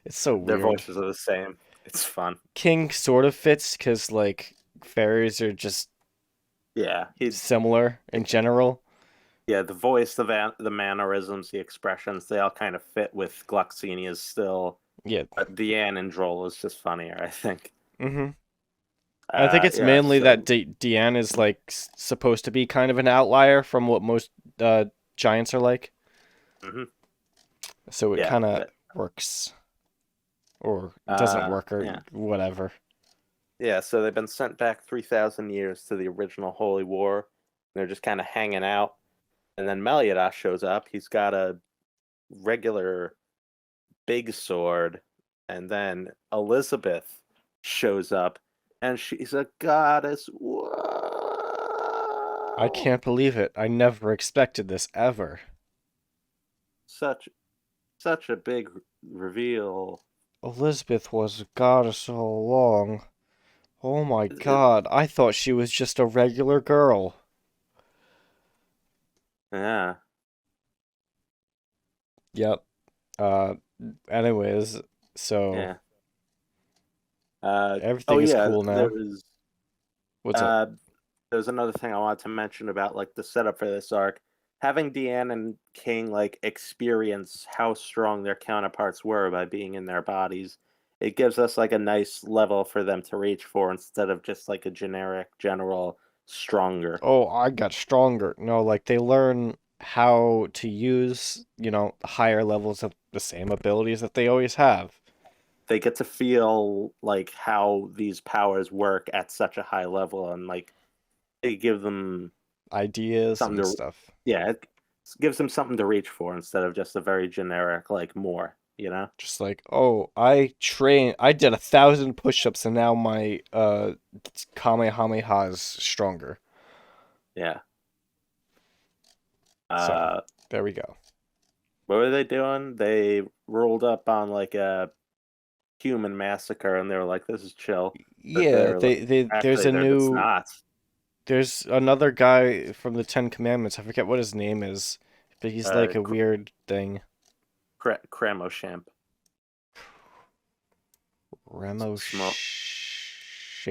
It's so their weird. voices are the same. It's fun. King sort of fits because like fairies are just Yeah, he similar in general. yeah, the voice, the mannerisms, the expressions, they all kind of fit with Glucksinia's still. Yeah. But Deanne and Joel is just funnier, I think. Mm-hmm. I think it's Yeah, mainly that so Deanne is like supposed to be kind of an outlier from what most uh, giants are like, mhm, so it yeah, kind of works, or doesn't work, or yeah. whatever. Yeah, so they've been sent back 3,000 years to the original Holy War. They're just kind of hanging out. And then Meliodas shows up. He's got a regular big sword. And then Elizabeth shows up, and she's a goddess. I Whoa! can't believe it. I never expected this ever. Such such a big reveal. Elizabeth was a goddess all along. Oh my It- god, I thought she was just a regular girl. yeah, Yep. Uh, anyways, so yeah. Oh everything is yeah, cool now. What's up? uh there's another thing I wanted to mention about like the setup for this arc. Having Deanne and King like experience how strong their counterparts were by being in their bodies, it gives us like a nice level for them to reach for instead of just like a generic general stronger. Oh, I got stronger. No, like they learn how to use, higher levels of the same abilities that they always have. They get to feel like how these powers work at such a high level, and like it give them Ideas something and to, stuff. yeah, it gives them something to reach for instead of just a very generic like more, you know? Just like, oh, I did 1,000 push-ups and now my Kamehameha is stronger. Yeah. So, Uh, there we go. what were they doing? They rolled up on like a human massacre, and they were like, "This is chill," but Yeah, actually they're just not. there's another guy from the Ten Commandments. I forget what his name is, but he's like Uh, a weird thing. Cramoshamp. Remo Smoke.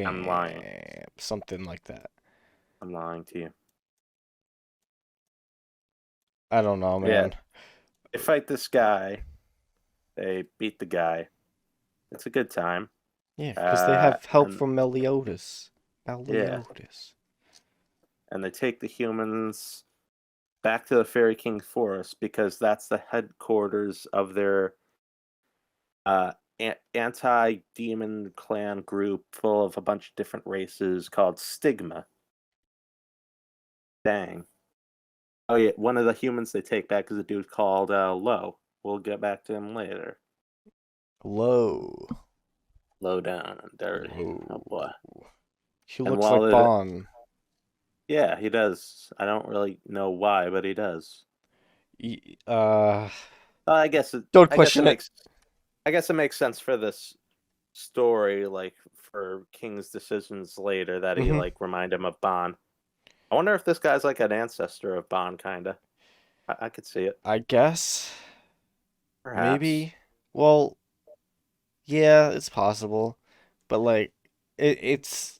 I'm lying. Champ, something like that. I'm lying to you. I don't know, Yeah, man. they fight this guy. They beat the guy. It's a good time. Yeah, because they have help And from Meliodas. yeah, Meliodas. and they take the humans back to the Fairy King Forest because that's the headquarters of their uh, anti-demon clan group full of a bunch of different races called Stigma. Dang. Oh yeah, one of the humans they take back is a dude called Low. We'll get back to him later. Low. Low down and dirty. Oh Low. boy. He And looks while like it, Bon. yeah, he does. I don't really know why, but he does. Y- I guess it. don't I guess it question it. makes. I guess it makes sense for this story, like for King's decisions later, that he Hmm. like remind him of Bon. I wonder if this guy's like an ancestor of Bon, kinda. I could see it. I guess. Perhaps. Maybe. Well, yeah, it's possible. But like it's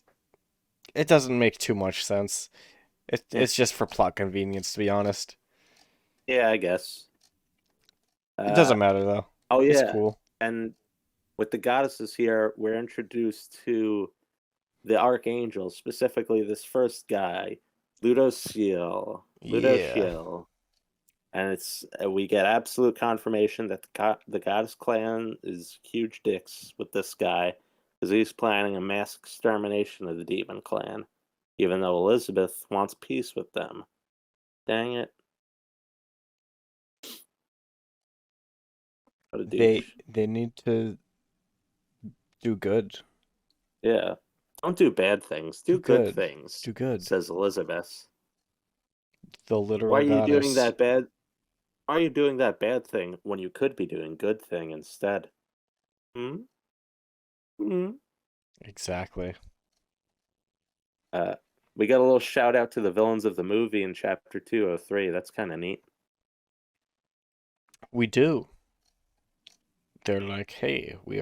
it doesn't make too much sense. Yeah. It's just for plot convenience, to be honest. Yeah, I guess. It Uh doesn't matter though. oh It's yeah. cool. And with the goddesses here, we're introduced to the archangels, specifically this first guy, Ludociel. Yeah. Ludociel. And it's we get absolute confirmation that the goddess clan is huge dicks with this guy because he's planning a mass extermination of the demon clan, even though Elizabeth wants peace with them. Dang it! What a douche. They need to do good. Yeah, don't do bad things. Do Do good good. things," Do good. says Elizabeth. The Why literal are you doing goddess. that bad? Why are you doing that bad thing when you could be doing good thing instead? Hmm. Hmm. Exactly. Uh, we got a little shout out to the villains of the movie in chapter 203. That's kind of neat. We do. They're like, hey, we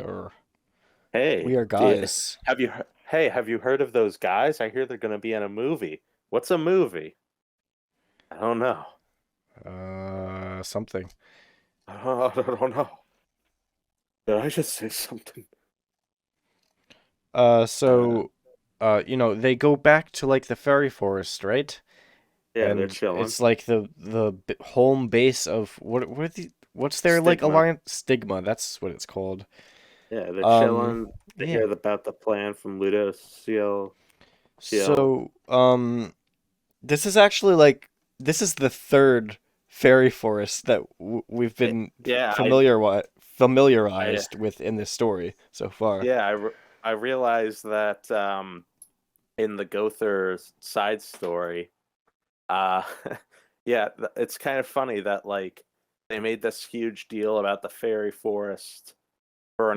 Hey, are do you, guys. have you? Hey, have you heard of those guys? I hear they're going to be in a movie. What's a movie? I don't know. Something. I don't know. Did I just say something? Uh, Uh, so, they go back to like the fairy forest, right? yeah, they're And chilling. it's like the home base of what's their like Stigma. alliance stigma? That's what it's called. Yeah, they're Um, chilling. They yeah. hear about the plan from Ludo Ciel. So, this is actually like this is the third fairy forest that we've been Yeah, I familiarized with in this story so far. yeah, I realized that in the Gother side story, uh yeah, it's kind of funny that like they made this huge deal about the fairy forest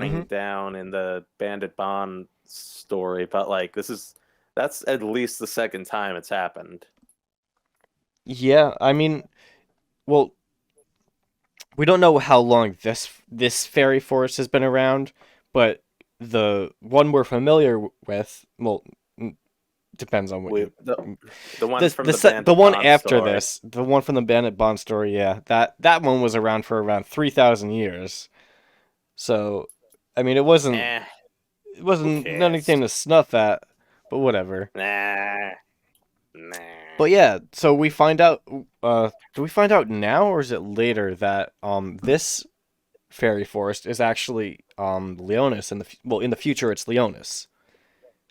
Hmm. burning down in the Bandit Bond story, but like that's at least the second time it's happened. Yeah, I mean, well, we don't know how long this fairy forest has been around, but the one we're familiar with, well, depends on what We you. the one from the The Bandit one Bond after story. this, the one from the Bandit Bond story, yeah, that one was around for around 3,000 years. So, I mean, Eh, it who wasn't cares? anything to snuff at, but whatever. Nah, nah. But yeah, so we find out. Do we find out now, or is it later that this fairy forest is actually Leonis in in the future it's Leonis.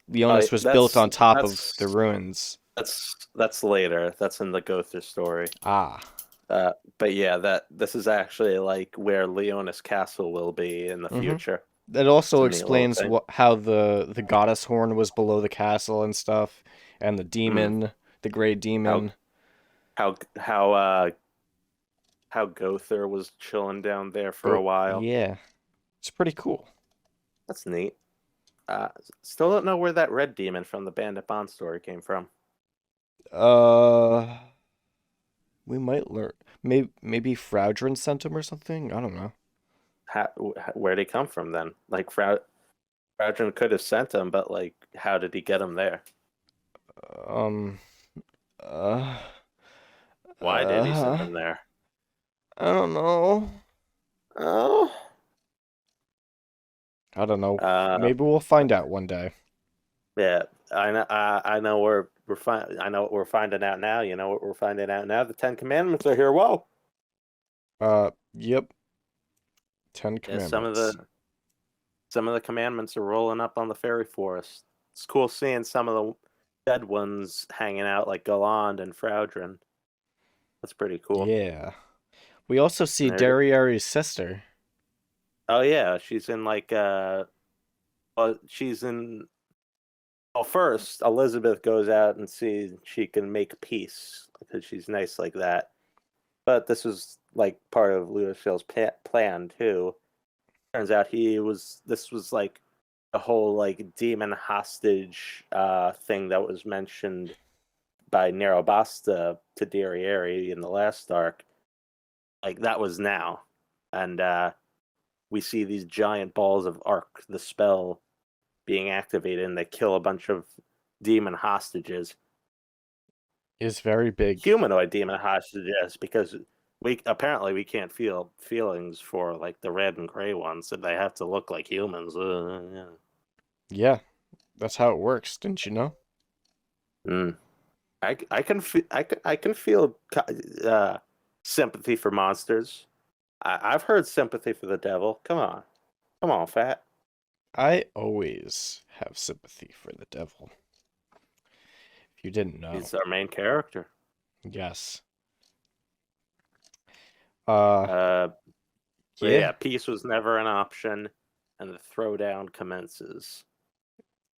Leonis was built on top of the ruins. That's later. That's in the Gother story. Ah. But yeah, that this is actually like where Leonis Castle will be in the Mm-hmm. future. That It's also a neat little explains thing. how the goddess horn was below the castle and stuff, and Mm. the gray How demon. how how Gother was chilling down there for a Go, while. yeah, it's pretty cool. That's neat. Uh, Still don't know where that red demon from the Bandit Bond story came from. Uh, we might learn. Maybe Fraudrin sent him or something. I don't know. Where'd he come from then? Like Fraudrain could have sent him, but like, how did he get him there? Um. Uh. Why did he send Uh. him there? I don't know. Oh, I don't know. uh, Maybe we'll find out one day. yeah. I know. I know. I know what we're finding out now. You know what we're finding out now? The Ten Commandments are here. Whoa. Yep. Ten Yeah. Commandments. Some of the commandments are rolling up on the fairy forest. It's cool seeing some of the dead ones hanging out, like Galand and Fraudrin. That's pretty cool. Yeah. We also see And they're, Derrieri's sister. oh yeah, she's in like she's in. Well, first Elizabeth goes out and sees she can make peace because she's nice like that. But this was like part of Lucille's plan too. Turns out he was. This was like the whole like demon hostage thing that was mentioned by Nerobasta to Derriere in the last arc. Like that was now, and we see these giant balls of arc, the spell being activated, and they kill a bunch of demon hostages, Is very big. humanoid demon hostages, because we can't feel feelings for like the red and gray ones, so they have to look like humans. Yeah. Yeah, that's how it works, didn't you know? Mm. I can feel sympathy for monsters. I've heard sympathy for the devil. Come on, fat. I always have sympathy for the devil. If you didn't know. He's our main character. Yes. Uh, Uh, but yeah. yeah, peace was never an option, and the throwdown commences.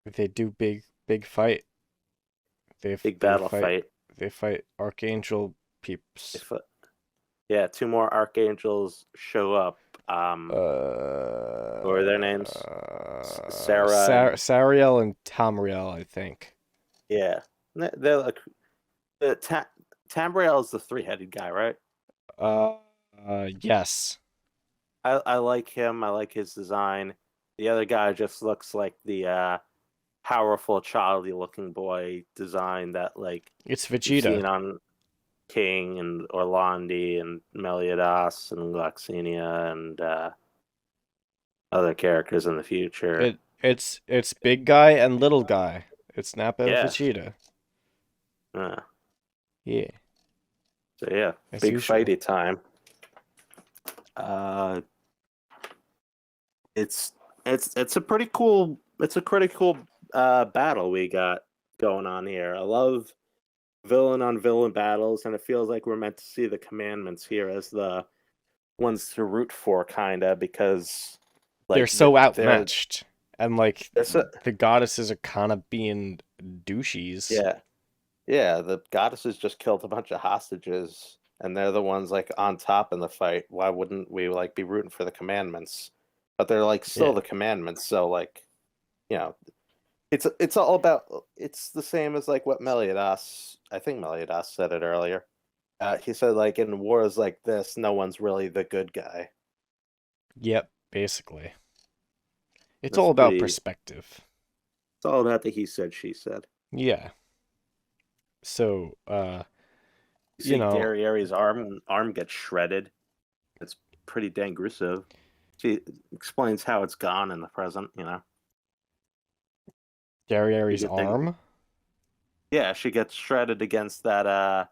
They do big fight. Big They battle fight fight. they fight Archangel peeps. If Yeah, two more archangels show up. What were their names? Sarah and Sariel and Tamriel, I think. yeah, they're like Tamriel is the three-headed guy, right? Uh, yes. I like him. I like his design. The other guy just looks like the powerful, childy-looking boy design that like It's you've Vegeta. seen on King and Orlandi and Meliodas and Gloxinia and other characters in the future. It's big guy and little guy. It's Nappa and Yeah. Vegeta. Uh, Yeah, so yeah, as big usual. fighty time. Uh, it's it's a pretty cool battle we got going on here. I love villain on villain battles, and it feels like we're meant to see the commandments here as the ones to root for, kinda, because They're like so they're outmatched, and like it's a the goddesses are kind of being douchies. yeah. Yeah, the goddesses just killed a bunch of hostages, and they're the ones like on top in the fight. Why wouldn't we like be rooting for the commandments? But they're like still Yeah. the commandments, so like, you know, it's all about it's the same as like what Meliodas, I think Meliodas said it earlier. He said like in wars like this, no one's really the good guy. Yep, basically. It's That's all about pretty. perspective. It's all about the he said she said. Yeah. So, You you see know, Derrieri's arm gets shredded. It's pretty dang gruesome. She explains how it's gone in the present, you know. You Derrieri's could think, arm, yeah, she gets shredded against that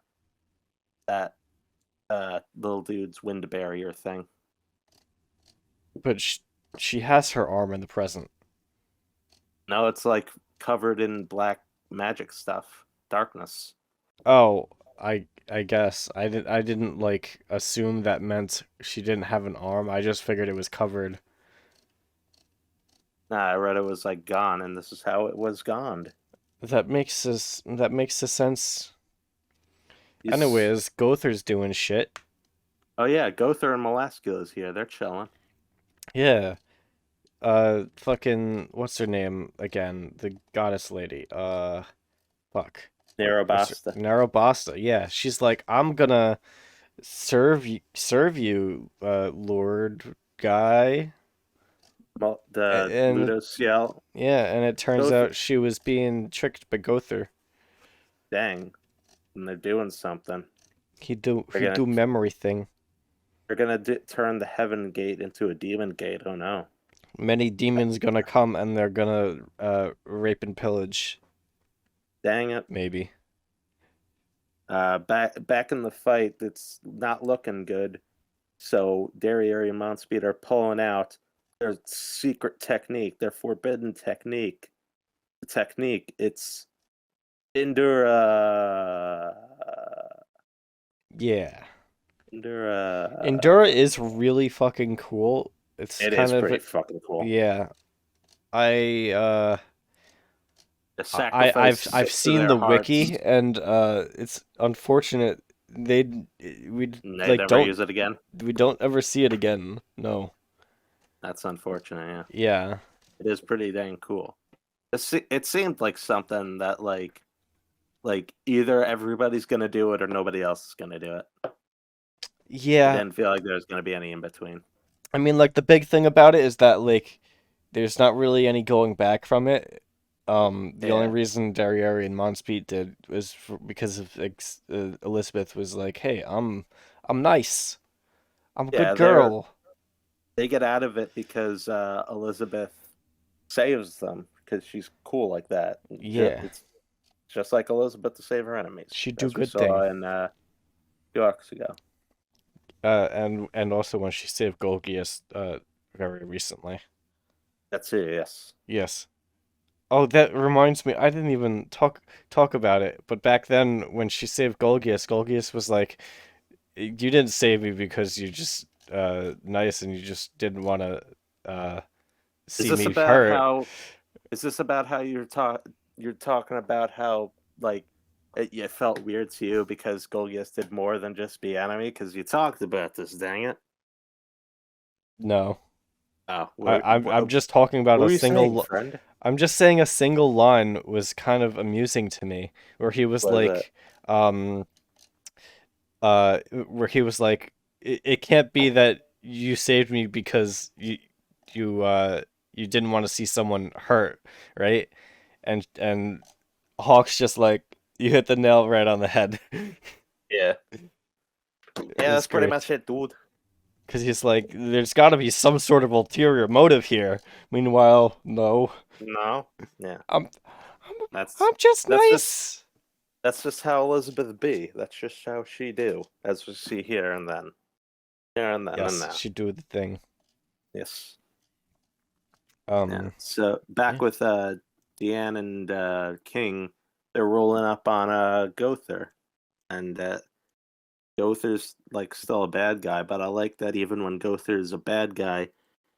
little dude's wind barrier thing. but she has her arm in the present. No, it's like covered in black magic stuff, darkness. Oh, I guess I didn't like assume that meant she didn't have an arm. I just figured it was covered. Nah, I read it was like gone, and this is how it was gone. That makes a sense. You s- Anyways, Gother's doing shit. oh yeah, Gother and Molaskil is here. They're chilling. Yeah. Fucking what's her name again? The goddess lady. Fuck. What's her Narrowbasta. Narabasta. Yeah, she's like, I'm gonna serve you, Lord guy. The And Ludos yell. yeah, and it turns Gother, out she was being tricked by Gother. dang, and they're doing something. They're He gonna do memory thing. turn the heaven gate into a demon gate. Oh no. Many demons gonna come and they're gonna rape and pillage, Dang it. maybe. Back in the fight, it's not looking good. So Derriere and Mounspeed are pulling out their secret technique, their forbidden technique. The technique, it's Endura. Yeah. Endura. Endura is really fucking cool. It's It kind is of pretty fucking cool. yeah. I uh The I've sacrifice to seen their the hearts, wiki and it's unfortunate they we and they like never use it again. we don't ever see it again. No. That's unfortunate, yeah. Yeah. It is pretty dang cool. It seemed like something that like either everybody's gonna do it or nobody else is gonna do it. It Yeah. didn't feel like there was gonna be any in between. I mean, like the big thing about it is that like there's not really any going back from it. The only Yeah, reason Darriere and Monspeet did was because of Elizabeth was like, "Hey, I'm nice. I'm a good yeah, girl." they get out of it because Elizabeth saves them because she's cool like that. Yeah, It's just like Elizabeth to save her enemies, she do as we good saw thing. in few arcs ago. And also when she saved Golgius, very recently. That's it. Yes. Yes. Oh, that reminds me. I didn't even talk about it, but back then when she saved Golgius, Golgius was like, "You didn't save me because you're just nice and you just didn't want to Is see this me about hurt." how? Is this about how you're talking about how like it felt weird to you because Golgius did more than just be enemy? Because you talked about this. Dang it. No. Oh, I'm just talking about what a were you saying, single. friend? I'm just saying a single line was kind of amusing to me, where he was Was it? like, where he was like, it can't be that you saved me because you you didn't want to see someone hurt, right? and Hawk's just like, you hit the nail right on the head. Yeah. Yeah, It's that's pretty much great. it, dude. Because he's like, there's got to be some sort of ulterior motive here. Meanwhile, no. No. Yeah. I'm, I'm, That's I'm just that's just nice. that's just how Elizabeth be. That's just how she do. As we see here and then. Here and then and Yes, now. she do the thing. Yes. Yeah. Um, So back yeah. with Deanne and King, they're rolling up on Gother. And Gother's like still a bad guy, but I like that even when Gother's a bad guy,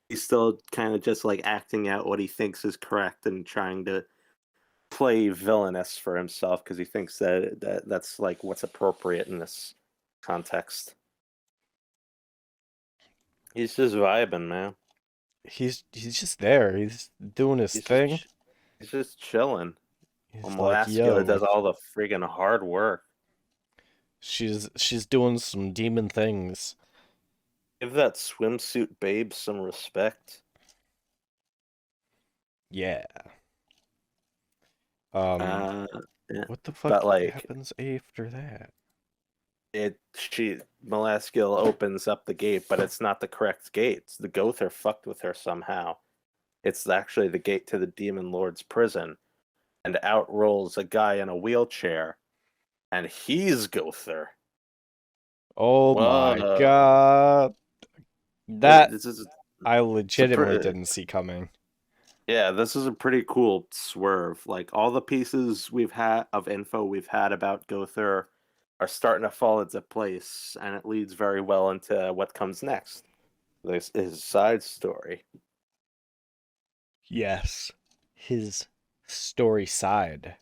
he's still kind of just like acting out what he thinks is correct and trying to play villainous for himself because he thinks that's like what's appropriate in this context. He's just vibing, man. He's just there. He's doing his He's just thing. he's just chilling. While He's like, Molasco does yo, all the friggin' hard work. she's doing some demon things. Give that swimsuit babe some respect. Yeah. Um, Uh, yeah. what the fuck But like happens after that? she Melaskill opens up the gate, but it's not the correct gate. The Gother fucked with her somehow. It's actually the gate to the Demon Lord's prison, and out rolls a guy in a wheelchair, and he's Gother. Oh my Whoa! god. That This is I it's a legitimately didn't see coming. yeah, this is a pretty cool swerve. Like all the pieces we've had of info we've had about Gother are starting to fall into place, and it leads very well into what comes next. This is side story. Yes. His story side.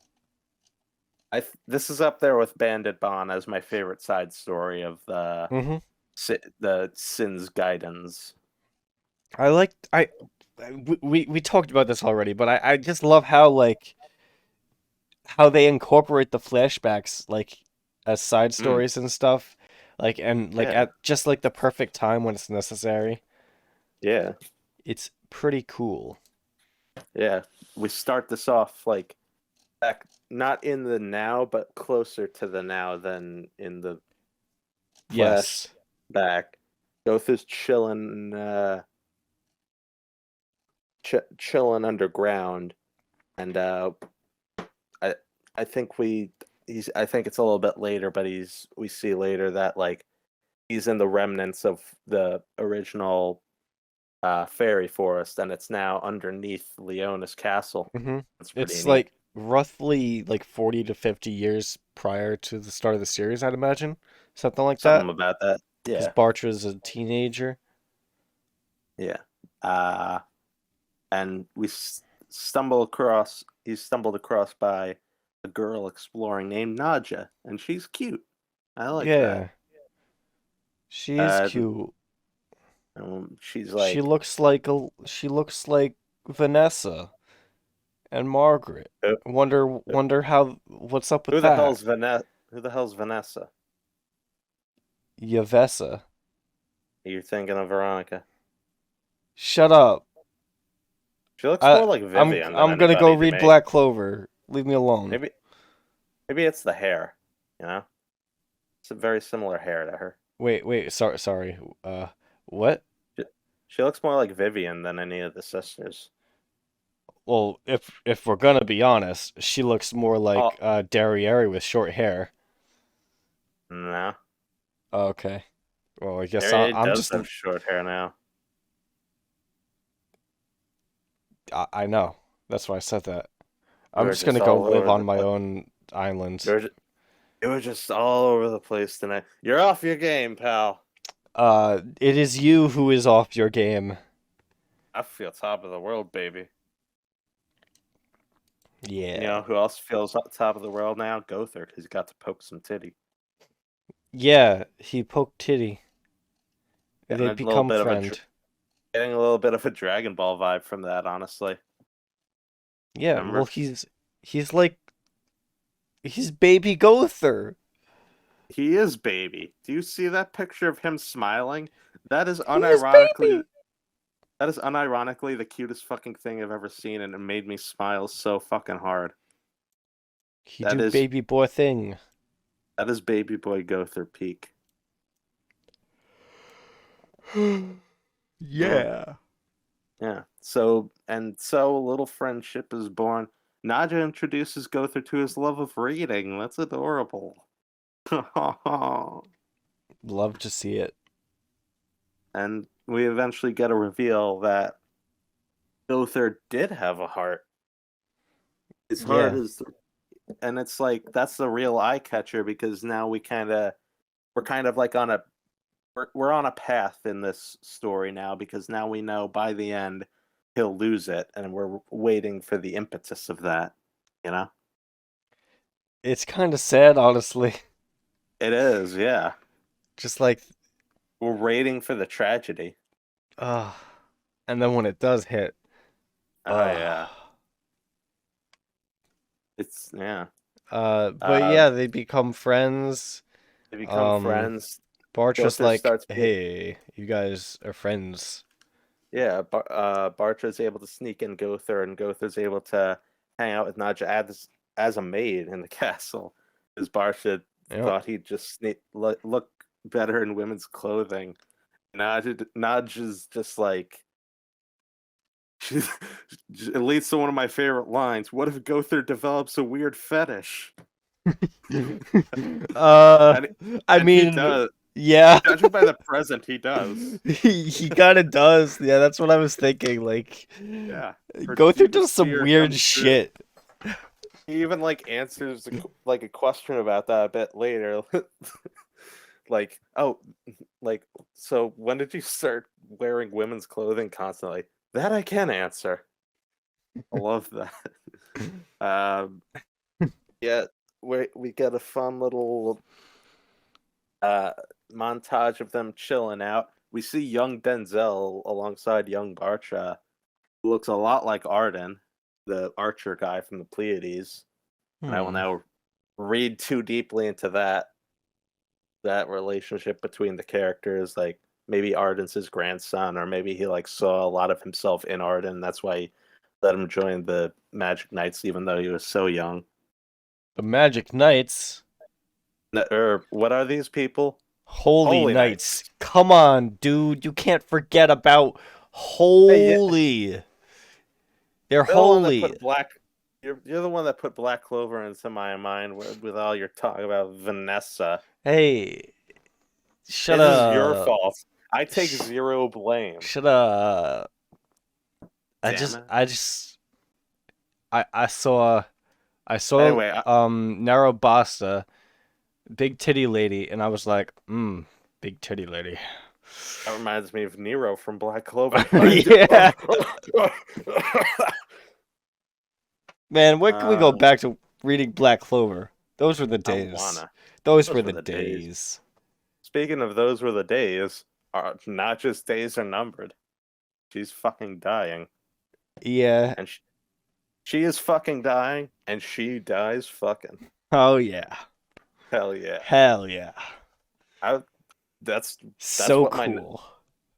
This is up there with Bandit Bond as my favorite side story of Mm-hmm. the Sin's Guidance. I liked we talked about this already, but I just love how like how they incorporate the flashbacks like as side Mm, stories and stuff. Like and like yeah, at just like the perfect time when it's necessary. yeah, It's pretty cool. yeah. We start this off like back, not in the now, but closer to the now than in the Yes. flashback. Gotha's chilling, chilling underground, and I I think he's I think it's a little bit later, but we see later that like he's in the remnants of the original fairy forest, and it's now underneath Leona's castle. Mm-hmm. That's pretty It's neat. like roughly like 40 to 50 years prior to the start of the series, I'd imagine. Something like that. Something about that. Because Yeah, Bartra's a teenager. yeah. Uh, and stumble across. He's stumbled across by a girl exploring named Nadja, and she's cute. I like that. Yeah, she is Uh, cute. she's She like, looks like Vanessa and Margaret. who, Wonder how what's up with who the that? hell's Vanessa? Who the hell's Vanessa? Yavessa. You're thinking of Veronica. Shut up. She looks more like Vivian than I'm gonna go anybody to read me. Black Clover. Leave me alone. Maybe maybe it's the hair. You know, it's a very similar hair to her. Wait, sorry. What? She, she looks more like Vivian than any of the sisters. Well, if we're gonna be honest, she looks more Oh like Derriere with short hair. no, Okay. Well, I guess Ariel I'm does just have short hair now. I know. That's why I said that. You I'm were just gonna just go all live over on the my place. own island. You were just all over the place tonight. You're off your game, pal. It is you who is off your game. I feel top of the world, baby. You Yeah. know who else feels top of the world now? Gother, because he got to poke some titty. Yeah, he poked Titty. Getting They a little become bit of friend. getting a little bit of a Dragon Ball vibe from that, honestly. Yeah, well Remember? he's like he's baby Gother. He is baby. Do you see that picture of him smiling? That is He is unironically baby. That is unironically the cutest fucking thing I've ever seen, and it made me smile so fucking hard. He That do is baby boy thing. that is baby boy Gother peak. Mm, Yeah. yeah. So a little friendship is born. Naja introduces Gother to his love of reading. That's adorable. Love to see it. And we eventually get a reveal that Gother did have a heart. His heart Yeah. is, and it's like that's the real eye catcher because now we're kind of like on a we're on a path in this story now because now we know by the end he'll lose it, and we're waiting for the impetus of that. You know, It's kind of sad, honestly. it is. Yeah, Just like, we're waiting for the tragedy. uh, and then when it does hit, Oh uh, yeah, it's yeah. but Uh, yeah, they become friends. they become Um, friends. Bart's just Gother like, starts being hey, you guys are friends. yeah. Bartra's able to sneak in Gother, and Gother's able to hang out with Nadja as a maid in the castle, because Bartra Yep. thought he'd just look better in women's clothing. Nadja's just like she, it leads to one of my favorite lines. What if Gother develops a weird fetish? uh, And I and he mean, does. yeah, Judging by the present, he does. he kind of does. Yeah, that's what I was thinking. Like, Yeah, her go through deepest does some fear weird comes true. shit. He even like answers like a question about that a bit later. Like, oh, like, so when did you start wearing women's clothing constantly? That I can answer. I love that. Um, yeah, we get a fun little uh montage of them chilling out. We see young Denzel alongside young Bartra, who looks a lot like Arden, the archer guy from the Pleiades. And I will Hmm. now read too deeply into that relationship between the characters. Like maybe Arden's his grandson, or maybe he like saw a lot of himself in Arden. That's why he let him join the Magic Knights, even though he was so young. The Magic Knights, Or what are these people? Holy Holy Knights. Knights. Come on, dude. You can't forget about Hey, yeah, Holy. They're you're the one that holy. put black. You're the one that put Black Clover into my mind with all your talk about Vanessa. Hey, shut This is your up. fault. I take Sh- zero blame. Shut up. I Damn just, it. I just, I saw, Anyway, Narrow Basta, big titty lady, and I was like, big titty lady. that reminds me of Nero from Black Clover. Yeah. Man, when can we go uh, back to reading Black Clover? Those were the I days. wanna. Those were Those were the the days. days. Speaking of those were the days, not just days are numbered. She's fucking dying. Yeah. And she is fucking dying, and she dies fucking. Oh yeah. Hell yeah. Hell yeah. I, that's that's So what my cool.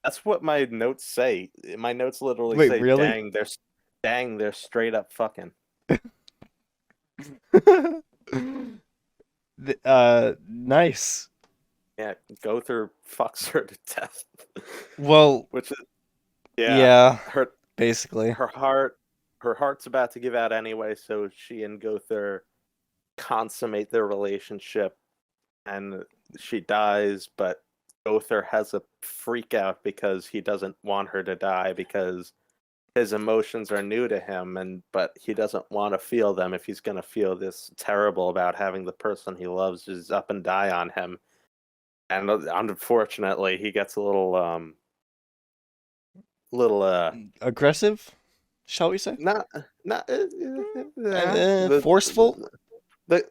that's what my notes say. My notes literally Wait, say, really? dang, they're straight up fucking." Nice. Yeah, Gother fucks her to death. Well, Which is yeah, yeah, her basically. her heart her heart's about to give out anyway, so she and Gother consummate their relationship, and she dies, but Gother has a freak out because he doesn't want her to die because his emotions are new to him, and but he doesn't want to feel them if he's going to feel this terrible about having the person he loves just up and die on him. And unfortunately, he gets a little Aggressive, shall we say? not not the Forceful? the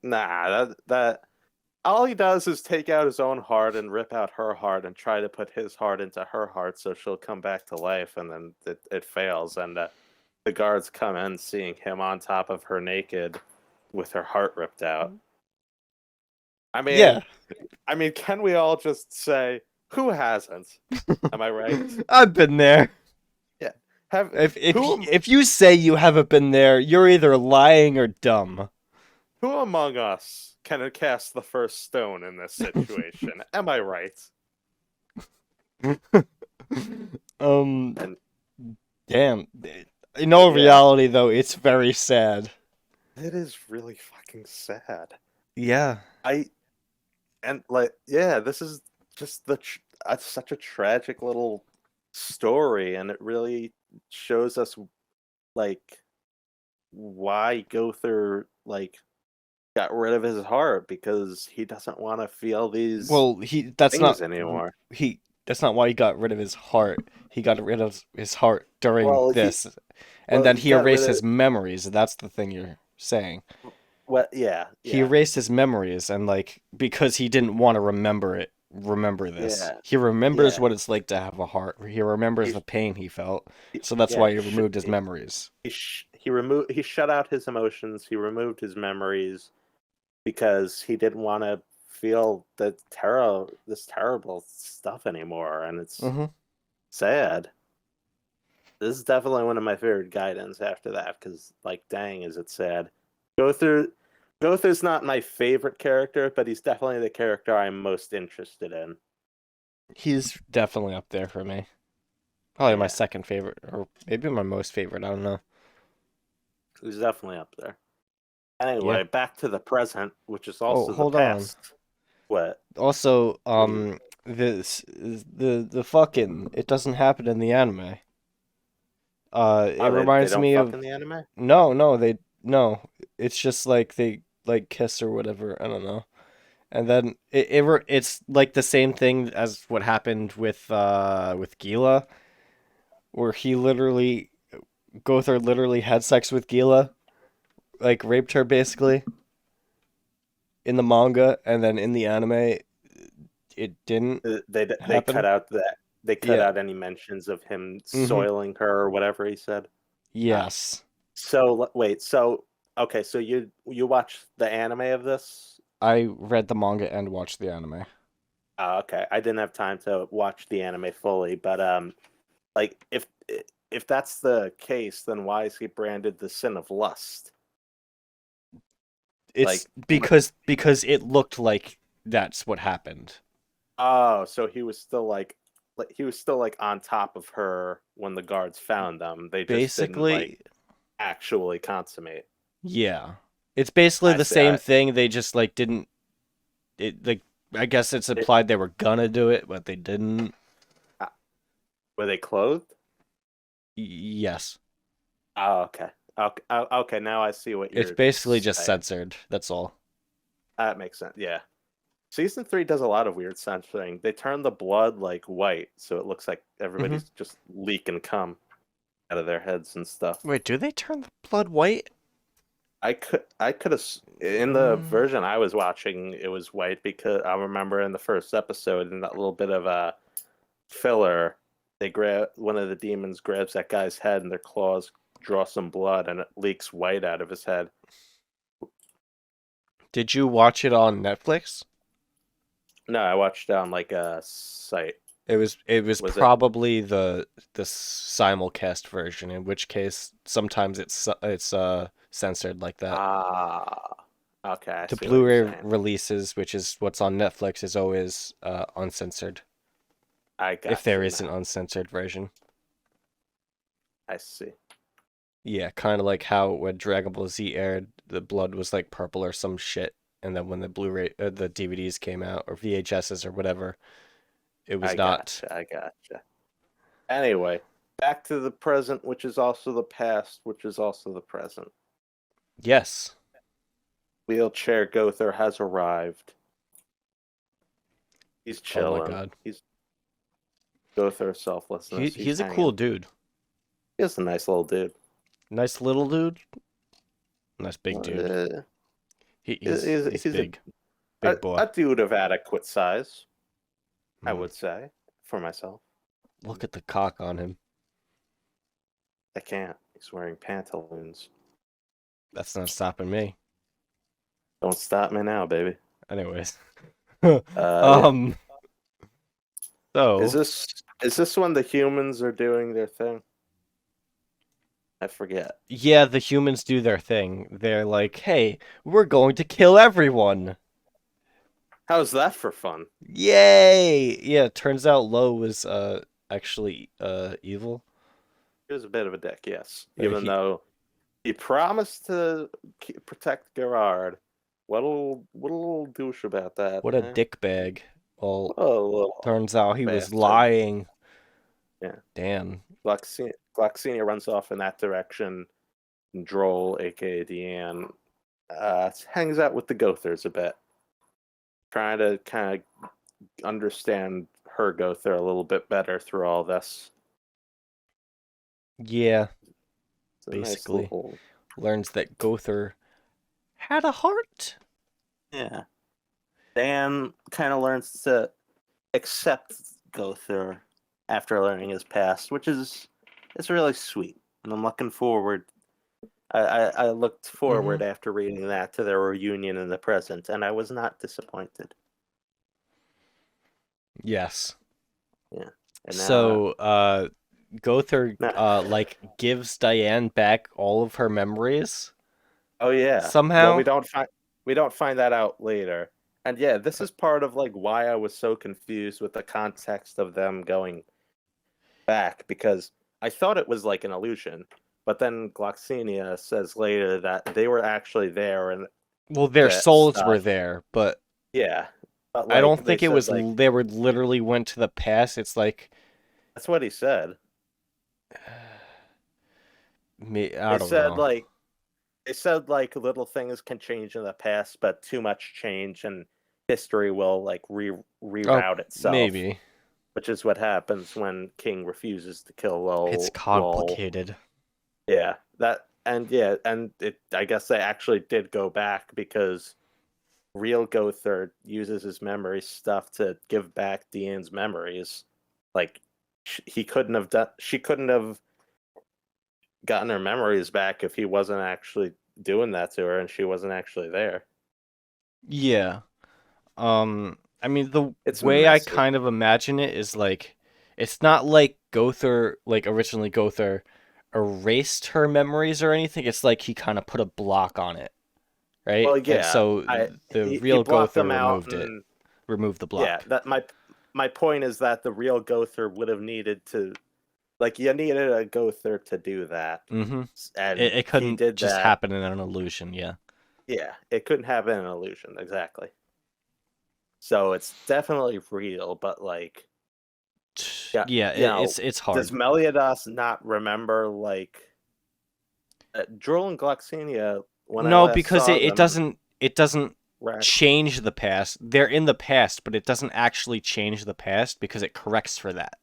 nah that all he does is take out his own heart and rip out her heart and try to put his heart into her heart so she'll come back to life, and then it fails, and the guards come in seeing him on top of her naked with her heart ripped out. I mean, Yeah. can we all just say Who hasn't? Am I right? I've been there. Yeah. Have If if who if you say you haven't been there, you're either lying or dumb. who among us can cast the first stone in this situation? Am I right? um, And damn. In all yeah, reality, though, it's very sad. it is really fucking sad. Yeah. I and like yeah, this is just such a tragic little story, and it really shows us like why Gother like got rid of his heart because he doesn't want to feel these Well, things anymore. that's not why he got rid of his heart. He got rid of his heart during Well, this, and well then he he got rid erased of his memories. That's the thing you're saying. what? Yeah, He yeah, erased his memories, and like because he didn't want to remember this. yeah, He remembers yeah. what it's like to have a heart. He remembers He, the pain he felt. he So that's yeah, why he removed his memories. he shut out his emotions. He removed his memories because he didn't want to feel this terrible stuff anymore, and it's Hmm. sad. This is definitely one of my favorite guidance after that because, like, dang, is it sad. Gother, Gother's not my favorite character, but he's definitely the character I'm most interested in. He's definitely up there for me. Probably my Yeah, second favorite, or maybe my most favorite. I don't know. he's definitely up there. Yeah. Anyway, back to the present, which is Oh, also the hold on. past. What? Also, What do you? this the fucking it doesn't happen in the anime. It Oh, they reminds don't me fuck of in the anime. no, they no. It's just like they like kiss or whatever. I don't know. And then it's like the same thing as what happened with Gila, where he literally Gother literally had sex with Gila, like raped her basically in the manga, and then in the anime it didn't They cut happen. out that they cut Yeah. out any mentions of him Mm-hmm. soiling her or whatever he said. Ah. Yes. So wait, so okay, so you watch the anime of this? I read the manga and watched the anime. Okay, I didn't have time to watch the anime fully, but like if that's the case, then why is he branded the sin of lust? It's Like what? because it looked like that's what happened. Oh, so he was still like he was still like on top of her when the guards found them. They just didn't like Basically, actually consummate. yeah. It's basically I the see. same thing. They just like didn't it like I guess it's It, implied they were gonna do it, but they didn't. uh, were they clothed? Yes. Oh, okay. Okay. Okay. Now I see what It's you're basically just saying. censored. That's all. That makes sense. Yeah. Season 3 does a lot of weird censoring. They turn the blood like white, so it looks like Hmm. everybody's just leaking cum out of their heads and stuff. Wait, do they turn the blood white? I could have in the Mm, version I was watching, it was white because I remember in the first episode in that little bit of a filler, they grab one of the demons grabs that guy's head and their claws draw some blood and it leaks white out of his head. did you watch it on Netflix? No, I watched it on like a site. It was Was it? probably the simulcast version, in which case sometimes it's censored like that. Ah, okay, I The see what you're Blu-ray saying. releases, which is what's on Netflix, is always uncensored. I If got there you is an now. uncensored version. I see. Yeah, kind of like how when Dragon Ball Z aired, the blood was like purple or some shit, and then when the Blu-ray, the DVDs came out or VHSs or whatever, it was I not. gotcha. I gotcha. Anyway, back to the present, which is also the past, which is also the present. Yes. Wheelchair Gother has arrived. He's Oh my chilling. God. He's Gother He selflessness. He's he's a cool hanging. dude. He's a nice little dude. Nice little dude. Nice big dude. Uh, He, he's he's he's he's a, big, big boy. a dude of adequate size, I Hmm. would say, for myself. Look at the cock on him. I can't. He's wearing pantaloons. That's not stopping me. Don't stop me now, baby. Anyways. Yeah. um. Is So, this when the humans are doing their thing? I forget. yeah, the humans do their thing. They're like, hey, we're going to kill everyone. How's that for fun? Yay! Yeah, turns out Lo was actually evil. He was a bit of a dick, yes. Or Even though he promised to protect Gerard. What a little douche about that, what a eh? dick bag. Well, What a little turns out he was bastard. lying. Yeah. Damn. Gloxinia runs off in that direction. And Droll, aka Deanne, hangs out with the Gothers a bit, trying to kind of understand her Gother a little bit better through all this. Yeah, It's a nice basically. little, Learns that Gother had a heart. yeah. Dan kind of learns to accept Gother after learning his past, which is it's really sweet, and I'm looking forward. I looked Mm-hmm. forward after reading that to their reunion in the present, and I was not disappointed. Yes. Yeah, and So, Gother, now, like, gives Diane back all of her memories oh yeah. Well, somehow. we don't find that out later. And yeah, this is part of like why I was so confused with the context of them going back because I thought it was like an illusion, but then Gloxinia says later that they were actually there and Well, their that souls were stuff. there, but Yeah. But I don't like they think it said was, like they were literally went to the past. It's like, that's what he said. me, I They don't said know. like they said like little things can change in the past, but too much change and history will like Oh, reroute itself, maybe. which is what happens when King refuses to kill It's Lol. complicated. Yeah, that and yeah, and it. I guess they actually did go back because real Gothard uses his memory stuff to give back Deanne's memories. Like he couldn't have done. She couldn't have gotten her memories back if he wasn't actually doing that to her and she wasn't actually there. Yeah. I mean, the It's way I messy. kind of imagine it is like, it's not like Gother, like originally Gother erased her memories or anything. It's like he kind of put a block on it, right? Well, And yeah, so I the he real blocked Gother them out, removed it, and removed the yeah, block. that my point is that the real Gother would have needed to like you needed a Gother to do that, Mm-hmm. and It he couldn't did just that. happen in an illusion, yeah. Yeah, it couldn't have been an illusion exactly. So it's definitely real, but like, yeah, Yeah, it's does hard. Meliodas not remember like Droll and Gloxinia when I No, last because saw them? it doesn't Rack, change the past. They're in the past, but it doesn't actually change the past because it corrects for that,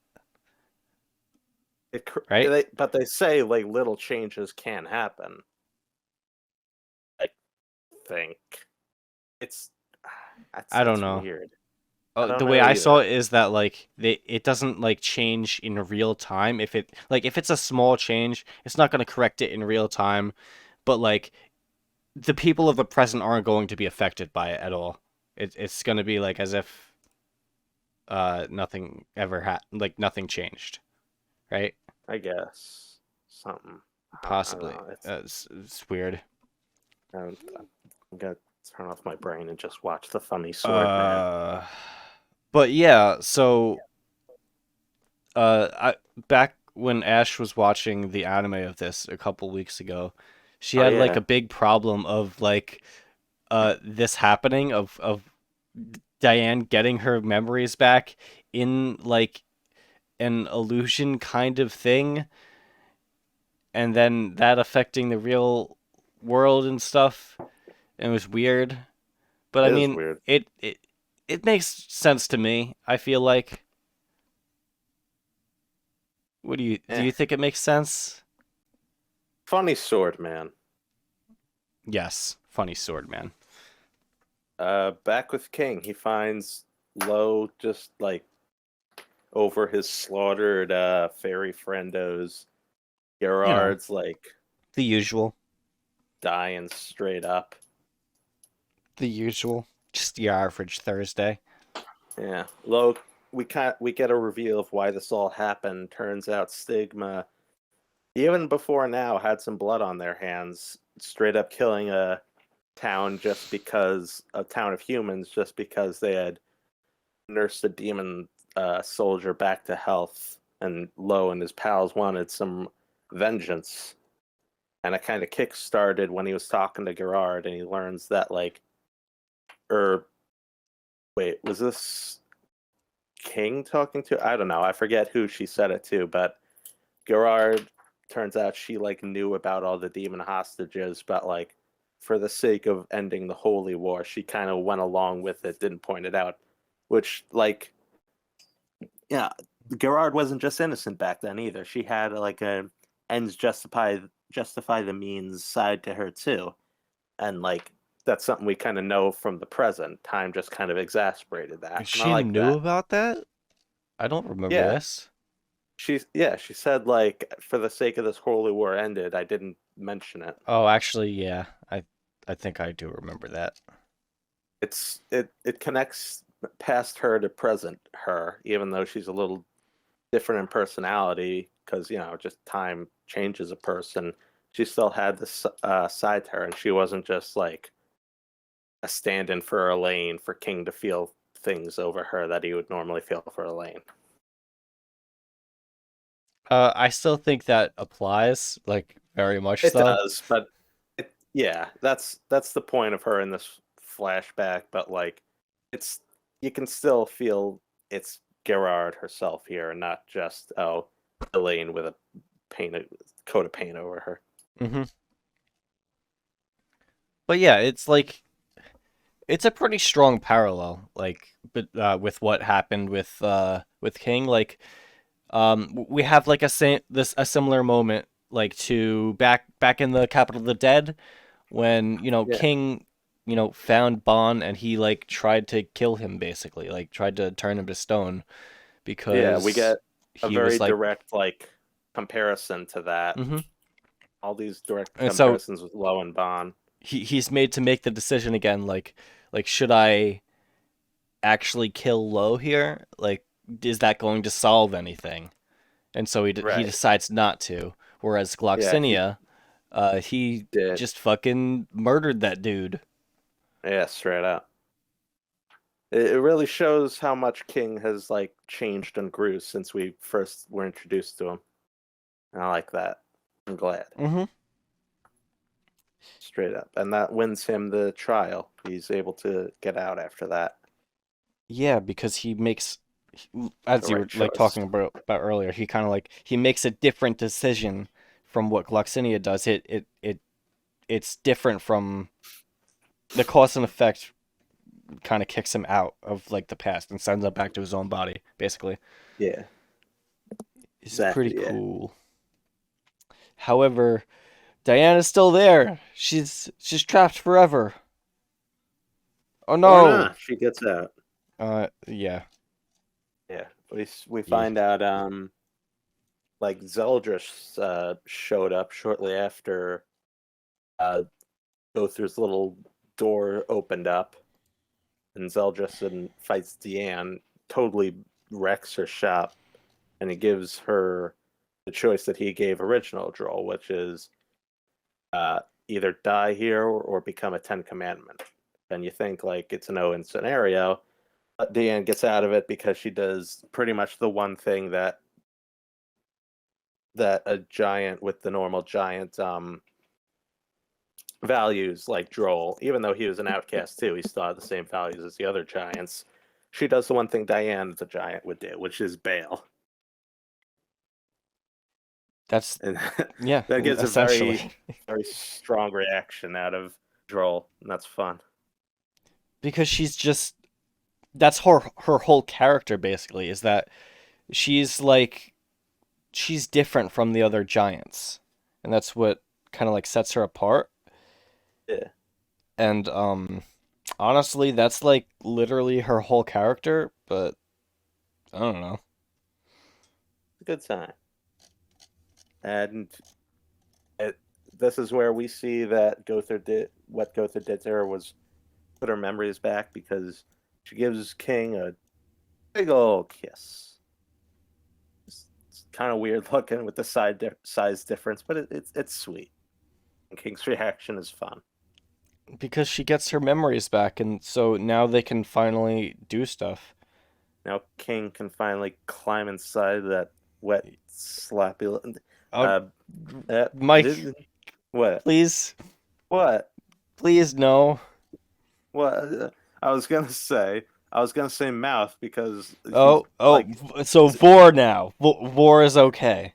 right? but they say like little changes can happen. I think it's I don't that's know. weird. I don't The way know I saw either. it is that like it doesn't like change in real time. If it like if it's a small change, it's not going to correct it in real time, but like the people of the present aren't going to be affected by it at all. It's going to be like as if nothing ever had, like nothing changed, right? I guess something. I don't Possibly. know. It's weird. I'm gonna turn off my brain and just watch the funny sword man. Uh, but yeah, so I back when Ash was watching the anime of this a couple weeks ago, she Oh had like yeah, a big problem of like this happening of Diane getting her memories back in like an illusion kind of thing, and then that affecting the real world and stuff. It was weird. But I it is mean, weird. it makes sense to me. I feel like. What do Eh, you think it makes sense? funny sword man. Yes, funny sword man. Back with King, he finds Lo just like over his slaughtered fairy friendos. You know, Gerard's like the usual, dying straight up. the usual. Just the average Thursday. Yeah, Lo we get a reveal of why this all happened. Turns out Stigma, even before now, had some blood on their hands, straight up killing a town of humans just because they had nursed a demon soldier back to health, and Lo and his pals wanted some vengeance. And it kind of kick-started when he was talking to Gerard, and he learns that or wait, was this King talking to? I don't know. I forget who she said it to, but Gerard, turns out she knew about all the demon hostages, but for the sake of ending the holy war, she kind of went along with it, didn't point it out, which yeah, Gerard wasn't just innocent back then either. She had a ends justify the means side to her too, and that's something we kind of know from the present. Time just kind of exasperated that, and I She like knew that. about that? I don't remember Yeah, this. she said for the sake of this holy war ended, I didn't mention it. Oh, actually, yeah. I think I do remember that. It connects past her to present her, even though she's a little different in personality because just time changes a person. She still had this side to her, and she wasn't just a stand-in for Elaine, for King to feel things over her that he would normally feel for Elaine. I still think that applies, like very much It so. does, but yeah, that's the point of her in this flashback. But it's you can still feel it's Gerard herself here, and not just Elaine with a paint coat of paint over her. Hmm. But yeah, it's a pretty strong parallel, but with what happened with King. We have like a similar moment to back in the capital of the dead when Yeah, King found Bon and he tried to kill him, basically, tried to turn him to stone yeah, we because get a he very was like. direct comparison to that. Hmm. All these direct And so comparisons with Lo and Bon. he's made to make the decision again, should I actually kill Lo here? Is that going to solve anything? And so he Right. decides not to. Whereas Yeah, he Gloxinia, he did. just fucking murdered that dude. Yeah, straight up. It really shows how much King has changed and grew since we first were introduced to him. And I like that. I'm glad. Hmm. Straight up. And that wins him the trial. He's able to get out after that. Yeah, because as The you right were choice. talking about earlier, he kind of he makes a different decision from what Gloxinia does. It's different from the cause and effect. Kind of kicks him out of the past and sends him back to his own body, basically. Yeah, It's pretty exactly. Yeah. cool. However, Diana's still there. She's trapped forever. Oh Or no. not. She gets out. Yeah. Yeah. We Yeah. find out Zeldris showed up shortly after uh Gother's little door opened up, and Zeldris and fights Deanne, totally wrecks her shop, and he gives her the choice that he gave original Droll, which is uh, either die here or become a Ten Commandment. And you think it's a no-win scenario, but Deanne gets out of it because she does pretty much the one thing that a giant with the normal giant values like Droll, even though he was an outcast too, he still had the same values as the other giants. She does the one thing Diane the giant would do, which is bail. That's And yeah, that gets a essentially. very strong reaction out of Droll, and that's fun. Because that's her whole character, basically, is that she's she's different from the other giants. And that's what kind of sets her apart. Yeah, And honestly, that's literally her whole character, but I don't know. it's a good time. And it, this is where we see that Gother did what Gother did to her was put her memories back, because she gives King a Big old kiss. It's kind of weird looking with the size difference, but it's sweet. And King's reaction is fun. Because she gets her memories back, and so now they can finally do stuff. Now King can finally climb inside that wet, slappy. Uh, Uh, uh Mike, what? please, What? please no. What? I was gonna say. I was gonna say mouth because he's Oh, like, so Vor now. Vor is okay.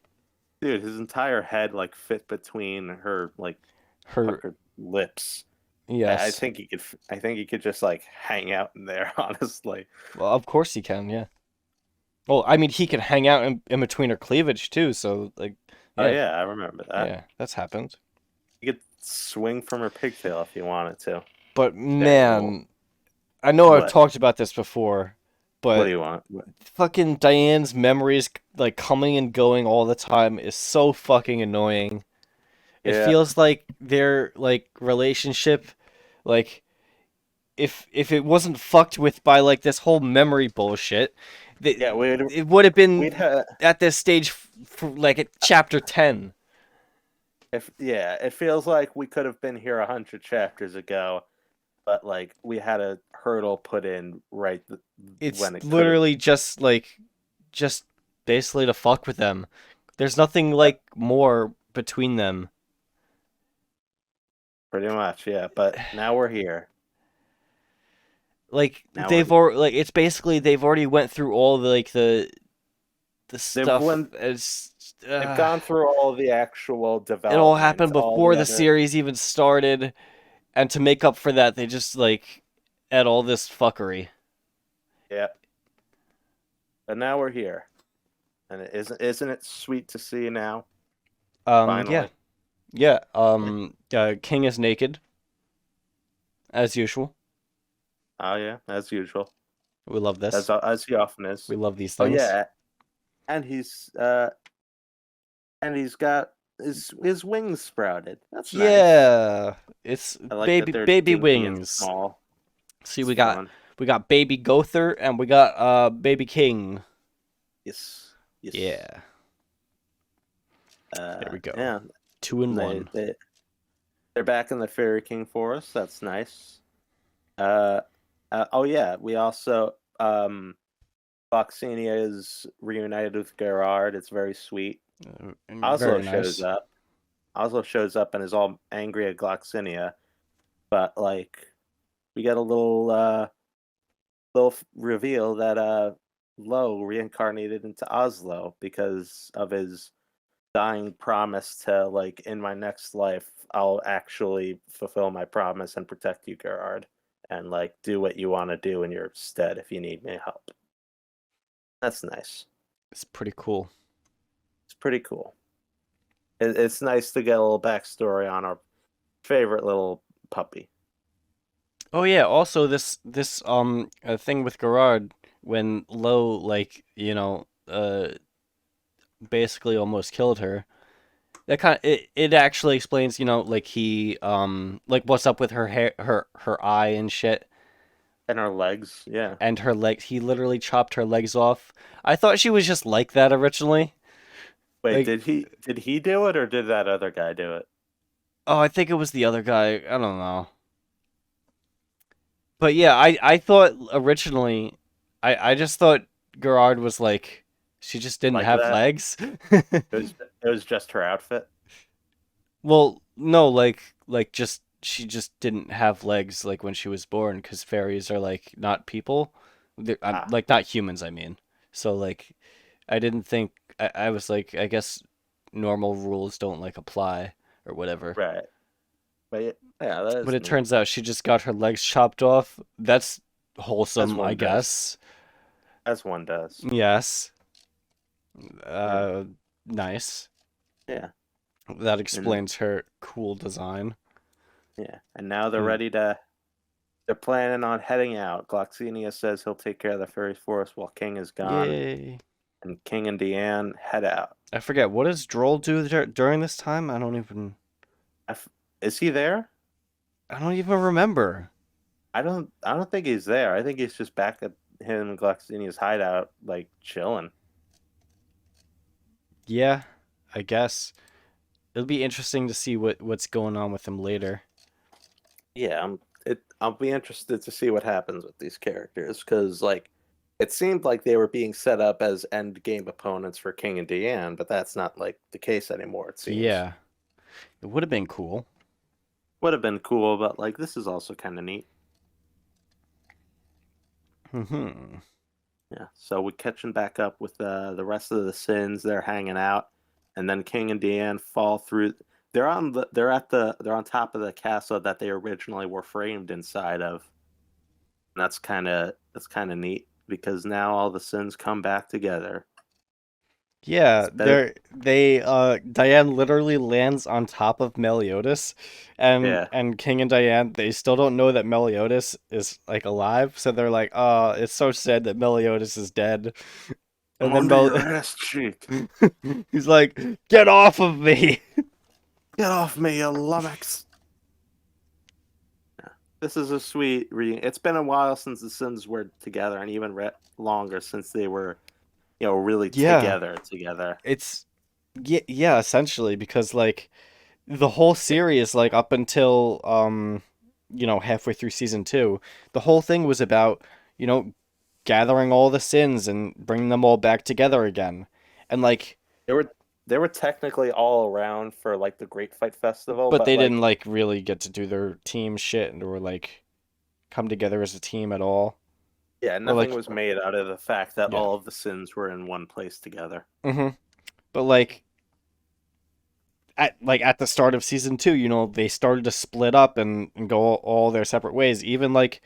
dude, his entire head like fit between her like Her, puckered lips. I yes. think he could. I think he could just like hang out in there. Honestly. Well, of course he can, yeah. Well, I mean, he can hang out in between her cleavage too, so, like, Oh yeah, yeah, I remember that. yeah, that's happened. He could swing from her pigtail if he wanted to. But Dang. man, I know I've What? talked about this before, What do but you want? fucking Diane's memories, like, coming and going all the time is so fucking annoying. It Yeah. feels like their, like, relationship, like, if it wasn't fucked with by, like, this whole memory bullshit, Yeah. it would have We'd been have. at this stage for, like, at chapter 10. If yeah, it feels like we could have been here 100 chapters ago, but like we had a hurdle put in It's when it could have. literally just basically to fuck with them. There's nothing like more between them. Pretty much, yeah. But now we're here. Like Now we're they've here. already like it's basically they've already went through all the like the They've stuff. went. They've gone through all the actual It all development, happened all before the the other. series even started, and to make up for that, they just like add all this fuckery. Yeah. But now we're here, and isn't it sweet to see now? Yeah, Finally. yeah. King is naked as usual. Oh yeah, as usual, We love this. as he often We is. love these Oh things. yeah, and he's got his wings sprouted. That's nice. Yeah, it's I like that they're baby dinky and wings. small. See, It's fun. we got baby Gother and we got baby King. Yes, yes. Yeah, there we go. Yeah. Two in They one. they they're back in the Fairy King forest. That's nice. Uh, oh yeah, we also Foxenia is reunited with Gerard. It's very sweet. Oslo Very shows nice. up. Oslo shows up and is all angry at Gloxinia, but like we get a little reveal that Lo reincarnated into Oslo because of his dying promise to like in my next life I'll actually fulfill my promise and protect you, Gerard, and like do what you want to do in your stead if you need me help. That's nice. It's pretty cool. It's pretty cool. It's nice to get a little backstory on our favorite little puppy. Oh yeah. Also, this thing with Gerard when Lo like basically almost killed her. That it actually explains like he like what's up with her hair her eye and shit. And our legs, yeah. And her legs. He literally chopped her legs off. I thought she was just like that originally. Wait, Like, did he do it or did that other guy do it? oh, I think it was the other guy. I don't know. But yeah, I thought originally, I just thought Gerard was like, she just didn't Like have that? legs. It was just her outfit. Well, no, like just she just didn't have legs like when she was born because fairies are like not people. Ah, Like not humans, I mean. So like I didn't think I was like I guess normal rules don't like apply or whatever. right. But yeah, that But is it neat. turns out she just got her legs chopped off. That's As wholesome, I one does. guess. As one does. Yes. Yeah. Uh, nice. Yeah. That And explains her cool design. yeah. And now they're Hmm. ready to they're planning on heading out. Gloxinia says he'll take care of the fairy forest while King is gone. Yay. And King and Deanne head out. I forget, what does Droll do during this time? Is he there? I don't even remember. I don't think he's there. I think he's just back him in Glucksini's hideout, like chilling. Yeah, I guess it'll be interesting to see what's going on with him later. Yeah, I'll be interested to see what happens with these characters because like it seemed like they were being set up as end game opponents for King and Deanne, but that's not like the case anymore. It seems Yeah, it would have been cool. would have been cool, but like this is also kind of neat. Hmm. Yeah, so we're catching back up with the rest of the sins. They're hanging out, and then King and Deanne fall through. They're on top of the castle that they originally were framed inside of. And that's kind of neat because now all the sins come back together. Yeah, It's better. Diane literally lands on top of Meliodas, Yeah. and King and Diane, they still don't know that Meliodas is like alive, so they're like, "Oh, it's so sad that Meliodas is dead." I'm And then under your ass cheek. he's like, "Get off of me!" Get off me, you lummox. Yeah. This is a sweet reading. It's been a while since the sins were together, and even longer since they were, really Yeah, together. it's yeah, essentially because like the whole series, like up until halfway through season 2, the whole thing was about you know gathering all the sins and bringing them all back together again. And like, They were they were technically all around for like the Great Fight Festival, but but they didn't like like really get to do their team shit or like come together as a team at all. yeah, Or nothing like, was made out of the fact that yeah. all of the sins were in one place together. But like at the start of season 2, they started to split up and go all their separate ways. Even like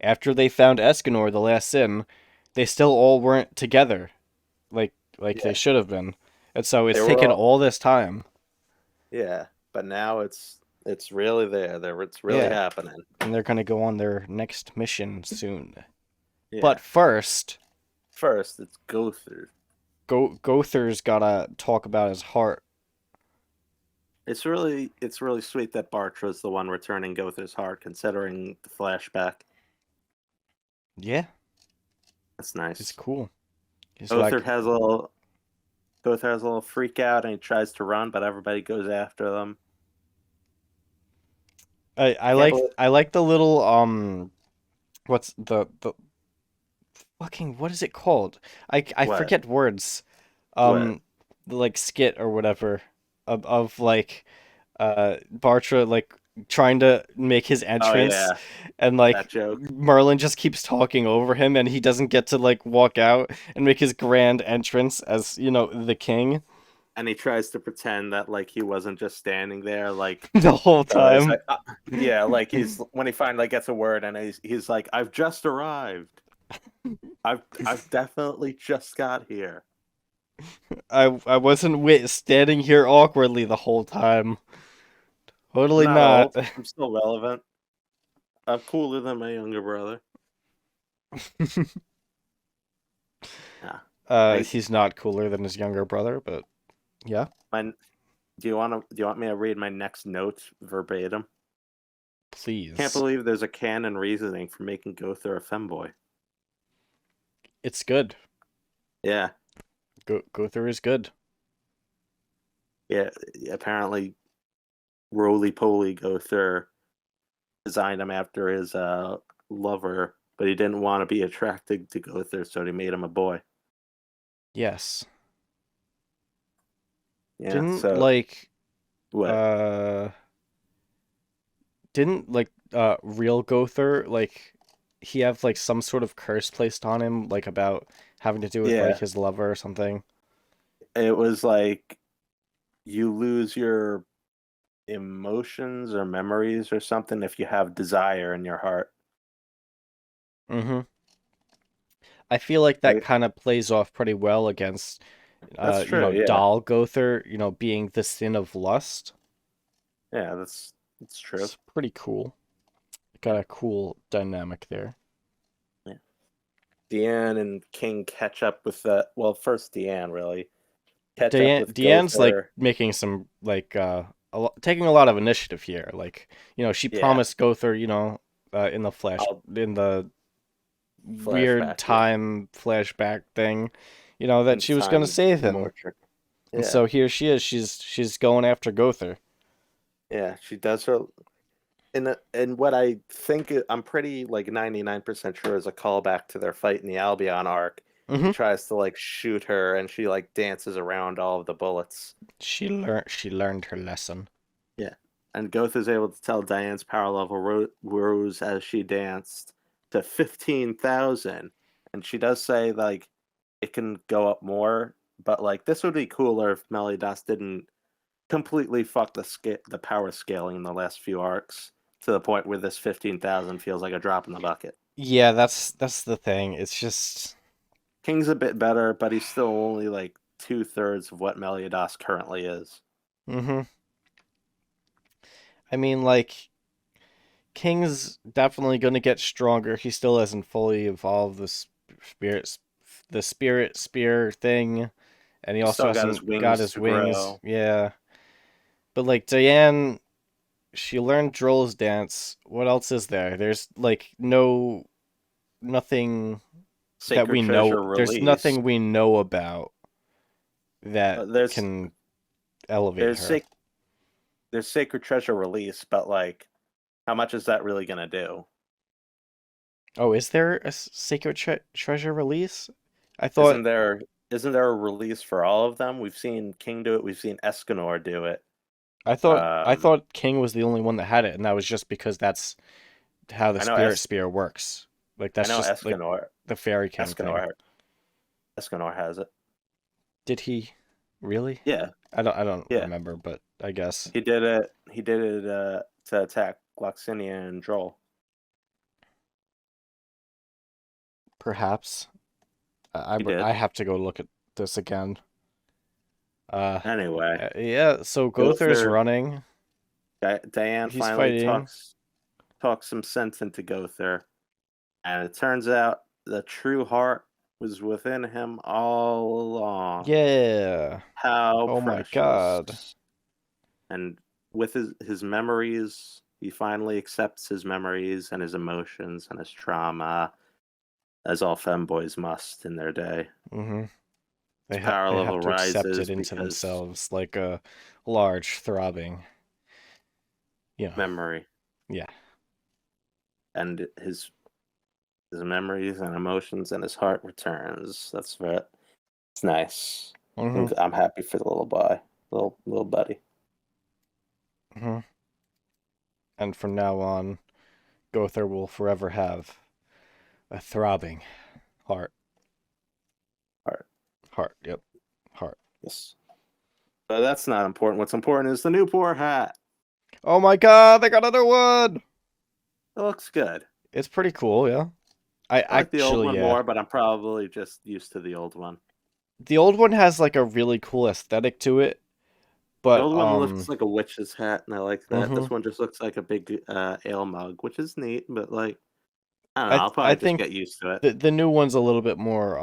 after they found Escanor, the last sin, they still all weren't together like they Yeah, should have been. And so they it's were taken all all this time. yeah, but now it's really there. It's really Yeah. happening. And they're gonna go on their next mission soon. Yeah. But first, First, it's go through. Gother's gotta talk about his heart. It's really sweet that Bartra's the one returning Gother's heart, considering the flashback. Yeah, That's it's nice. cool. He's Gother like, has a little Gother has a little freak out and he tries to run, but everybody goes after them. I Can't like believe I like the little what's the fucking what is it called? I what forget words. what. The like skit or whatever of like Bartra like trying to make his Oh entrance, yeah, and that like joke. Merlin just keeps talking over him and he doesn't get to like walk out and make his grand entrance as the king And he tries to pretend that like he wasn't just standing there, like the whole so it's time. like, yeah, like he's when he finally gets a word and he's like, I've just arrived. I've definitely just got here. I wasn't standing here awkwardly the whole time. Totally Not not. old. I'm still relevant. I'm cooler than my younger brother. Yeah. I He's not cooler than his younger brother, but yeah, my do you want me to read my next note verbatim? Can't please. believe there's a canon reasoning for making Gother a femboy. It's good. Yeah. Gother is good. Yeah. Apparently Roly Poly Gother designed him after his lover, but he didn't want to be attracted to Gother, so he made him a boy. Yes. Yeah, Didn't so like what? uh didn't like real Gother like he have like some sort of curse placed on him like about having to do with like Yeah. his lover or something? It was like you lose your emotions or memories or something if you have desire in your heart. Mm-hmm. I feel like that Like kind of plays off pretty well against that's true, yeah. Doll Gother, being the sin of lust. Yeah, that's true. It's pretty cool. Got Yeah. a cool dynamic there. Yeah. Deanne and King catch up with the well, first Deanne really catch up with Deanne's like Gother. making some like taking a lot of initiative here. Like, she Yeah. promised Gother, in the flash I'll in the weird flashback, yeah, time flashback thing, that and she was gonna time save him. mortuary. And Yeah, so here she is. She's going after Gother. yeah, she does her. And what I think I'm pretty like 99% sure is a callback to their fight in the Albion arc. He Mm-hmm. tries to like shoot her, and she like dances around all of the bullets. She learned her lesson. Yeah. And Goth is able to tell Diane's power level rose as she danced to 15,000. And she does say, like, it can go up more, but, like, this would be cooler if Meliodas didn't completely fuck the power scaling in the last few arcs to the point where this 15,000 feels like a drop in the bucket. Yeah, that's the thing. It's just King's a bit better, but he's still only, like, two-thirds of what Meliodas currently is. mm-hmm. I mean, like King's definitely gonna get stronger. He still hasn't fully evolved spirit the spirit spear thing, and he He's also still got his hasn't got wings his to wings. grow. Yeah. But like Diane, she learned Droll's dance. What else is there? There's like nothing that Sacred we know. treasure There's release. nothing we know about that There's can elevate there's her. sac- there's sacred treasure release, but like, how much is that really gonna do? Oh, is there a sacred treasure release? I thought Isn't there isn't there a release for all of them? We've seen King do it. We've seen Escanor do it. I thought I Um, thought King was the only one that had it, and that was just because that's how the I know spirit spear works. Like I that's know just like Escanor the fairy king thing. Escanor Escanor has it. Did he really? Yeah, I don't yeah. remember, but I guess He did it. He did it to attack Gloxinia and Droll. perhaps He did. I have to go look at this again. Uh, Anyway, yeah. So Gothar's Gother running. Diane He's finally fighting. talks some sense into Gother. And it turns out the true heart was within him all along. Yeah. How Oh my God. precious. And with his memories, he finally accepts his memories and his emotions and his trauma, as all femboys must in their day. Mm-hmm. His They power they level have to accept it rises into because themselves like a large throbbing. You know. memory Yeah. and his memories and emotions and his heart returns. That's right. It's nice. Mm-hmm. I'm happy for the little boy, little buddy. Mm-hmm. And from now on, Gothar will forever have a throbbing heart. Heart. Heart. Yep. Heart. Yes. But that's not important. What's important is the new poor hat. Oh my God! They got another one. It looks good. It's pretty cool. Yeah. I I like the old actually, one yeah. more, but I'm probably just used to the old one. The old one has like a really cool aesthetic to it, The but old one looks like a witch's hat, and I like that. mhm. This one just looks like a big ale mug, which is neat, but like, I don't know. I I'll I probably just think get used to it. the new one's a little bit more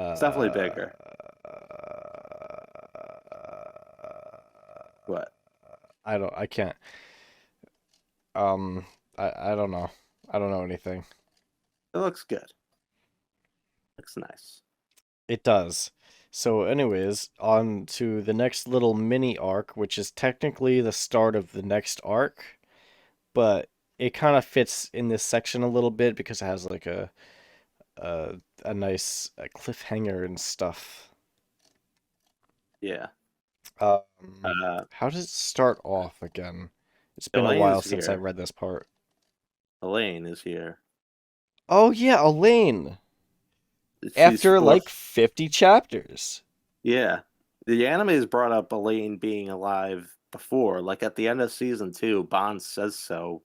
It's definitely uh bigger. What? I can't um I don't know. I don't know anything. It looks good. Looks nice. It does. So anyways, on to the next little mini arc, which is technically the start of the next arc, but it kind of fits in this section a little bit because it has like a nice cliffhanger and stuff. Yeah. Um, Uh, how does it start off again? It's been a while Elaine's since I here. read this part. Elaine is here. Oh yeah, Elaine. She's After we're like 50 chapters. Yeah. The anime has brought up Elaine being alive before. Like at the end of season 2, Bond says so,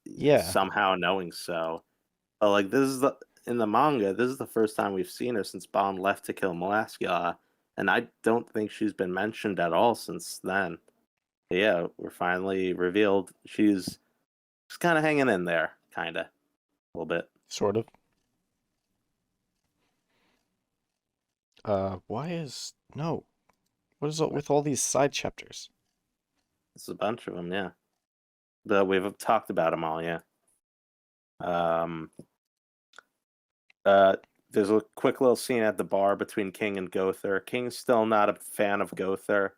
Yeah, somehow knowing so. But like this is the in the manga, this is the first time we've seen her since Bond left to kill Molaskya, and I don't think she's been mentioned at all since then. But yeah, we're finally revealed she's kind of hanging in there, kind of, a little bit. sort of. Why is no? What is it with all these side chapters? It's a bunch of them, yeah. But we've talked about them all, yeah. Um, Uh, there's a quick little scene at the bar between King and Gother. King's still not a fan of Gother,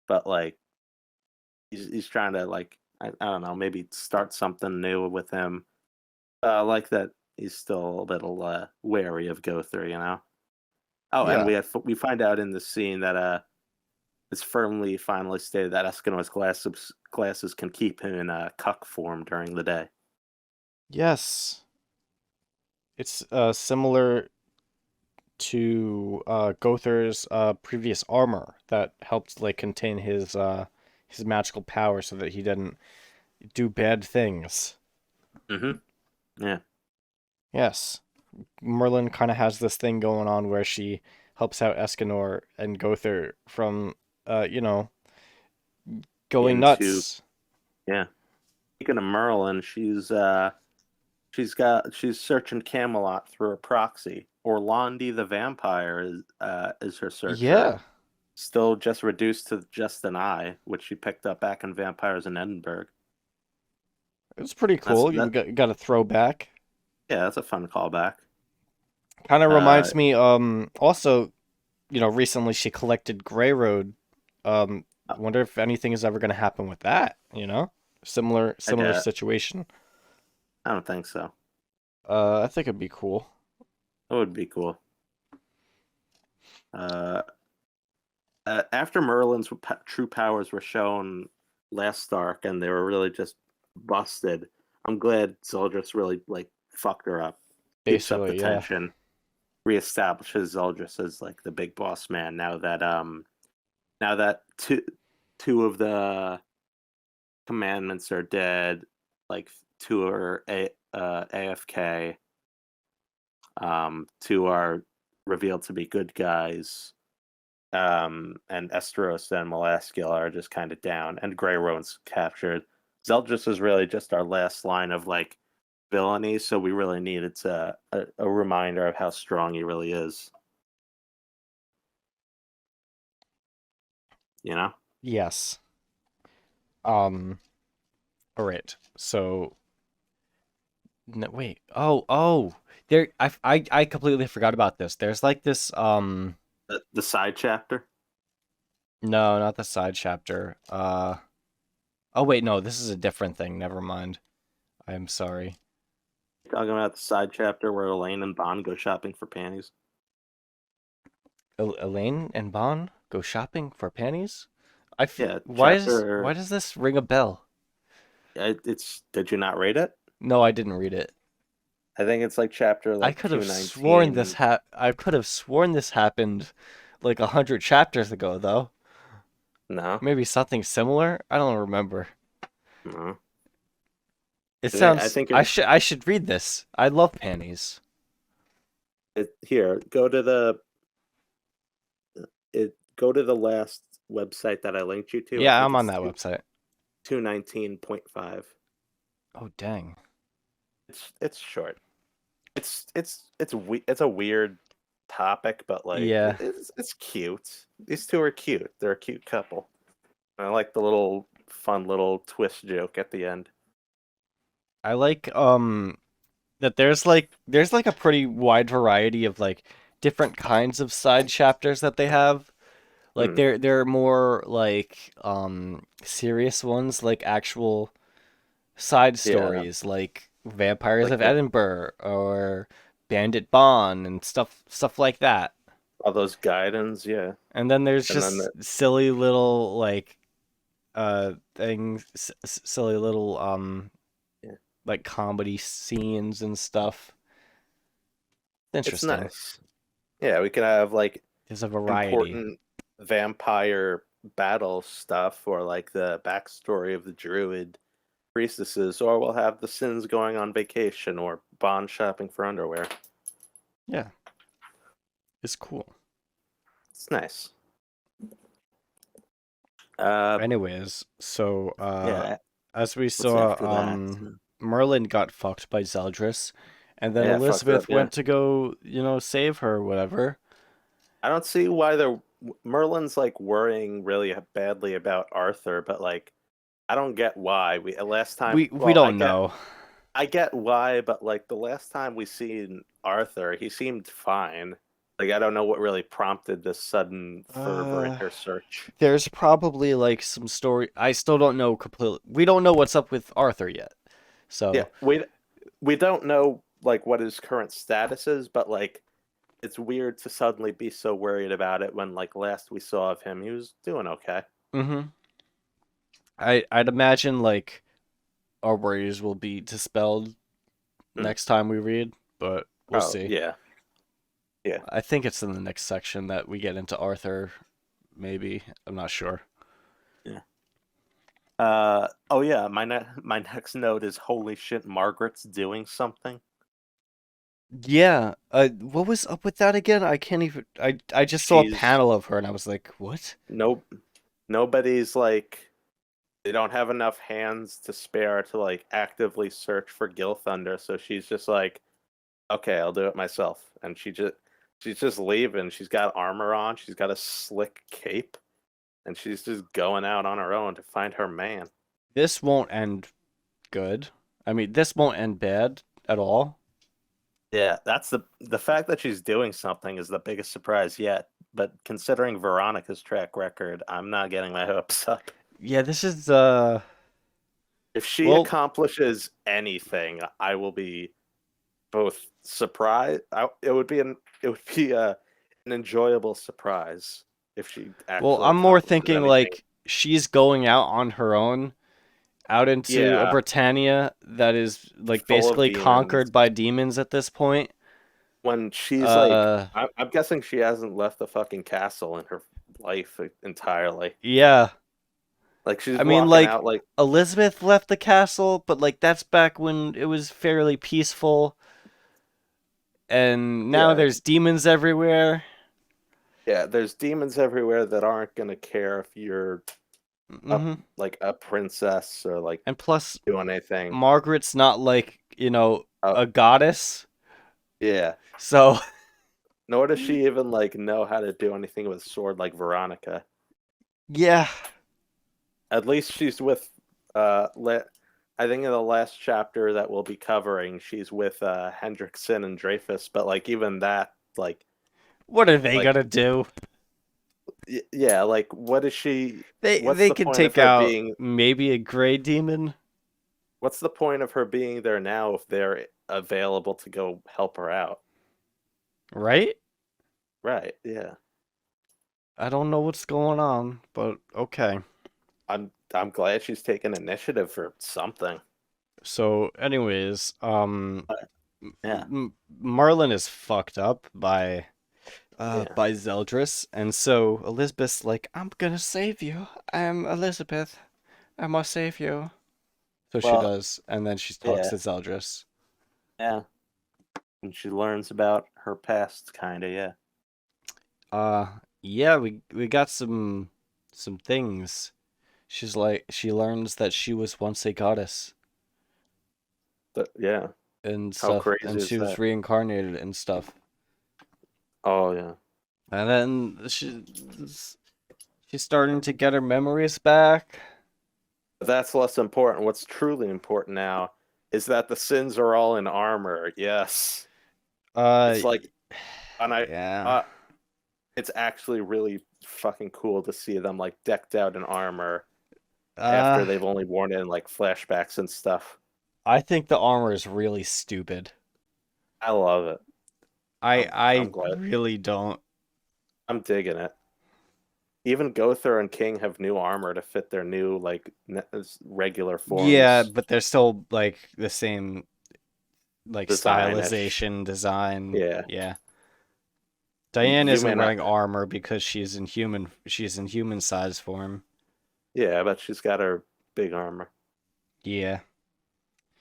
but like he's trying to like I don't know, maybe start something new with him. I like that he's still a little wary of Gother, you know. Oh, and Yeah. we find out in the scene that it's finally stated that Eskimo's glasses can keep him in cuck form during the day. Yes. It's similar to Gother's previous armor that helped like contain his magical power so that he didn't do bad things. Mm-hmm. Yeah. Yes. Merlin kind of has this thing going on where she helps out Escanor and Gother from you know, going Into nuts. yeah. Speaking of Merlin, she's searching Camelot through a proxy. Orlandi the vampire is her searcher. Yeah. Still just reduced to just an eye, which she picked up back in Vampires in Edinburgh. It was pretty That's cool. You that got a throwback. yeah, that's a fun callback. Kind of Uh reminds me also, recently she collected Grey Road. Wonder if anything is ever going to happen with that, you know? I Similar doubt. situation. I don't think so. I think it'd be cool. That would be cool. Uh, After Merlin's true powers were shown last arc, and they were really just busted. I'm glad Zeldris really like fucked her up, keeps up the Basically, yeah. tension, reestablishes Zeldris as like the big boss man. Now that two of the commandments are dead, like two are AFK, two are revealed to be good guys. And Esteros and Malaskiel are just kind of down, and Grey Roan's captured. Zeldris is really just our last line of like villainy, so we really needed a reminder of how strong he really is. You know? Yes. Um, all right. So, no, wait. Oh. There I completely forgot about this. There's like this The side chapter. no, not the side chapter. Oh wait, no, this is a different thing. Never mind. I'm sorry. Talking about the side chapter where Elaine and Bond go shopping for panties. Elaine and Bon go shopping for panties? Yeah, Why chapter. does this ring a bell? It's. Did you not read it? No, I didn't read it. I think it's like chapter I like could have sworn 219. I could have sworn this happened like 100 chapters ago though. No, Maybe something similar? I don't remember. no. It I sounds think you're I should read this. I love panties. here. Go to the last website that I linked you to. I Yeah, think I'm on it's that website. 219.5. Oh dang. It's short. It's a weird topic, but like Yeah. it's cute. These two are cute. They're a cute couple. I like the little fun little twist joke at the end. I like that there's like a pretty wide variety of like different kinds of side chapters that they have. Like Hmm. they're more like serious ones, like actual side Yeah, stories, like Vampires like of Edinburgh or Bandit Bond and stuff like that. all those guidance. Yeah, And then there's and then just silly little like things, silly little yeah, like comedy scenes and stuff. it's Interesting. nice. Yeah, we could have like There's a variety. important vampire battle stuff or like the backstory of the druid priestesses, or we'll have the sins going on vacation or Bond shopping for underwear. Yeah, it's cool. It's nice. Uh, Anyways, so yeah. as we What's saw, after that? Merlin got fucked by Zeldris, and then Yeah, fucked up. Elizabeth Yeah, went to go, save her or whatever. I don't see why the Merlin's like worrying really badly about Arthur, but like I don't get why. We last time, We well, don't know. I get why, but like the last time we seen Arthur, he seemed fine. Like I don't know what really prompted this sudden fervor in Uh, her search. there's probably like some story. I still don't know completely. We don't know what's up with Arthur yet. Yeah, So, we don't know like what his current status is, but like it's weird to suddenly be so worried about it when like last we saw of him, he was doing okay. hmm I'd imagine like our worries will be dispelled Hmm. next time we read, but we'll Oh see. yeah, yeah, I think it's in the next section that we get into Arthur. Maybe I'm not sure. yeah. Oh yeah, my next note is holy shit, Margaret's doing something. Yeah. What was up with that again? I can't even. I just saw a She's panel of her and I was like, what? no nobody's like they don't have enough hands to spare to like actively search for Gil Thunder, so she's just like, okay, I'll do it myself. And she's just leaving. She's got armor on, she's got a slick cape, and she's just going out on her own to find her man. This won't end good. I mean, this won't end bad at all. Yeah, that's the fact that she's doing something is the biggest surprise yet. But considering Veronica's track record, I'm not getting my hopes up. Yeah, this is If she well, accomplishes anything, I will be both surprised. It would be an enjoyable surprise if she well, actually I'm more accomplishes thinking anything. like she's going out on her own, out into a Yeah, Britannia that is like full of basically conquered demons. by demons at this point. When she's like, Uh, I'm guessing she hasn't left the fucking castle in her life entirely. yeah. Like she's I mean, walking like out like, Elizabeth left the castle, but like that's back when it was fairly peaceful, and now yeah, there's demons everywhere. yeah. There's demons everywhere that aren't gonna care if you're up hmm like a princess or like And plus, doing anything. Margaret's not like, Oh, a goddess. yeah. So, Nor does she even like know how to do anything with a sword like Veronica. yeah. At least she's with I think in the last chapter that we'll be covering, she's with Hendrickson and Dreyfus, but like even that, What are they like gonna do? yeah, like what is she They what's they the can point of take her out being maybe a gray demon, what's the point of her being there now if they're available to go help her out? right? Right, yeah. I don't know what's going on, but okay. I'm glad she's taking initiative for something. So, anyways, Yeah, Marlin is fucked up yeah. by Zeldris, and so Elizabeth's like, "I'm gonna save you. I'm Elizabeth. I must save you." So she Well, does, and then she talks yeah, to Zeldris. yeah. And she learns about her past kinda, yeah. Uh, yeah, we got some things. She learns that she was once a goddess Yeah. and How stuff, crazy and is she was that? reincarnated and stuff. Oh yeah. And then she's starting to get her memories back. But that's less important. What's truly important now is that the sins are all in armor. Yes. Uh, It's like and I yeah. uh it's actually really fucking cool to see them like decked out in armor after Uh, they've only worn it in like flashbacks and stuff. I think the armor is really stupid. I love it. I I'm glad. really don't. I'm digging it. Even Gother and King have new armor to fit their new like regular Yeah, forms but they're still like the same like designish. stylization, design. Yeah. Yeah. Diane You isn't may not. wearing armor because she's in human size form. Yeah, but she's got her big armor. Yeah.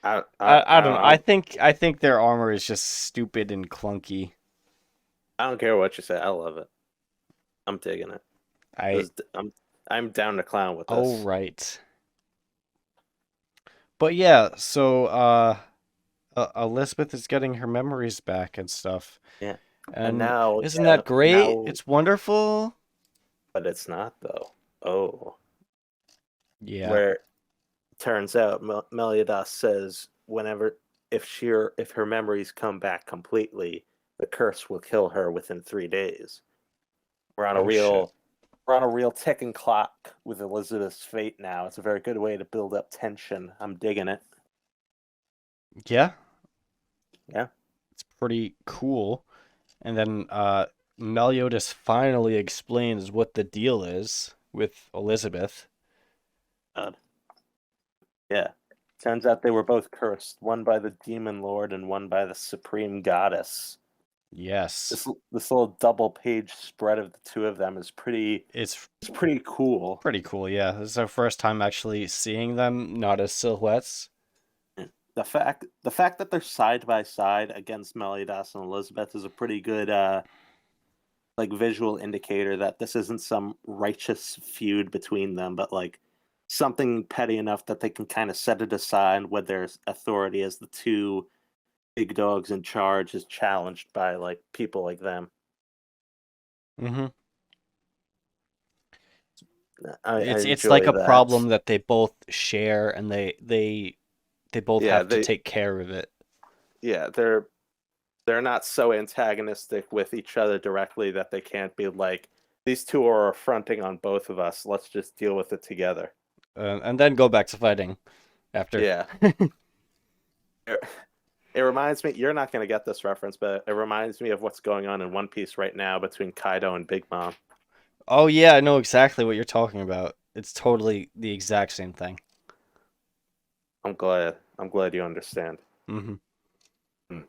I I don't don't know. know. I think their armor is just stupid and clunky. I don't care what you say. I love it. I'm digging it. I I'm down to clown with oh this. right. But yeah, so Elizabeth is getting her memories back and stuff. Yeah. And And now, isn't yeah, that great? now, It's wonderful. but it's not though. Oh, Yeah. where turns out Meliodas says whenever if her memories come back completely, the curse will kill her within 3 days. We're on a Oh shit. real we're on a real ticking clock with Elizabeth's fate now. It's a very good way to build up tension. I'm digging it. Yeah, Yeah. it's pretty cool. And then Meliodas finally explains what the deal is with Elizabeth. God. Yeah. Turns out they were both cursed, one by the demon lord and one by the supreme goddess. Yes. This little double page spread of the two of them is It's it's pretty cool. pretty cool, yeah. This is our first time actually seeing them, not as silhouettes. The fact that they're side by side against Meliodas and Elizabeth is a pretty good like visual indicator that this isn't some righteous feud between them, but like something petty enough that they can kind of set it aside when their authority as the two big dogs in charge is challenged by like people like them. Mm-hmm. I It's like enjoy a that. problem that they both share, and they both Yeah, have to they take care of it. yeah, they're not so antagonistic with each other directly that they can't be like these two are affronting on both of us. Let's just deal with it together. And then go back to fighting after. Yeah. It, it reminds me, you're not going to get this reference, but it reminds me of what's going on in One Piece right now between Kaido and Big Mom. Oh yeah, I know exactly what you're talking about. It's totally the exact same thing. I'm glad. I'm glad you understand. Hmm. Hmm.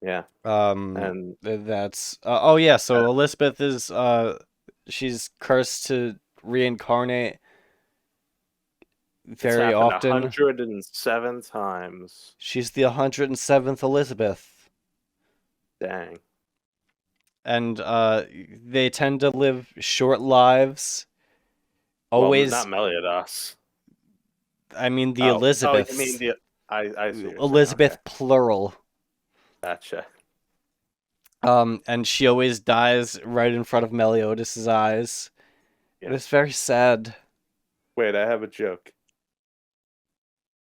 Yeah. And That's oh yeah. uh, So Elizabeth is she's cursed to reincarnate it's very happened often. 107 times. She's the 107th Elizabeth, Dang. and they tend to live short lives. Well, not Always, Meliodas. I mean the Oh, you mean Elizabeths, the. I see what you're saying. Okay. Elizabeth plural. Gotcha. And she always dies right in front of Meliodas's eyes. And Yeah. it's very sad. Wait, I have a joke.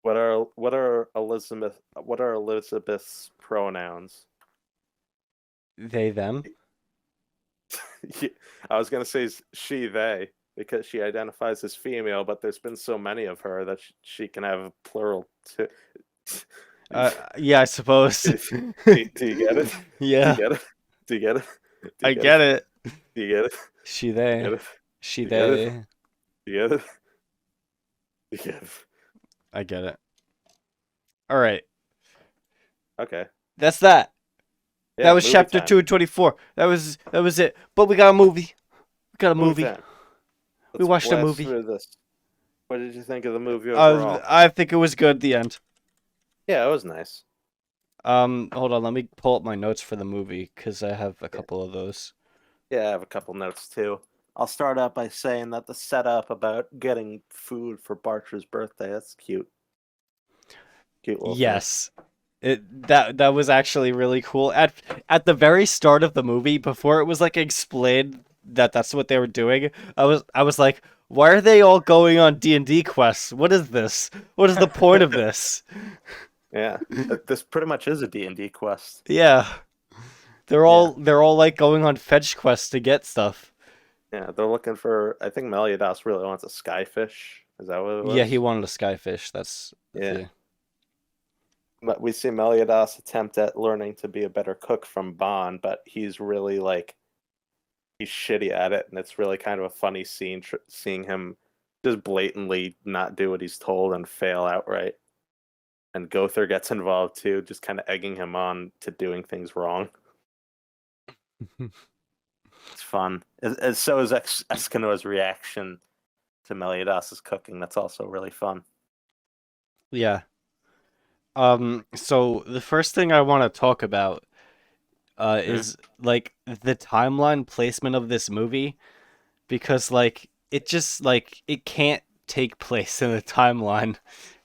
What are Elizabeth's pronouns? They, them. I was gonna say she they because she identifies as female, but there's been so many of her that she can have plural too. Yeah, I suppose. Do you get it? Do you Yeah, get it? Do you get it? Do you I get it? get it. Do you get it? She, Do you get they. it? She, Do you get it? they. Do you get it? Do you get it? I get it. All right. Okay. That's that. That Yeah, was movie chapter time. 224. That was it. But we got a movie. We got a Movie movie. time. We Let's watched a blast movie. through this. What did you think of the movie overall? I think it was good at the end. Yeah, it was nice. Hold on, let me pull up my notes for the movie because I have a Yeah. couple of those. Yeah, I have a couple notes too. I'll start out by saying that the setup about getting food for Barcher's birthday, that's cute. Cute little thing. Yes. That was actually really cool. At the very start of the movie, before it was like explained that that's what they were doing, I was like, why are they all going on D&D quests? What is this? What is the point of this? Yeah. This pretty much is a D&D quest. Yeah. They're Yeah. all they're all like going on fetch quests to get stuff. Yeah, they're looking for I think Meliodas really wants a skyfish. Is that what it Yeah, he was? wanted a skyfish. That's Yeah. the But we see Meliodas attempt at learning to be a better cook from Bond, but he's really like he's shitty at it, and it's really kind of a funny scene seeing him just blatantly not do what he's told and fail outright. And Gother gets involved too, just kind of egging him on to doing things wrong. It's fun. So is Eskino's reaction to Meliodas's cooking. That's also really fun. Yeah. So the first thing I want to talk about Hmm? is like the timeline placement of this movie because like it just like it can't take place in the timeline.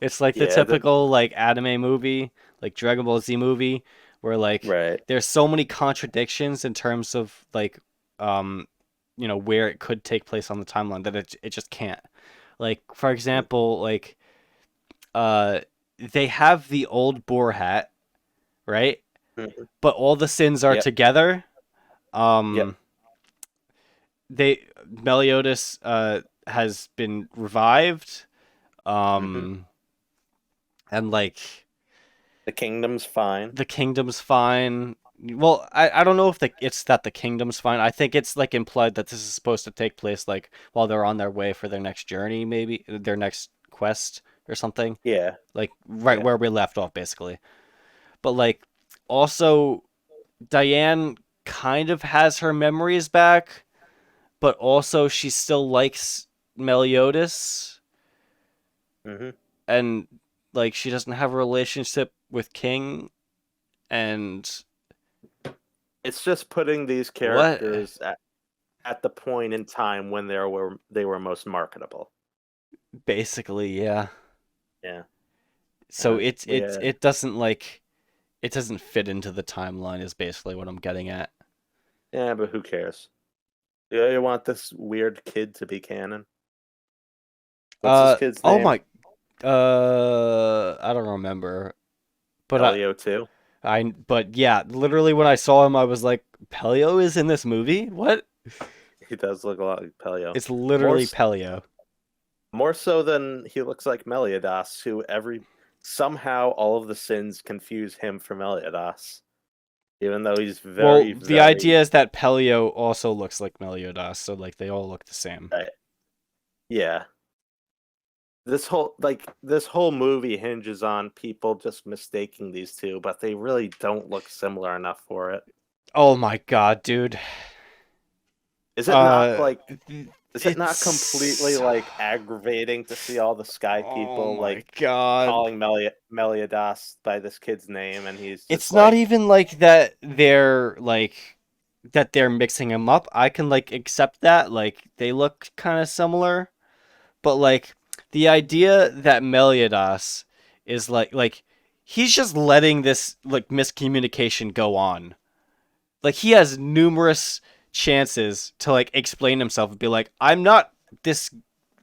It's like the Yeah, typical like anime movie, like Dragon Ball Z movie where like right. there's so many contradictions in terms of like um where it could take place on the timeline that it just can't. Like for Mhm. example, like uh they have the old boar hat, right? Mhm. But all the sins are Yep. together. Yep. Um, they Meliodas has been revived. Hmm. Um, and like The kingdom's fine. the kingdom's fine. Well, I don't know if it's that the kingdom's fine. I think it's like implied that this is supposed to take place like while they're on their way for their next journey, maybe their next quest or something. Yeah. Like right Yeah. where we left off, basically. But like also Diane kind of has her memories back, but also she still likes Meliodas, Hmm. and like she doesn't have a relationship with King, and It's just putting these what characters at the point in time when they were most marketable. basically, yeah. Yeah. So it's We it's it doesn't like it doesn't fit into the timeline is basically what I'm getting at. Yeah, but who cares? You want this weird kid to be canon? What's this kid's Oh name? my I don't remember. But Elio too. but yeah, literally when I saw him I was like, Pelio is in this movie? What? He does look a lot like Pelio. It's More literally Pelio. more so than he looks like Meliodas, who somehow all of the sins confuse him for Meliodas, even though he's Well, very, the very idea is that Pelio also looks like Meliodas, so like they all look the same. yeah. This whole movie hinges on people just mistaking these two, but they really don't look similar enough for it. Oh my god, dude. Is it not Uh like is it not completely it's like aggravating to see all the sky oh people my like god. calling Meliodas by this kid's name, and he's It's just not like, even like that they're mixing them up. I can like accept that. Like they look kind of similar, but like the idea that Meliodas is like he's just letting this like miscommunication go on. Like he has numerous chances to like explain himself and be like, I'm not this.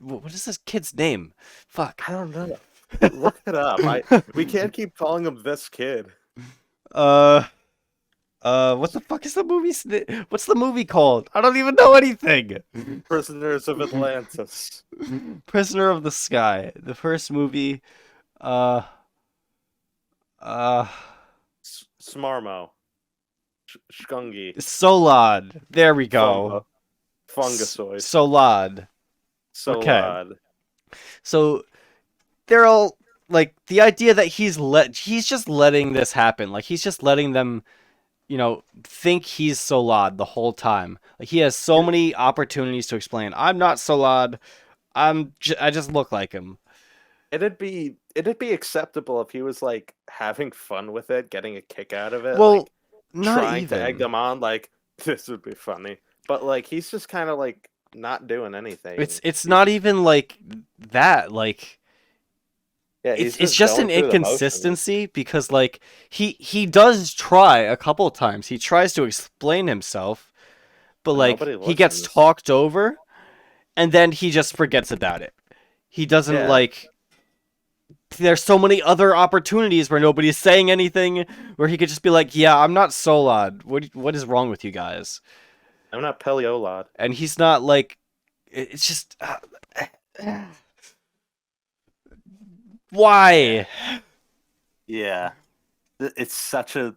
What is this kid's name? Fuck. I don't know. Look it up. We can't keep calling him this kid. uh, what the fuck is the movie? What's the movie called? I don't even know anything. Prisoners of Atlantis. Prisoner of the Sky, the first movie. Uh, uh, Smarmo. Shkungi. Solad. There we go. Fumbo. Fungasoid. Solad. Okay. Solad. So they're all like the idea that he's just letting this happen. Like he's just letting them, think he's Solad the whole time. Like he has so many opportunities to explain. I'm not Solad. I just look like him. It'd be acceptable if he was like having fun with it, getting a kick out of it, Well, like not trying to egg even. them on, like this would be funny. But like he's just kind of like not doing anything. It's He's not even like that. Like Yeah, it's he's it's just just going an through the motions. inconsistency because like he does try a couple times. He tries to explain himself, but But like nobody he gets listens. talked over and then he just forgets about it. He doesn't Yeah, like there's so many other opportunities where nobody's saying anything where he could just be like, "Yeah, I'm not Solad. What is wrong with you guys?" I'm not Peleolad. And he's not like it's just Yeah, why? yeah. It's such a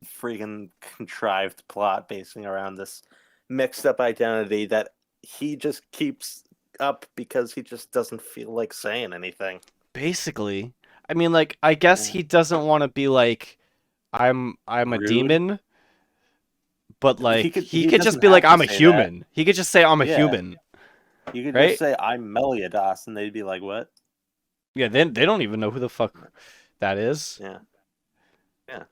freaking contrived plot basing around this mixed up identity that he just keeps up because he just doesn't feel like saying anything. Basically, I mean, like, I guess Yeah. he doesn't want to be like, I'm a Rude. demon, but He like, could he he could just doesn't be like, have to I'm a say that. human. He could just say, I'm a Yeah. human, You could just right? say I'm Meliodas and they'd be like, "What?" Yeah, then they don't even know who the fuck that is. Yeah. Yeah.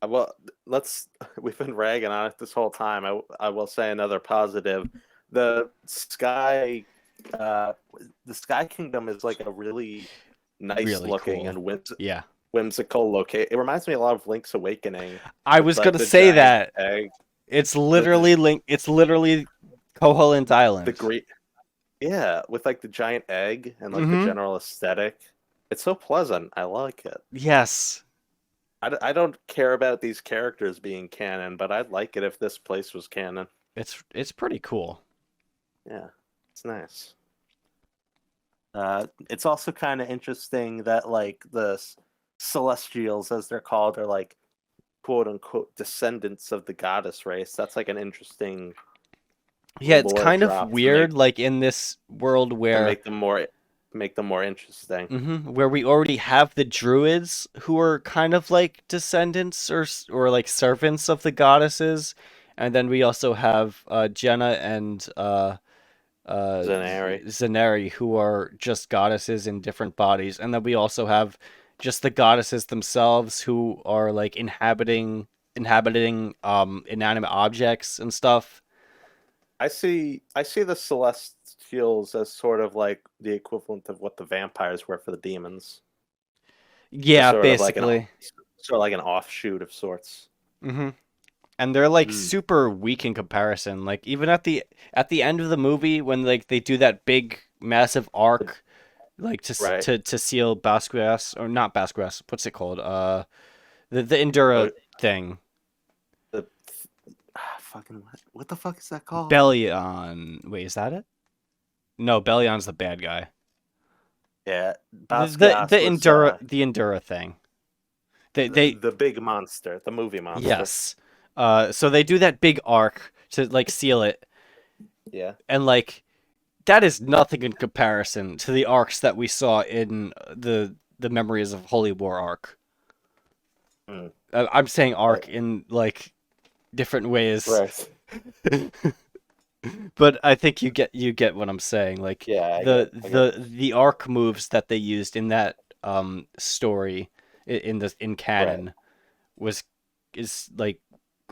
Well, let's we've been ragging on it this whole time. I will say another positive. The sky uh the Sky Kingdom is like a really nice Really looking cool. and Yeah. whimsical location. It reminds me a lot of Link's Awakening I with was like gonna the say giant that. egg, It's the literally Link. It's literally Koholint the Island. great yeah, with like the giant egg and like the Mm-hmm. general aesthetic. It's so pleasant. I like it. Yes, I don't care about these characters being canon, but I'd like it if this place was canon. it's pretty cool. Yeah, it's nice. It's also kind of interesting that like Celestials, as they're called, are like quote unquote descendants of the goddess race. That's like an interesting Yeah, it's lore kind of drop to make weird, like in this world to where make them more interesting. where we already have the druids who are kind of like descendants or like servants of the goddesses, and then we also have Jenna and Zanari. Zaneri who are just goddesses in different bodies, and then we also have just the goddesses themselves who are like inhabiting inanimate objects and stuff. I see the Celestials as sort of like the equivalent of what the vampires were for the demons. They're Yeah, basically. sort of like an offshoot of sorts. hmm And they're like Mm, super weak in comparison. Like even at the end of the movie when like they do that big massive arc like right. to seal Basquias or not Basquias, what's it called? The Endura Oh, thing. the fucking what the fuck is that called? Bellion. Wait, is that it? No, Bellion's the bad guy. Yeah, The Basquiat was Endura thing. They the big monster, the movie monster. yes. So they do that big arc to like seal it, Yeah. and like that is nothing in comparison to the arcs that we saw in the Memories of Holy War arc. Mm, I'm saying right. arc in like different ways, Right. but I think you get what I'm saying. Like Yeah, I get the arc moves that they used in that story in right. canon was is like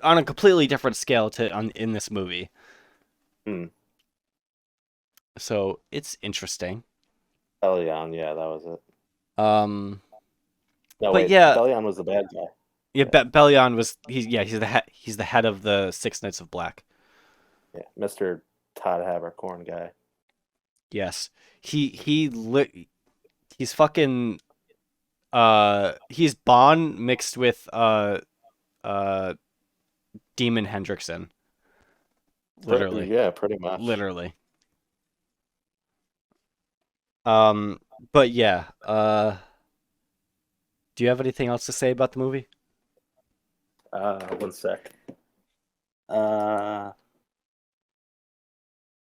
on a completely different scale to on in this movie. Mm. So it's interesting. Elion, yeah, that was it. Um, No, but wait, yeah, Bellion was the bad guy. yeah, Yeah, Bellion was he's the head of the Six Knights of Black. yeah, Mr. Todd Habercorn guy. Yes, he's fucking he's Bond mixed with uh Demon Hendrickson, literally, Yeah, pretty much. literally. Um, but yeah, do you have anything else to say about the movie? One sec. Uh,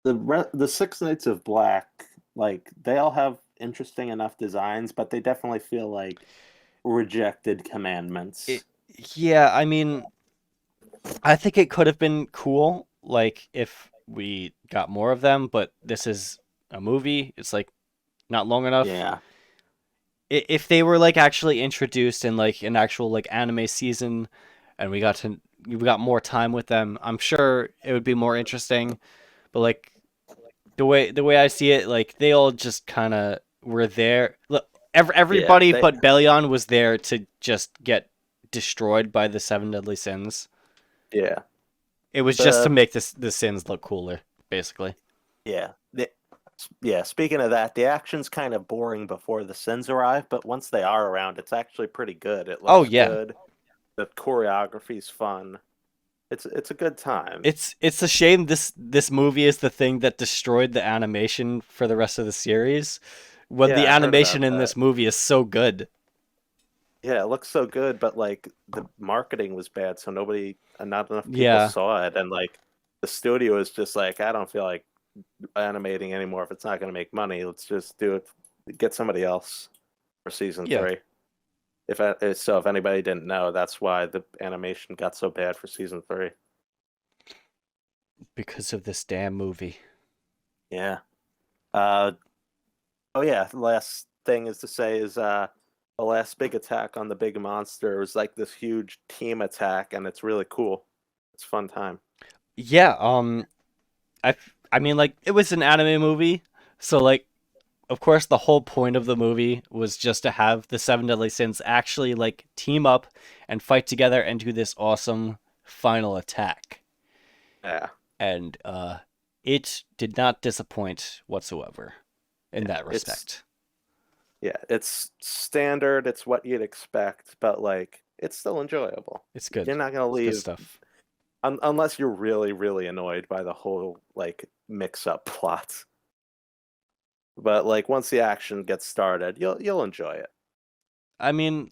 the Six Knights of Black, like they all have interesting enough designs, but they definitely feel like rejected It, commandments. yeah, I mean, I think it could have been cool, like if we got more of them, but this is a movie. It's like not long enough. Yeah, If they were like actually introduced in like an actual like anime season, and we got more time with them, I'm sure it would be more interesting. But like the way I see it, like they all just kind of were there. Look, yeah, everybody but Bellion was there to just get destroyed by the seven deadly sins. yeah. It was just to The make the sins look cooler, basically. yeah, yeah. Speaking of that, the action's kind of boring before the sins arrive, but once they are around, it's actually pretty good. It Oh looks yeah, good. The choreography's fun. It's a good time. it's a shame this movie is the thing that destroyed the animation for the rest of the series. When the Yeah, I heard animation about in that. this movie is so good. Yeah, it looks so good, but like the marketing was bad, so not enough people Yeah, saw it, and like the studio is just like, I don't feel like animating anymore if it's not going to make money. Let's just do it, get somebody else for season yeah, three. If anybody didn't know, that's why the animation got so bad for season three. because of this damn movie. Yeah. Uh, oh yeah. The last thing is to say is the last big attack on the big monster was like this huge team attack, and it's really cool. It's a fun time. Yeah, I mean like it was an anime movie, so like of course the whole point of the movie was just to have the seven deadly sins actually like team up and fight together and do this awesome final attack. Yeah. And it did not disappoint whatsoever in Yeah. that respect. Yeah, it's standard. It's what you'd expect, but like it's still enjoyable. It's good. You're not gonna It's good leave stuff. unless you're really, really annoyed by the whole like mix-up plot. But like once the action gets started, you'll enjoy it. I mean,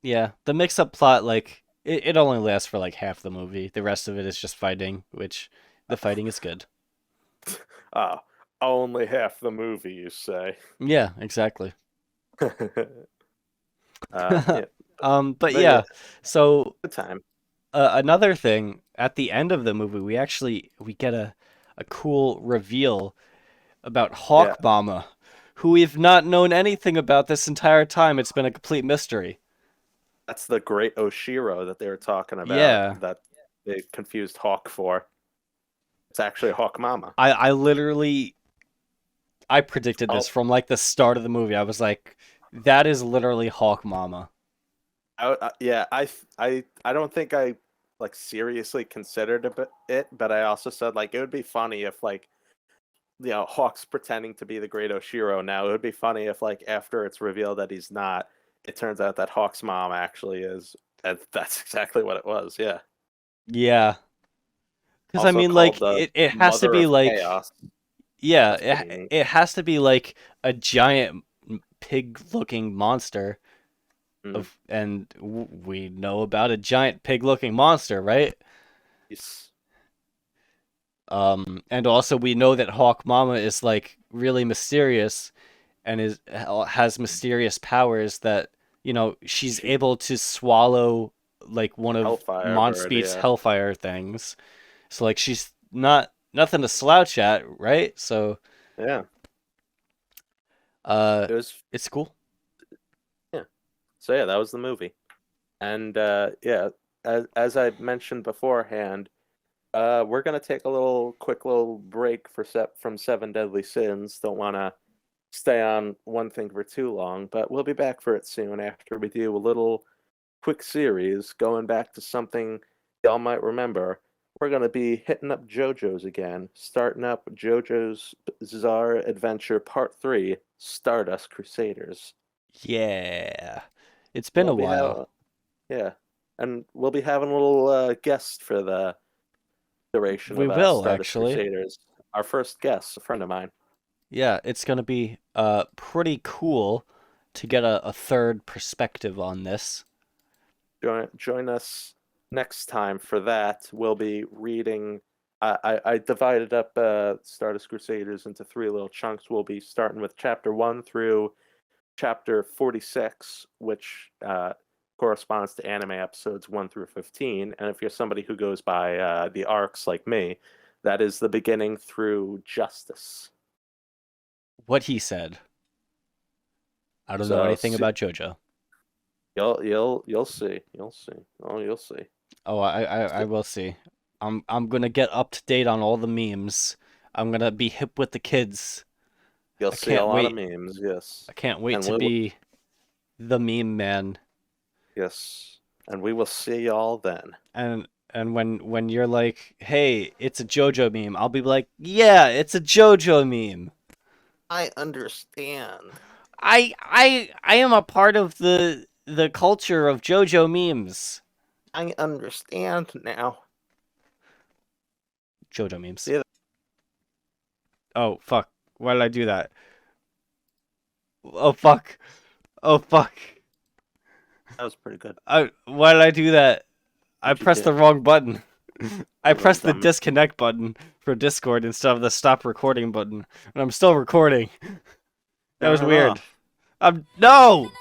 yeah, the mix-up plot, like, it only lasts for like half the movie. The rest of it is just fighting, which the fighting is good. Oh, only half the movie, you say? Yeah, exactly. Yeah, But but yeah, yeah, so good time. another thing at the end of the movie, we get a cool reveal about Yeah, Hawk Mama, who we've not known anything about this entire time. It's been a complete mystery. that's the great Oshiro that they were talking about Yeah, that they confused Hawk for. It's actually Hawk Mama. I literally I predicted this Oh, from like the start of the movie. I was like, that is literally Hawk Mama. yeah, I don't think I like seriously considered it, but I also said like it would be funny if like Hawk's pretending to be the great Oshiro now. It would be funny if like after it's revealed that he's not, it turns out that Hawk's mom actually is. And that's exactly what it was. Yeah. Yeah, because I Also mean, called like the it has to Mother be of like Chaos. yeah, That's pretty neat. it has to be like a giant pig-looking monster Mm. of, and we know about a giant pig-looking monster, right? Yes. And also we know that Hawk Mama is like really mysterious and has mysterious powers that, she's She able to swallow like one of Hellfire bird. Monspeed's Yeah. Hellfire things. So like she's not nothing to slouch at, right? So Yeah. uh It was. it's cool. Yeah. So yeah, that was the movie. And yeah, as I mentioned beforehand, we're gonna take a quick little break from Seven Deadly Sins. Don't want to stay on one thing for too long, but we'll be back for it soon after we do a little quick series going back to something y'all might remember. We're gonna be hitting up JoJo's again, starting up JoJo's Bizarre Adventure Part 3, Stardust Crusaders. Yeah. It's been We'll a be while. having Yeah, and we'll be having a little guest for the duration We of will Stardust actually. Crusaders. Our first guest, a friend of mine. Yeah, it's gonna be pretty cool to get a third perspective on this. Join us next time for that. We'll be reading. I divided up Stardust Crusaders into three little chunks. We'll be starting with chapter 1 through chapter 46, which corresponds to anime episodes 1 through 15. And if you're somebody who goes by the arcs like me, that is the beginning through Justice. What he said. I don't know So anything about JoJo. you'll see. You'll see. Oh, you'll see. Oh, I will see. I'm gonna get up to date on all the memes. I'm gonna be hip with the kids. You'll I see a can't lot of wait. memes, yes. I can't wait And to be the meme man. yes. And we will see y'all then. And when you're like, "Hey, it's a JoJo meme," I'll be like, "Yeah, it's a JoJo meme." I understand. I am a part of the culture of JoJo memes. I understand now. JoJo memes. See, Oh fuck. Why did I do that? Oh fuck. Oh fuck. that was pretty good. Why did I do that? I What'd you pressed do? the wrong button. I You little pressed the dumb. disconnect button for Discord instead of the stop recording button, and I'm still recording. That was Turn it weird. off. No.